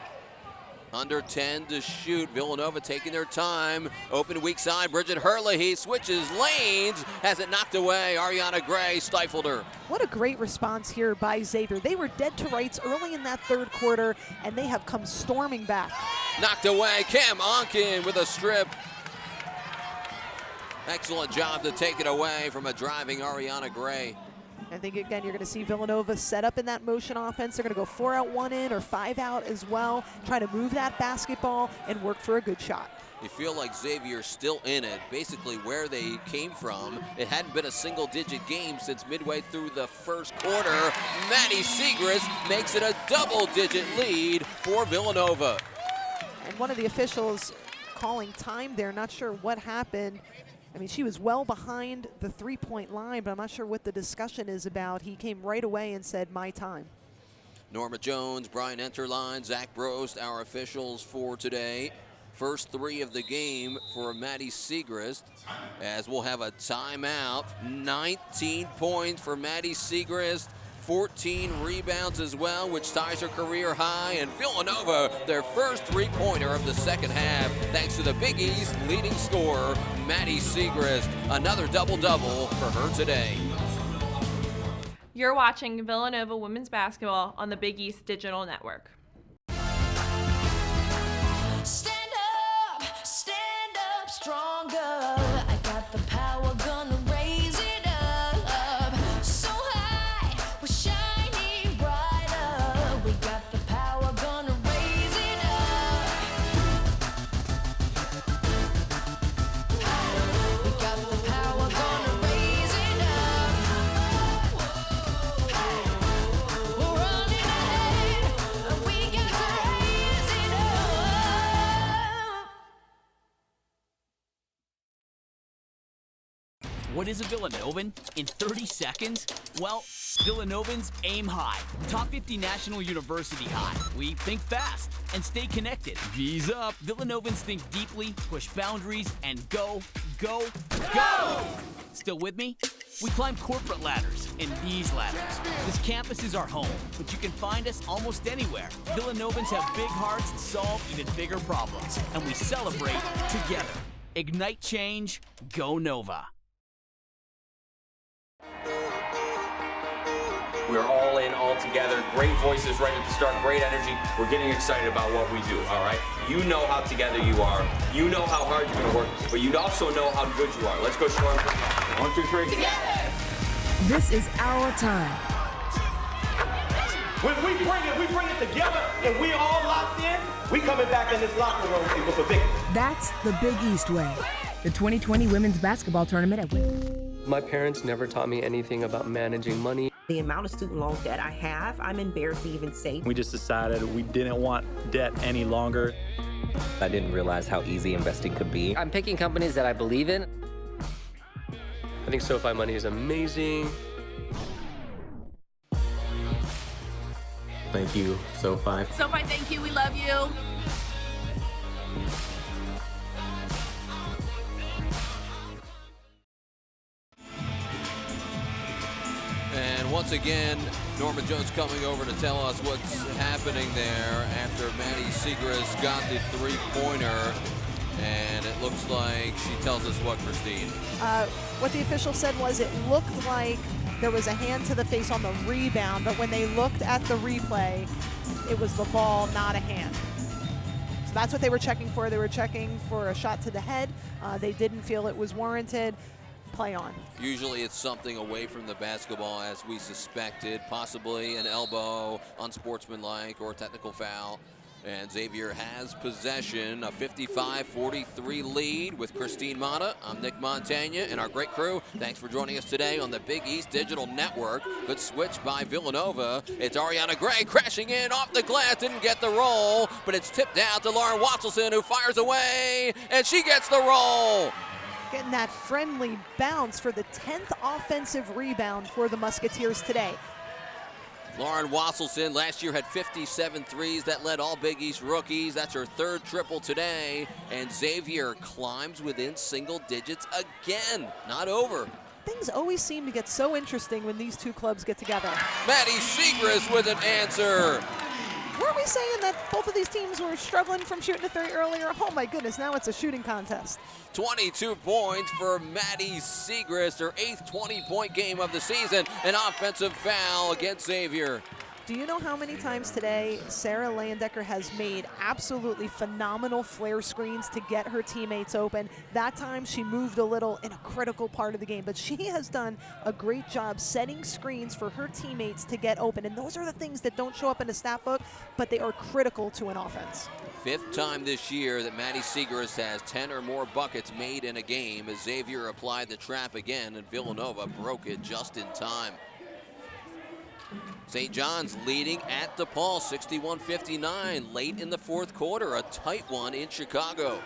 Speaker 1: Under 10 to shoot. Villanova taking their time. Open weak side. Bridget Herlihy switches lanes. Has it knocked away. Ariana Gray stifled her.
Speaker 2: What a great response here by Xavier. They were dead to rights early in that third quarter, and they have come storming back.
Speaker 1: Knocked away. Cam Onken with a strip. Excellent job to take it away from a driving Ariana Gray.
Speaker 2: I think, again, you're going to see Villanova set up in that motion offense. They're going to go 4 out, 1 in, or 5 out as well, try to move that basketball and work for a good shot.
Speaker 1: You feel like Xavier's still in it, basically where they came from. It hadn't been a single-digit game since midway through the first quarter. Maddie Segrist makes it a double-digit lead for Villanova.
Speaker 2: And one of the officials calling time there, not sure what happened. I mean, she was well behind the three-point line, but I'm not sure what the discussion is about. He came right away and said, my time.
Speaker 1: Norma Jones, Brian Enterline, Zach Brost, our officials for today. First 3 of the game for Maddie Segrist, as we'll have a timeout. 19 points for Maddie Segrist. 14 rebounds as well, which ties her career high. And Villanova, their first three-pointer of the second half, thanks to the Big East leading scorer, Maddie Segrist. Another double-double for her today.
Speaker 14: You're watching Villanova Women's Basketball on the Big East Digital Network.
Speaker 3: Stand up stronger. I got the power, gonna raise it up. So high, we're shining brighter. We got the power, gonna raise it up. We got the power, gonna raise it up. We're running ahead, and we got to raise it up.
Speaker 8: What is a Villanovan in 30 seconds? Well, Villanovans aim high. Top 50 National University high. We think fast and stay connected. V's up. Villanovans think deeply, push boundaries, and go, go, go! Still with me? We climb corporate ladders and these ladders. This campus is our home, but you can find us almost anywhere. Villanovans have big hearts and solve even bigger problems, and we celebrate together. Ignite change, go Nova.
Speaker 5: We're all in, all together. Great voices right at the start, great energy. We're getting excited about what we do, all right? You know how together you are. You know how hard you're going to work, but you also know how good you are. Let's go, Sharon. 1, 2, 3.
Speaker 3: Together!
Speaker 6: This is our time.
Speaker 7: When we bring it together and we all locked in, we coming back in this locker room with a victory.
Speaker 6: That's the Big East way. The 2020 Women's Basketball Tournament at Win.
Speaker 15: My parents never taught me anything about managing money.
Speaker 9: The amount of student loan debt I have, I'm embarrassed to even say.
Speaker 16: We just decided we didn't want debt any longer.
Speaker 17: I didn't realize how easy investing could be.
Speaker 18: I'm picking companies that I believe in.
Speaker 15: I think SoFi Money is amazing.
Speaker 13: Thank you, SoFi.
Speaker 22: SoFi, thank you. We love you.
Speaker 1: And once again, Norma Jones coming over to tell us what's happening there after Maddie Segrist got the three-pointer. And it looks like she tells us what, Christine?
Speaker 2: What the official said was it looked like there was a hand to the face on the rebound, but when they looked at the replay, it was the ball, not a hand. So that's what they were checking for. They were checking for a shot to the head. They didn't feel it was warranted. Play on.
Speaker 1: Usually it's something away from the basketball, as we suspected, possibly an elbow, unsportsmanlike, or a technical foul. And Xavier has possession, a 55-43 lead with Christine Mata. I'm Nick Montagna and our great crew. Thanks for joining us today on the Big East Digital Network. Good switch by Villanova. It's Ariana Gray crashing in off the glass, didn't get the roll, but it's tipped out to Lauren Watselson, who fires away, and she gets the roll.
Speaker 2: Getting that friendly bounce for the 10th offensive rebound for the Musketeers today.
Speaker 1: Lauren Watselson last year had 57 threes. That led all Big East rookies. That's her third triple today. And Xavier climbs within single digits again. Not over.
Speaker 2: Things always seem to get so interesting when these two clubs get together.
Speaker 1: Maddie Segrist with an answer.
Speaker 2: Weren't we saying that both of these teams were struggling from shooting a three earlier? Oh my goodness, now it's a shooting contest.
Speaker 1: 22 points for Maddie Segrist, her 8th 20-point game of the season. An offensive foul against Xavier.
Speaker 2: Do you know how many times today Sarah Leyendecker has made absolutely phenomenal flare screens to get her teammates open? That time she moved a little in a critical part of the game, but she has done a great job setting screens for her teammates to get open. And those are the things that don't show up in the stat book, but they are critical to an offense.
Speaker 1: 5th time this year that Maddie Segrist has 10 or more buckets made in a game, as Xavier applied the trap again, and Villanova broke it just in time. St. John's leading at DePaul 61-59 late in the fourth quarter, a tight one in Chicago.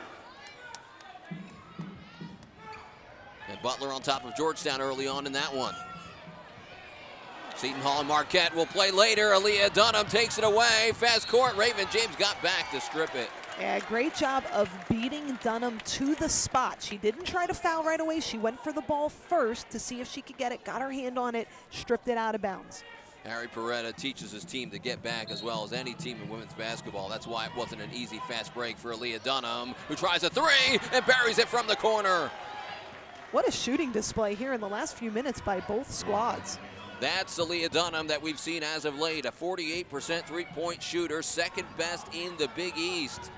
Speaker 1: And Butler on top of Georgetown early on in that one. Seton Hall and Marquette will play later. Aliyah Dunham takes it away. Fast court, Raven James got back to strip it.
Speaker 2: Yeah, great job of beating Dunham to the spot. She didn't try to foul right away. She went for the ball first to see if she could get it, got her hand on it, stripped it out of bounds.
Speaker 1: Harry Peretta teaches his team to get back as well as any team in women's basketball. That's why it wasn't an easy fast break for Aliyah Dunham, who tries a three and buries it from the corner.
Speaker 2: What a shooting display here in the last few minutes by both squads.
Speaker 1: That's Aliyah Dunham that we've seen as of late, a 48% three-point shooter, second best in the Big East.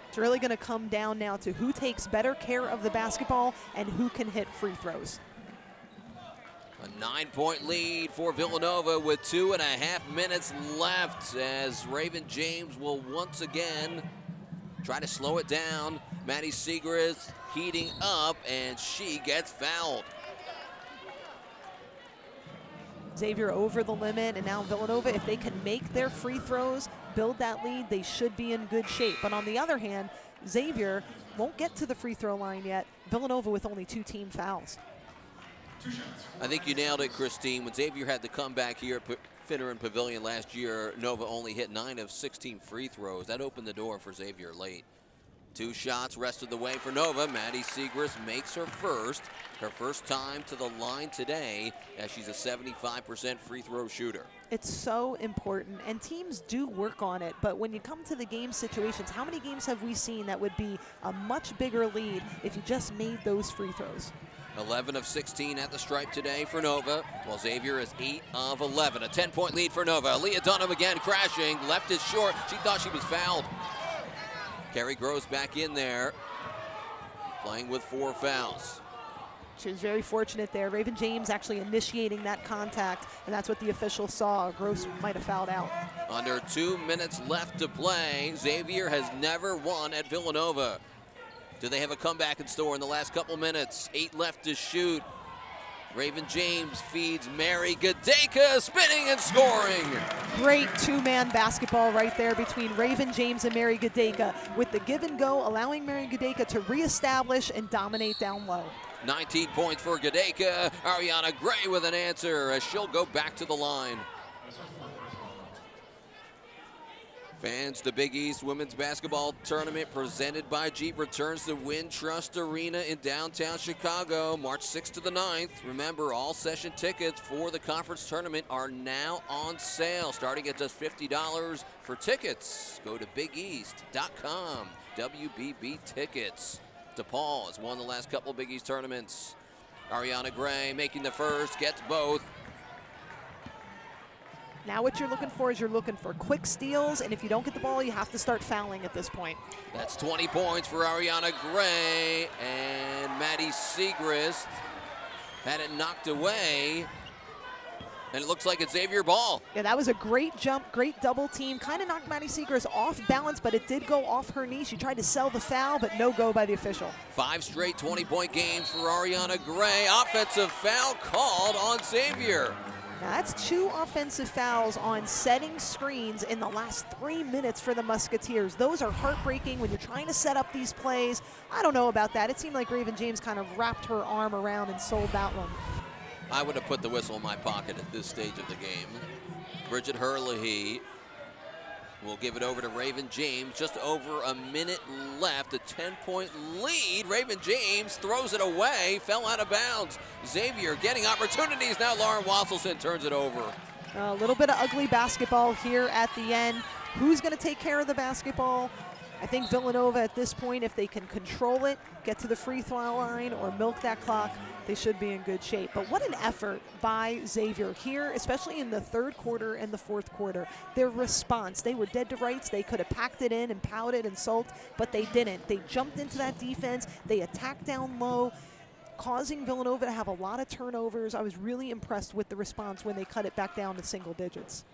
Speaker 2: It's really going to come down now to who takes better care of the basketball and who can hit free throws.
Speaker 1: A 9-point lead for Villanova with 2.5 minutes left, as Raven James will once again try to slow it down. Maddie Segrist heating up, and she gets fouled.
Speaker 2: Xavier over the limit, and now Villanova, if they can make their free throws, build that lead, they should be in good shape. But on the other hand, Xavier won't get to the free throw line yet. Villanova with only 2 team fouls.
Speaker 1: I think you nailed it, Christine. When Xavier had to come back here at Finneran Pavilion last year, Nova only hit 9 of 16 free throws. That opened the door for Xavier late. 2 shots rest of the way for Nova. Maddie Segrist makes her first time to the line today, as she's a 75% free throw shooter.
Speaker 2: It's so important, and teams do work on it, but when you come to the game situations, how many games have we seen that would be a much bigger lead if you just made those free throws?
Speaker 1: 11 of 16 at the stripe today for Nova, while Xavier is 8 of 11. A 10-point lead for Nova. Aliyah Dunham again crashing. Left is short. She thought she was fouled. Carrie Gross back in there, playing with 4 fouls.
Speaker 2: She was very fortunate there. Raven James actually initiating that contact, and that's what the official saw. Gross might have fouled out.
Speaker 1: Under 2 minutes left to play. Xavier has never won at Villanova. Do they have a comeback in store in the last couple minutes? 8 left to shoot. Raven James feeds Mary Gadeka, spinning and scoring.
Speaker 2: Great 2-man basketball right there between Raven James and Mary Gadeka, with the give and go, allowing Mary Gadeka to reestablish and dominate down low.
Speaker 1: 19 points for Gadeka. Ariana Gray with an answer as she'll go back to the line. Fans, the Big East Women's Basketball Tournament presented by Jeep returns to Wintrust Arena in downtown Chicago, March 6th to the 9th. Remember, all session tickets for the conference tournament are now on sale, starting at just $50 for tickets. Go to bigeast.com, WBB tickets. DePaul has won the last couple of Big East tournaments. Ariana Gray making the first, gets both.
Speaker 2: Now what you're looking for is you're looking for quick steals, and if you don't get the ball, you have to start fouling at this point.
Speaker 1: That's 20 points for Ariana Gray, and Maddie Siegrist had it knocked away, and it looks like it's Xavier ball.
Speaker 2: Yeah, that was a great jump, great double team. Kind of knocked Maddie Siegrist off balance, but it did go off her knee. She tried to sell the foul, but no go by the official.
Speaker 1: 5 straight 20-point games for Ariana Gray. Offensive foul called on Xavier.
Speaker 2: Now that's 2 offensive fouls on setting screens in the last 3 minutes for the Musketeers. Those are heartbreaking when you're trying to set up these plays. I don't know about that. It seemed like Raven James kind of wrapped her arm around and sold that one.
Speaker 1: I would have put the whistle in my pocket at this stage of the game. Bridget Herlihy will give it over to Raven James. Just over a minute left, a 10-point lead. Raven James throws it away, fell out of bounds. Xavier getting opportunities. Now Lauren Wasselson turns it over.
Speaker 2: A little bit of ugly basketball here at the end. Who's going to take care of the basketball? I think Villanova at this point, if they can control it, get to the free throw line or milk that clock, they should be in good shape. But what an effort by Xavier here, especially in the third quarter and the fourth quarter. Their response, they were dead to rights. They could have packed it in and pouted and sulked, but they didn't. They jumped into that defense. They attacked down low, causing Villanova to have a lot of turnovers. I was really impressed with the response when they cut it back down to single digits.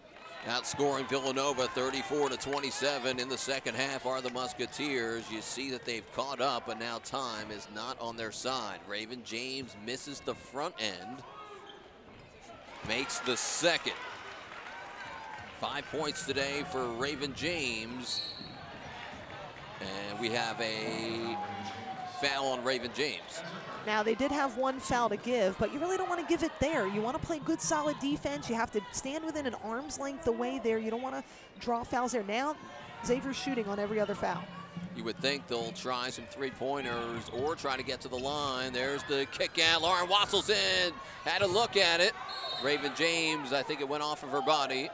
Speaker 1: Outscoring Villanova 34-27 in the second half are the Musketeers. You see that they've caught up, but now time is not on their side. Raven James misses the front end, makes the second. 5 points today for Raven James. And we have a foul on Raven James.
Speaker 2: Now, they did have 1 foul to give, but you really don't want to give it there. You want to play good, solid defense. You have to stand within an arm's length away there. You don't want to draw fouls there. Now, Xavier's shooting on every other foul.
Speaker 1: You would think they'll try some three-pointers or try to get to the line. There's the kick out. Lauren Wasselson had a look at it. Raven James, I think it went off of her body.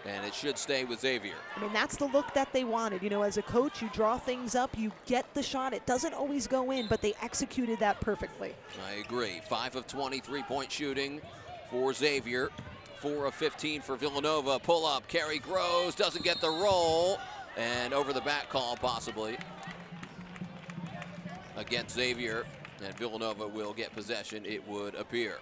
Speaker 1: And it should stay with Xavier.
Speaker 2: I mean, that's the look that they wanted. You know, as a coach, you draw things up, you get the shot. It doesn't always go in, but they executed that perfectly.
Speaker 1: I agree. 5 of 20 three-point shooting for Xavier. 4 of 15 for Villanova. Pull up, Carrie Groves doesn't get the roll. And over the back call, possibly, against Xavier. And Villanova will get possession, it would appear.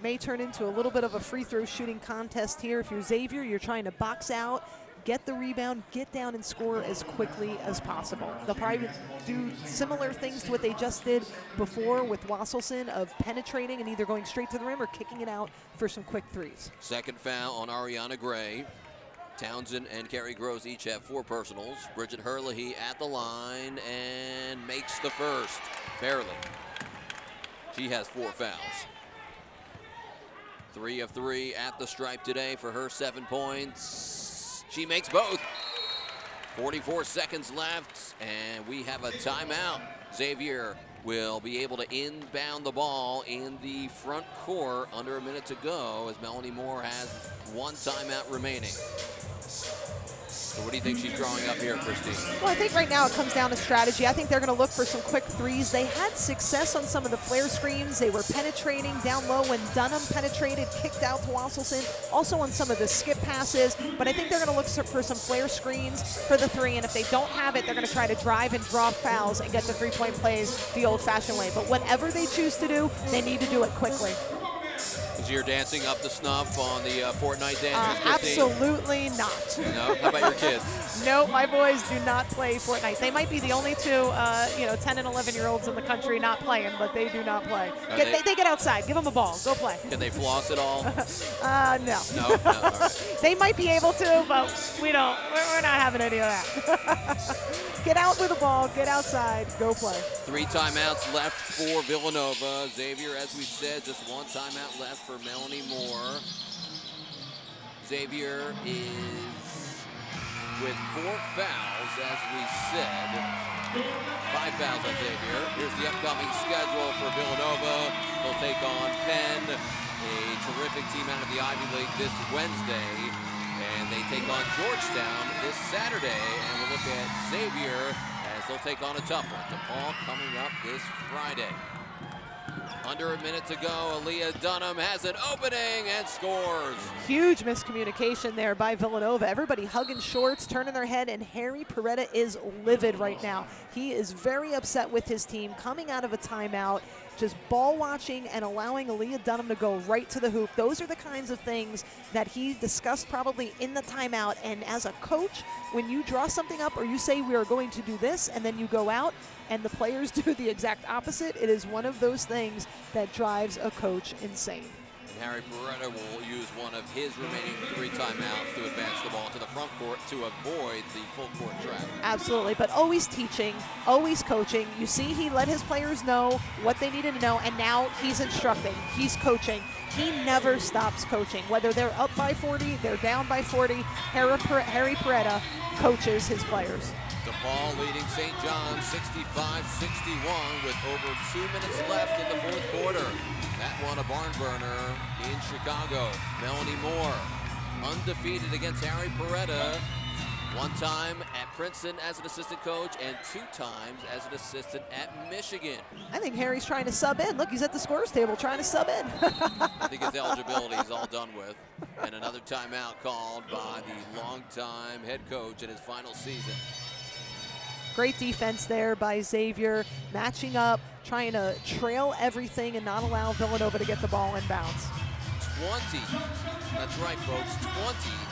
Speaker 2: May turn into a little bit of a free throw shooting contest here. If you're Xavier, you're trying to box out, get the rebound, get down and score as quickly as possible. They'll probably do similar things to what they just did before with Wasselson of penetrating and either going straight to the rim or kicking it out for some quick threes.
Speaker 1: Second foul on Arianna Gray. Townsend and Carrie Groves each have 4 personals. Bridget Herlihy at the line and makes the first, barely. She has 4 fouls. 3 of 3 at the stripe today for her 7 points. She makes both. 44 seconds left, and we have a timeout. Xavier will be able to inbound the ball in the front court under a minute to go as Melanie Moore has 1 timeout remaining. So what do you think she's drawing up here, Christine?
Speaker 2: Well, I think right now it comes down to strategy. I think they're going to look for some quick threes. They had success on some of the flare screens. They were penetrating down low when Dunham penetrated, kicked out to Wasselson. Also on some of the skip passes. But I think they're going to look for some flare screens for the 3. And if they don't have it, they're going to try to drive and draw fouls and get the 3-point plays the old-fashioned way. But whatever they choose to do, they need to do it quickly.
Speaker 1: Is your dancing up to snuff on the Fortnite dances, Christine?
Speaker 2: Absolutely not.
Speaker 1: No? How about your kids?
Speaker 2: No, my boys do not play Fortnite. They might be the only 2, 10 and 11-year-olds in the country not playing, but they do not play. They get outside. Give them a ball. Go play.
Speaker 1: Can they floss at all?
Speaker 2: No.
Speaker 1: No? No? All right.
Speaker 2: They might be able to, but we don't. We're not having any of that. Get out with the ball. Get outside. Go play.
Speaker 1: 3 timeouts left for Villanova. Xavier, as we said, just 1 timeout left for Melanie Moore. Xavier is with 4 fouls, as we said. 5 fouls on Xavier. Here's the upcoming schedule for Villanova. They'll take on Penn, a terrific team out of the Ivy League, this Wednesday. And they take on Georgetown this Saturday. And we'll look at Xavier as they'll take on a tough one. DePaul coming up this Friday. Under a minute to go, Aliyah Dunham has an opening and scores.
Speaker 2: Huge miscommunication there by Villanova. Everybody hugging shorts, turning their head, and Harry Peretta is livid right now. He is very upset with his team coming out of a timeout, just ball watching and allowing Aliyah Dunham to go right to the hoop. Those are the kinds of things that he discussed probably in the timeout. And as a coach, when you draw something up or you say we are going to do this and then you go out and the players do the exact opposite, it is one of those things that drives a coach insane.
Speaker 1: And Harry Peretta will use one of his remaining 3 timeouts to advance the ball to the front court to avoid the full court trap.
Speaker 2: Absolutely, but always teaching, always coaching. You see he let his players know what they needed to know, and now he's instructing, he's coaching. He never stops coaching. Whether they're up by 40, they're down by 40, Harry Peretta coaches his players.
Speaker 1: DePaul leading St. John's 65-61 with over 2 minutes left in the fourth quarter. That one a barn burner in Chicago. Melanie Moore, undefeated against Harry Peretta. 1 time at Princeton as an assistant coach and 2 times as an assistant at Michigan.
Speaker 2: I think Harry's trying to sub in. Look, he's at the scorers table trying to sub in.
Speaker 1: I think his eligibility is all done with. And another timeout called by the longtime head coach in his final season.
Speaker 2: Great defense there by Xavier, matching up, trying to trail everything and not allow Villanova to get the ball in bounds.
Speaker 1: 20, that's right folks,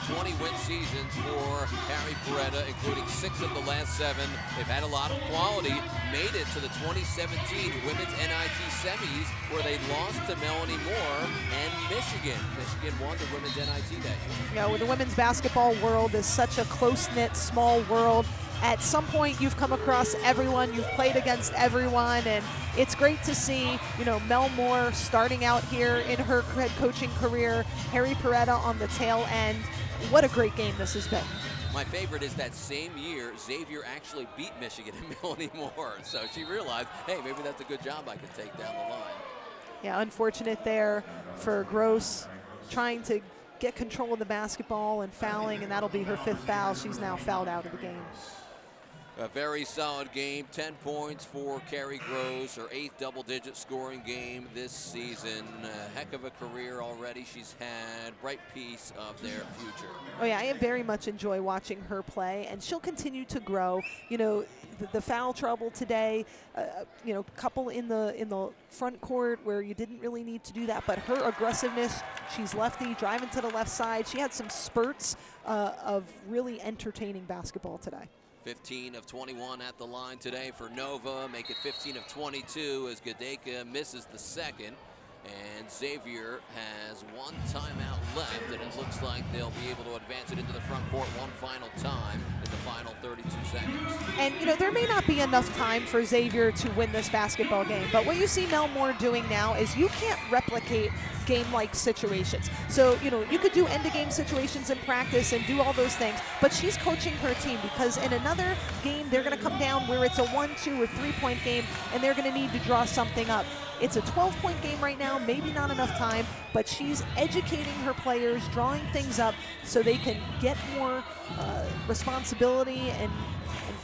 Speaker 1: 20-win seasons for Harry Peretta, including 6 of the last 7. They've had a lot of quality, made it to the 2017 Women's NIT semis where they lost to Melanie Moore and Michigan. Michigan won the Women's NIT day.
Speaker 2: You know, the women's basketball world is such a close-knit, small world. At some point, you've come across everyone, you've played against everyone, and it's great to see, you know, Mel Moore starting out here in her head coaching career, Harry Peretta on the tail end. What a great game this has been.
Speaker 1: My favorite is that same year, Xavier actually beat Michigan and Melanie Moore, so she realized, hey, maybe that's a good job I could take down the line.
Speaker 2: Yeah, unfortunate there for Gross, trying to get control of the basketball and fouling, and that'll be her 5th foul. She's now fouled out of the game.
Speaker 1: A very solid game, 10 points for Carrie Gross, her 8th double-digit scoring game this season. A heck of a career already she's had, bright piece of their future.
Speaker 2: Oh yeah, I very much enjoy watching her play, and she'll continue to grow. You know, the foul trouble today, you know, couple in the front court where you didn't really need to do that, but her aggressiveness, she's lefty, driving to the left side. She had some spurts of really entertaining basketball today.
Speaker 1: 15 of 21 at the line today for Nova. Make it 15 of 22 as Gadeka misses the second. And Xavier has 1 timeout left, and it looks like they'll be able to advance it into the front court one final time in the final 32 seconds.
Speaker 2: And, you know, there may not be enough time for Xavier to win this basketball game, but what you see Mel Moore doing now is you can't replicate game-like situations. So, you know, you could do end-of-game situations in practice and do all those things, but she's coaching her team because in another game, they're going to come down where it's a 1, 2, or 3-point game, and they're going to need to draw something up. It's a 12-point game right now, maybe not enough time, but she's educating her players, drawing things up so they can get more responsibility and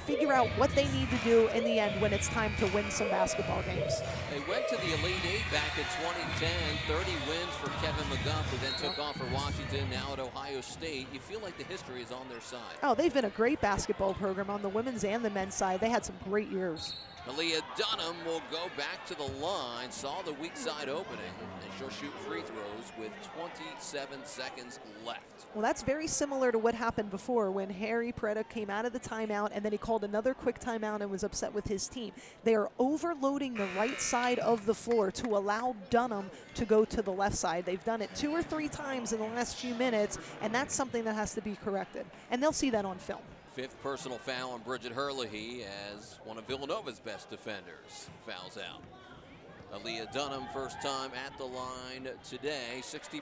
Speaker 2: figure out what they need to do in the end when it's time to win some basketball games.
Speaker 1: They went to the Elite 8 back in 2010, 30 wins for Kevin McGuff, who then took off for Washington, now at Ohio State. You feel like the history is on their side.
Speaker 2: Oh, they've been a great basketball program on the women's and the men's side. They had some great years.
Speaker 1: Aliyah Dunham will go back to the line, saw the weak side opening, and she'll shoot free throws with 27 seconds left.
Speaker 2: Well, that's very similar to what happened before when Harry Peretta came out of the timeout and then he called another quick timeout and was upset with his team. They are overloading the right side of the floor to allow Dunham to go to the left side. They've done it 2 or 3 times in the last few minutes, and that's something that has to be corrected. And they'll see that on film.
Speaker 1: 5th personal foul on Bridget Herlihy as one of Villanova's best defenders fouls out. Aliyah Dunham, first time at the line today, 60%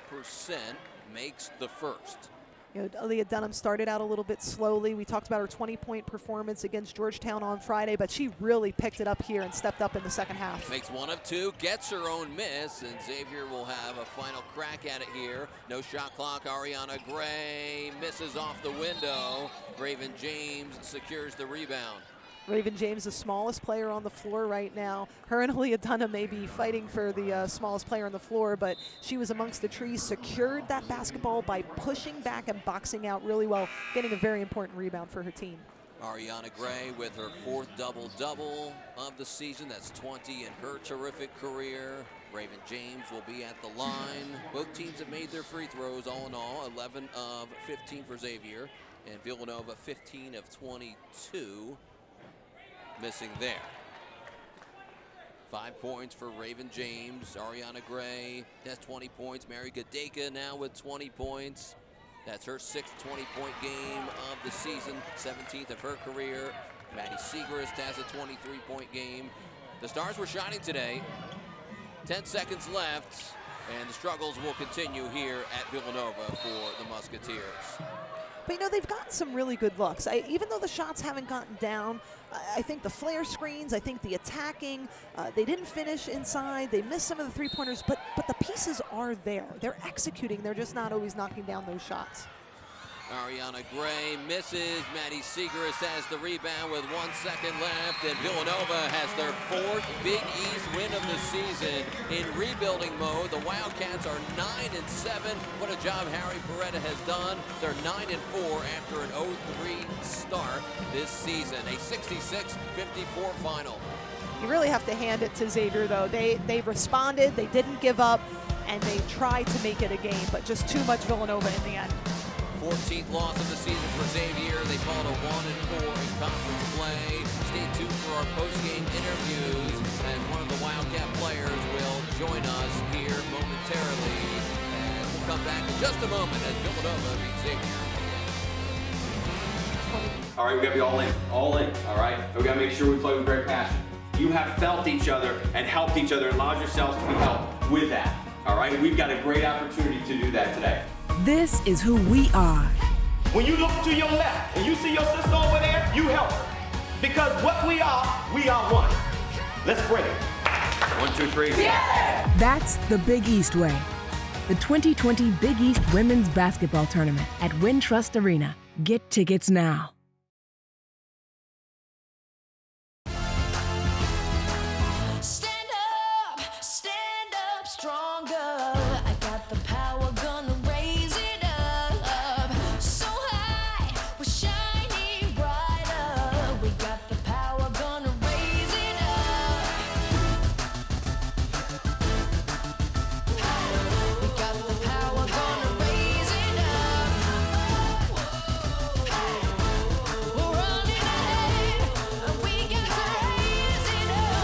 Speaker 1: makes the first.
Speaker 2: You know, Aliyah Dunham started out a little bit slowly. We talked about her 20-point performance against Georgetown on Friday, but she really picked it up here and stepped up in the second half.
Speaker 1: Makes 1 of 2, gets her own miss, and Xavier will have a final crack at it here. No shot clock, Ariana Gray misses off the window. Raven James secures the rebound.
Speaker 2: Raven James, the smallest player on the floor right now. Her and Aliyah Dunham may be fighting for the smallest player on the floor, but she was amongst the trees, secured that basketball by pushing back and boxing out really well, getting a very important rebound for her team.
Speaker 1: Ariana Gray with her 4th double-double of the season. That's 20 in her terrific career. Raven James will be at the line. Both teams have made their free throws all in all. 11 of 15 for Xavier, and Villanova 15 of 22. Missing there. 5 points for Raven James. Ariana Gray has 20 points. Mary Gadeka now with 20 points. That's her 6th 20-point game of the season, 17th of her career. Maddie Siegrist has a 23-point game. The Stars were shining today. 10 seconds left, and the struggles will continue here at Villanova for the Musketeers.
Speaker 2: But, you know, they've gotten some really good looks. Even though the shots haven't gotten down, I think the flare screens, I think the attacking, they didn't finish inside. They missed some of the three-pointers, but the pieces are there. They're executing. They're just not always knocking down those shots.
Speaker 1: Ariana Gray misses. Maddie Siegrist has the rebound with 1 second left, and Villanova has their 4th Big East win of the season. In rebuilding mode, the Wildcats are 9-7. What a job Harry Peretta has done. They're 9-4 after an 0-3 start this season. A 66-54 final.
Speaker 2: You really have to hand it to Xavier, though. They responded, they didn't give up, and they tried to make it a game, but just too much Villanova in the end.
Speaker 1: 14th loss of the season for Xavier. They fall to 1-4 in conference play. Stay tuned for our post-game interviews as one of the Wildcat players will join us here momentarily. And we'll come back in just a moment as Villanova beats Xavier.
Speaker 5: All right, we gotta be all in, all right? We gotta make sure we play with great passion. You have felt each other and helped each other and allowed yourselves to be helped with that, all right? We've got a great opportunity to do that today.
Speaker 6: This is who we are.
Speaker 7: When you look to your left and you see your sister over there, you help her. Because what we are one. Let's break it.
Speaker 5: 1, 2, 3.
Speaker 7: Yeah!
Speaker 6: That's the Big East way. The 2020 Big East Women's Basketball Tournament at Wintrust Arena. Get tickets now.
Speaker 3: Stand up stronger. I got the power, gonna raise it up. So high, we're shining brighter. We got the power, gonna raise it up. We got the power, gonna raise it up. We're running ahead, and we got to raise it up.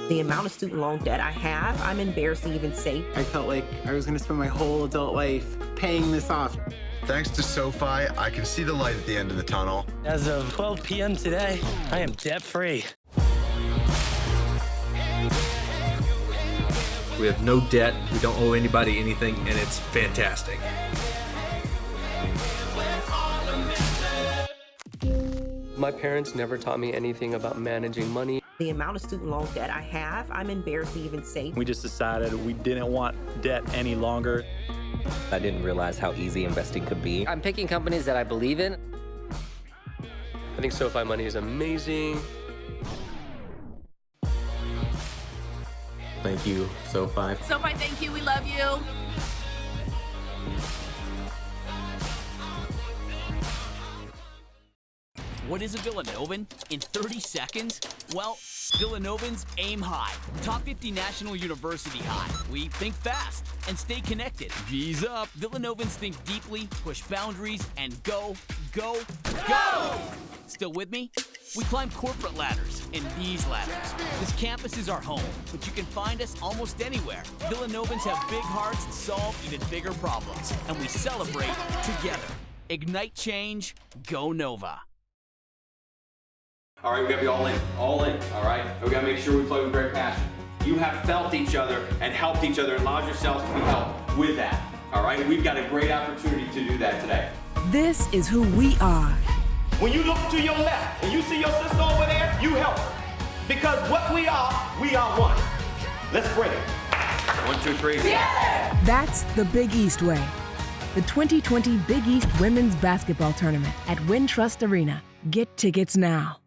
Speaker 9: The amount of student loan debt I have, I'm embarrassed to even say.
Speaker 10: I felt like I was going to spend my whole adult life paying this off.
Speaker 11: Thanks to SoFi, I can see the light at the end of the tunnel.
Speaker 12: As of 12 p.m. today, I am debt-free.
Speaker 13: We have no debt, we don't owe anybody anything, and it's fantastic.
Speaker 15: My parents never taught me anything about managing money.
Speaker 9: The amount of student loan debt I have, I'm embarrassed to even say.
Speaker 16: We just decided we didn't want debt any longer.
Speaker 17: I didn't realize how easy investing could be.
Speaker 18: I'm picking companies that I believe in.
Speaker 15: I think SoFi money is amazing.
Speaker 13: Thank you, SoFi.
Speaker 22: SoFi, thank you. We love you.
Speaker 8: What is a Villanovan? In 30 seconds? Well, Villanovans aim high. Top 50 National University high. We think fast and stay connected. V's up. Villanovans think deeply, push boundaries, and go, go, go! Still with me? We climb corporate ladders and these ladders. This campus is our home, but you can find us almost anywhere. Villanovans have big hearts and solve even bigger problems, and we celebrate together. Ignite change, go Nova.
Speaker 5: All right, we gotta be all in, all right? We gotta make sure we play with great passion. You have felt each other and helped each other and allowed yourselves to be helped with that, all right? We've got a great opportunity to do that today.
Speaker 6: This is who we are.
Speaker 7: When you look to your left and you see your sister over there, you help her. Because what we are one. Let's break it.
Speaker 5: 1, 2, 3.
Speaker 6: That's the Big East way. The 2020 Big East Women's Basketball Tournament at Wintrust Arena. Get tickets now.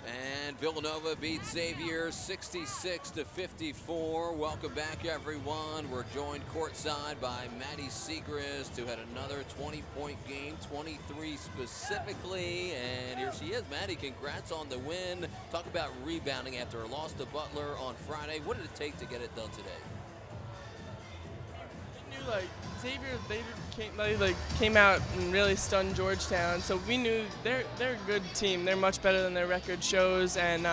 Speaker 1: And Villanova beats Xavier 66-54. Welcome back, everyone. We're joined courtside by Maddie Siegrist, who had another 20-point game, 23 specifically. And here she is. Maddie, congrats on the win. Talk about rebounding after a loss to Butler on Friday. What did it take to get it done today?
Speaker 4: Like Xavier, they came out and really stunned Georgetown. So we knew they're a good team. They're much better than their record shows. And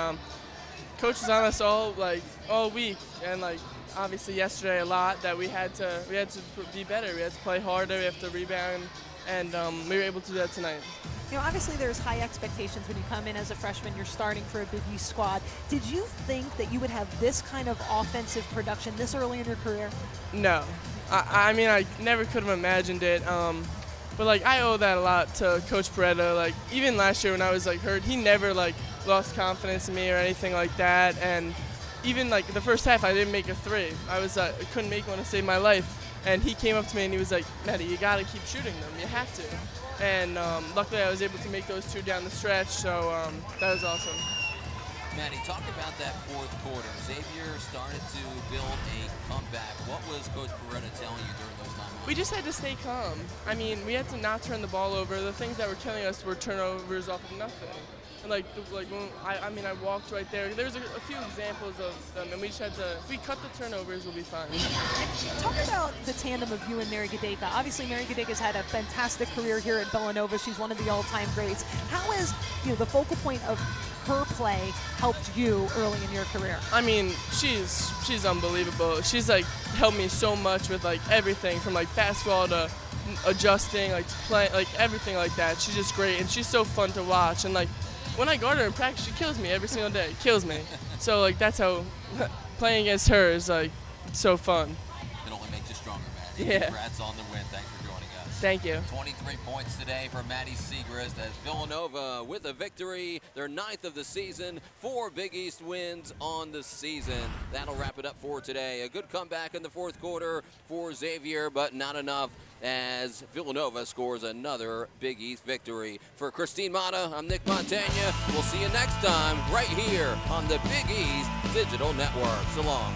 Speaker 4: coach was on us all week. And obviously yesterday a lot that we had to be better. We had to play harder. We have to rebound, and we were able to do that tonight.
Speaker 2: You know, obviously there's high expectations when you come in as a freshman. You're starting for a Big East squad. Did you think that you would have this kind of offensive production this early in your career?
Speaker 4: No. I mean, I never could have imagined it. But I owe that a lot to Coach Beretta. Even last year when I was hurt, he never lost confidence in me or anything like that. And even the first half, I didn't make a three. I couldn't make one to save my life. And he came up to me and he was like, Maddie, you got to keep shooting them. You have to. And luckily I was able to make those two down the stretch, so that was awesome.
Speaker 1: Maddie, talk about that fourth quarter. Xavier started to build a comeback. What was Coach Beretta telling you during those times?
Speaker 4: We just had to stay calm. I mean, we had to not turn the ball over. The things that were killing us were turnovers off of nothing. And when I walked right there. There was a few examples of them, and we just had to. If we cut the turnovers, we'll be fine.
Speaker 2: Talk about the tandem of you and Mary Gadeka. Obviously, Mary Gadeka's had a fantastic career here at Villanova. She's one of the all-time greats. How has the focal point of her play helped you early in your career?
Speaker 4: I mean, she's unbelievable. She's helped me so much with everything from basketball to adjusting, to play, everything like that. She's just great, and she's so fun to watch. And when I guard her in practice, she kills me every single day. Kills me. So that's how playing against her is so fun.
Speaker 1: It only makes you stronger, Maddie.
Speaker 4: Yeah.
Speaker 1: Congrats on the win. Thanks for joining us.
Speaker 4: Thank you.
Speaker 1: 23 points today for Maddie Siegrist as Villanova with a victory. Their 9th of the season. 4 Big East wins on the season. That'll wrap it up for today. A good comeback in the fourth quarter for Xavier, but not enough as Villanova scores another Big East victory. For Christine Mata, I'm Nick Montagna. We'll see you next time right here on the Big East Digital Network. So long.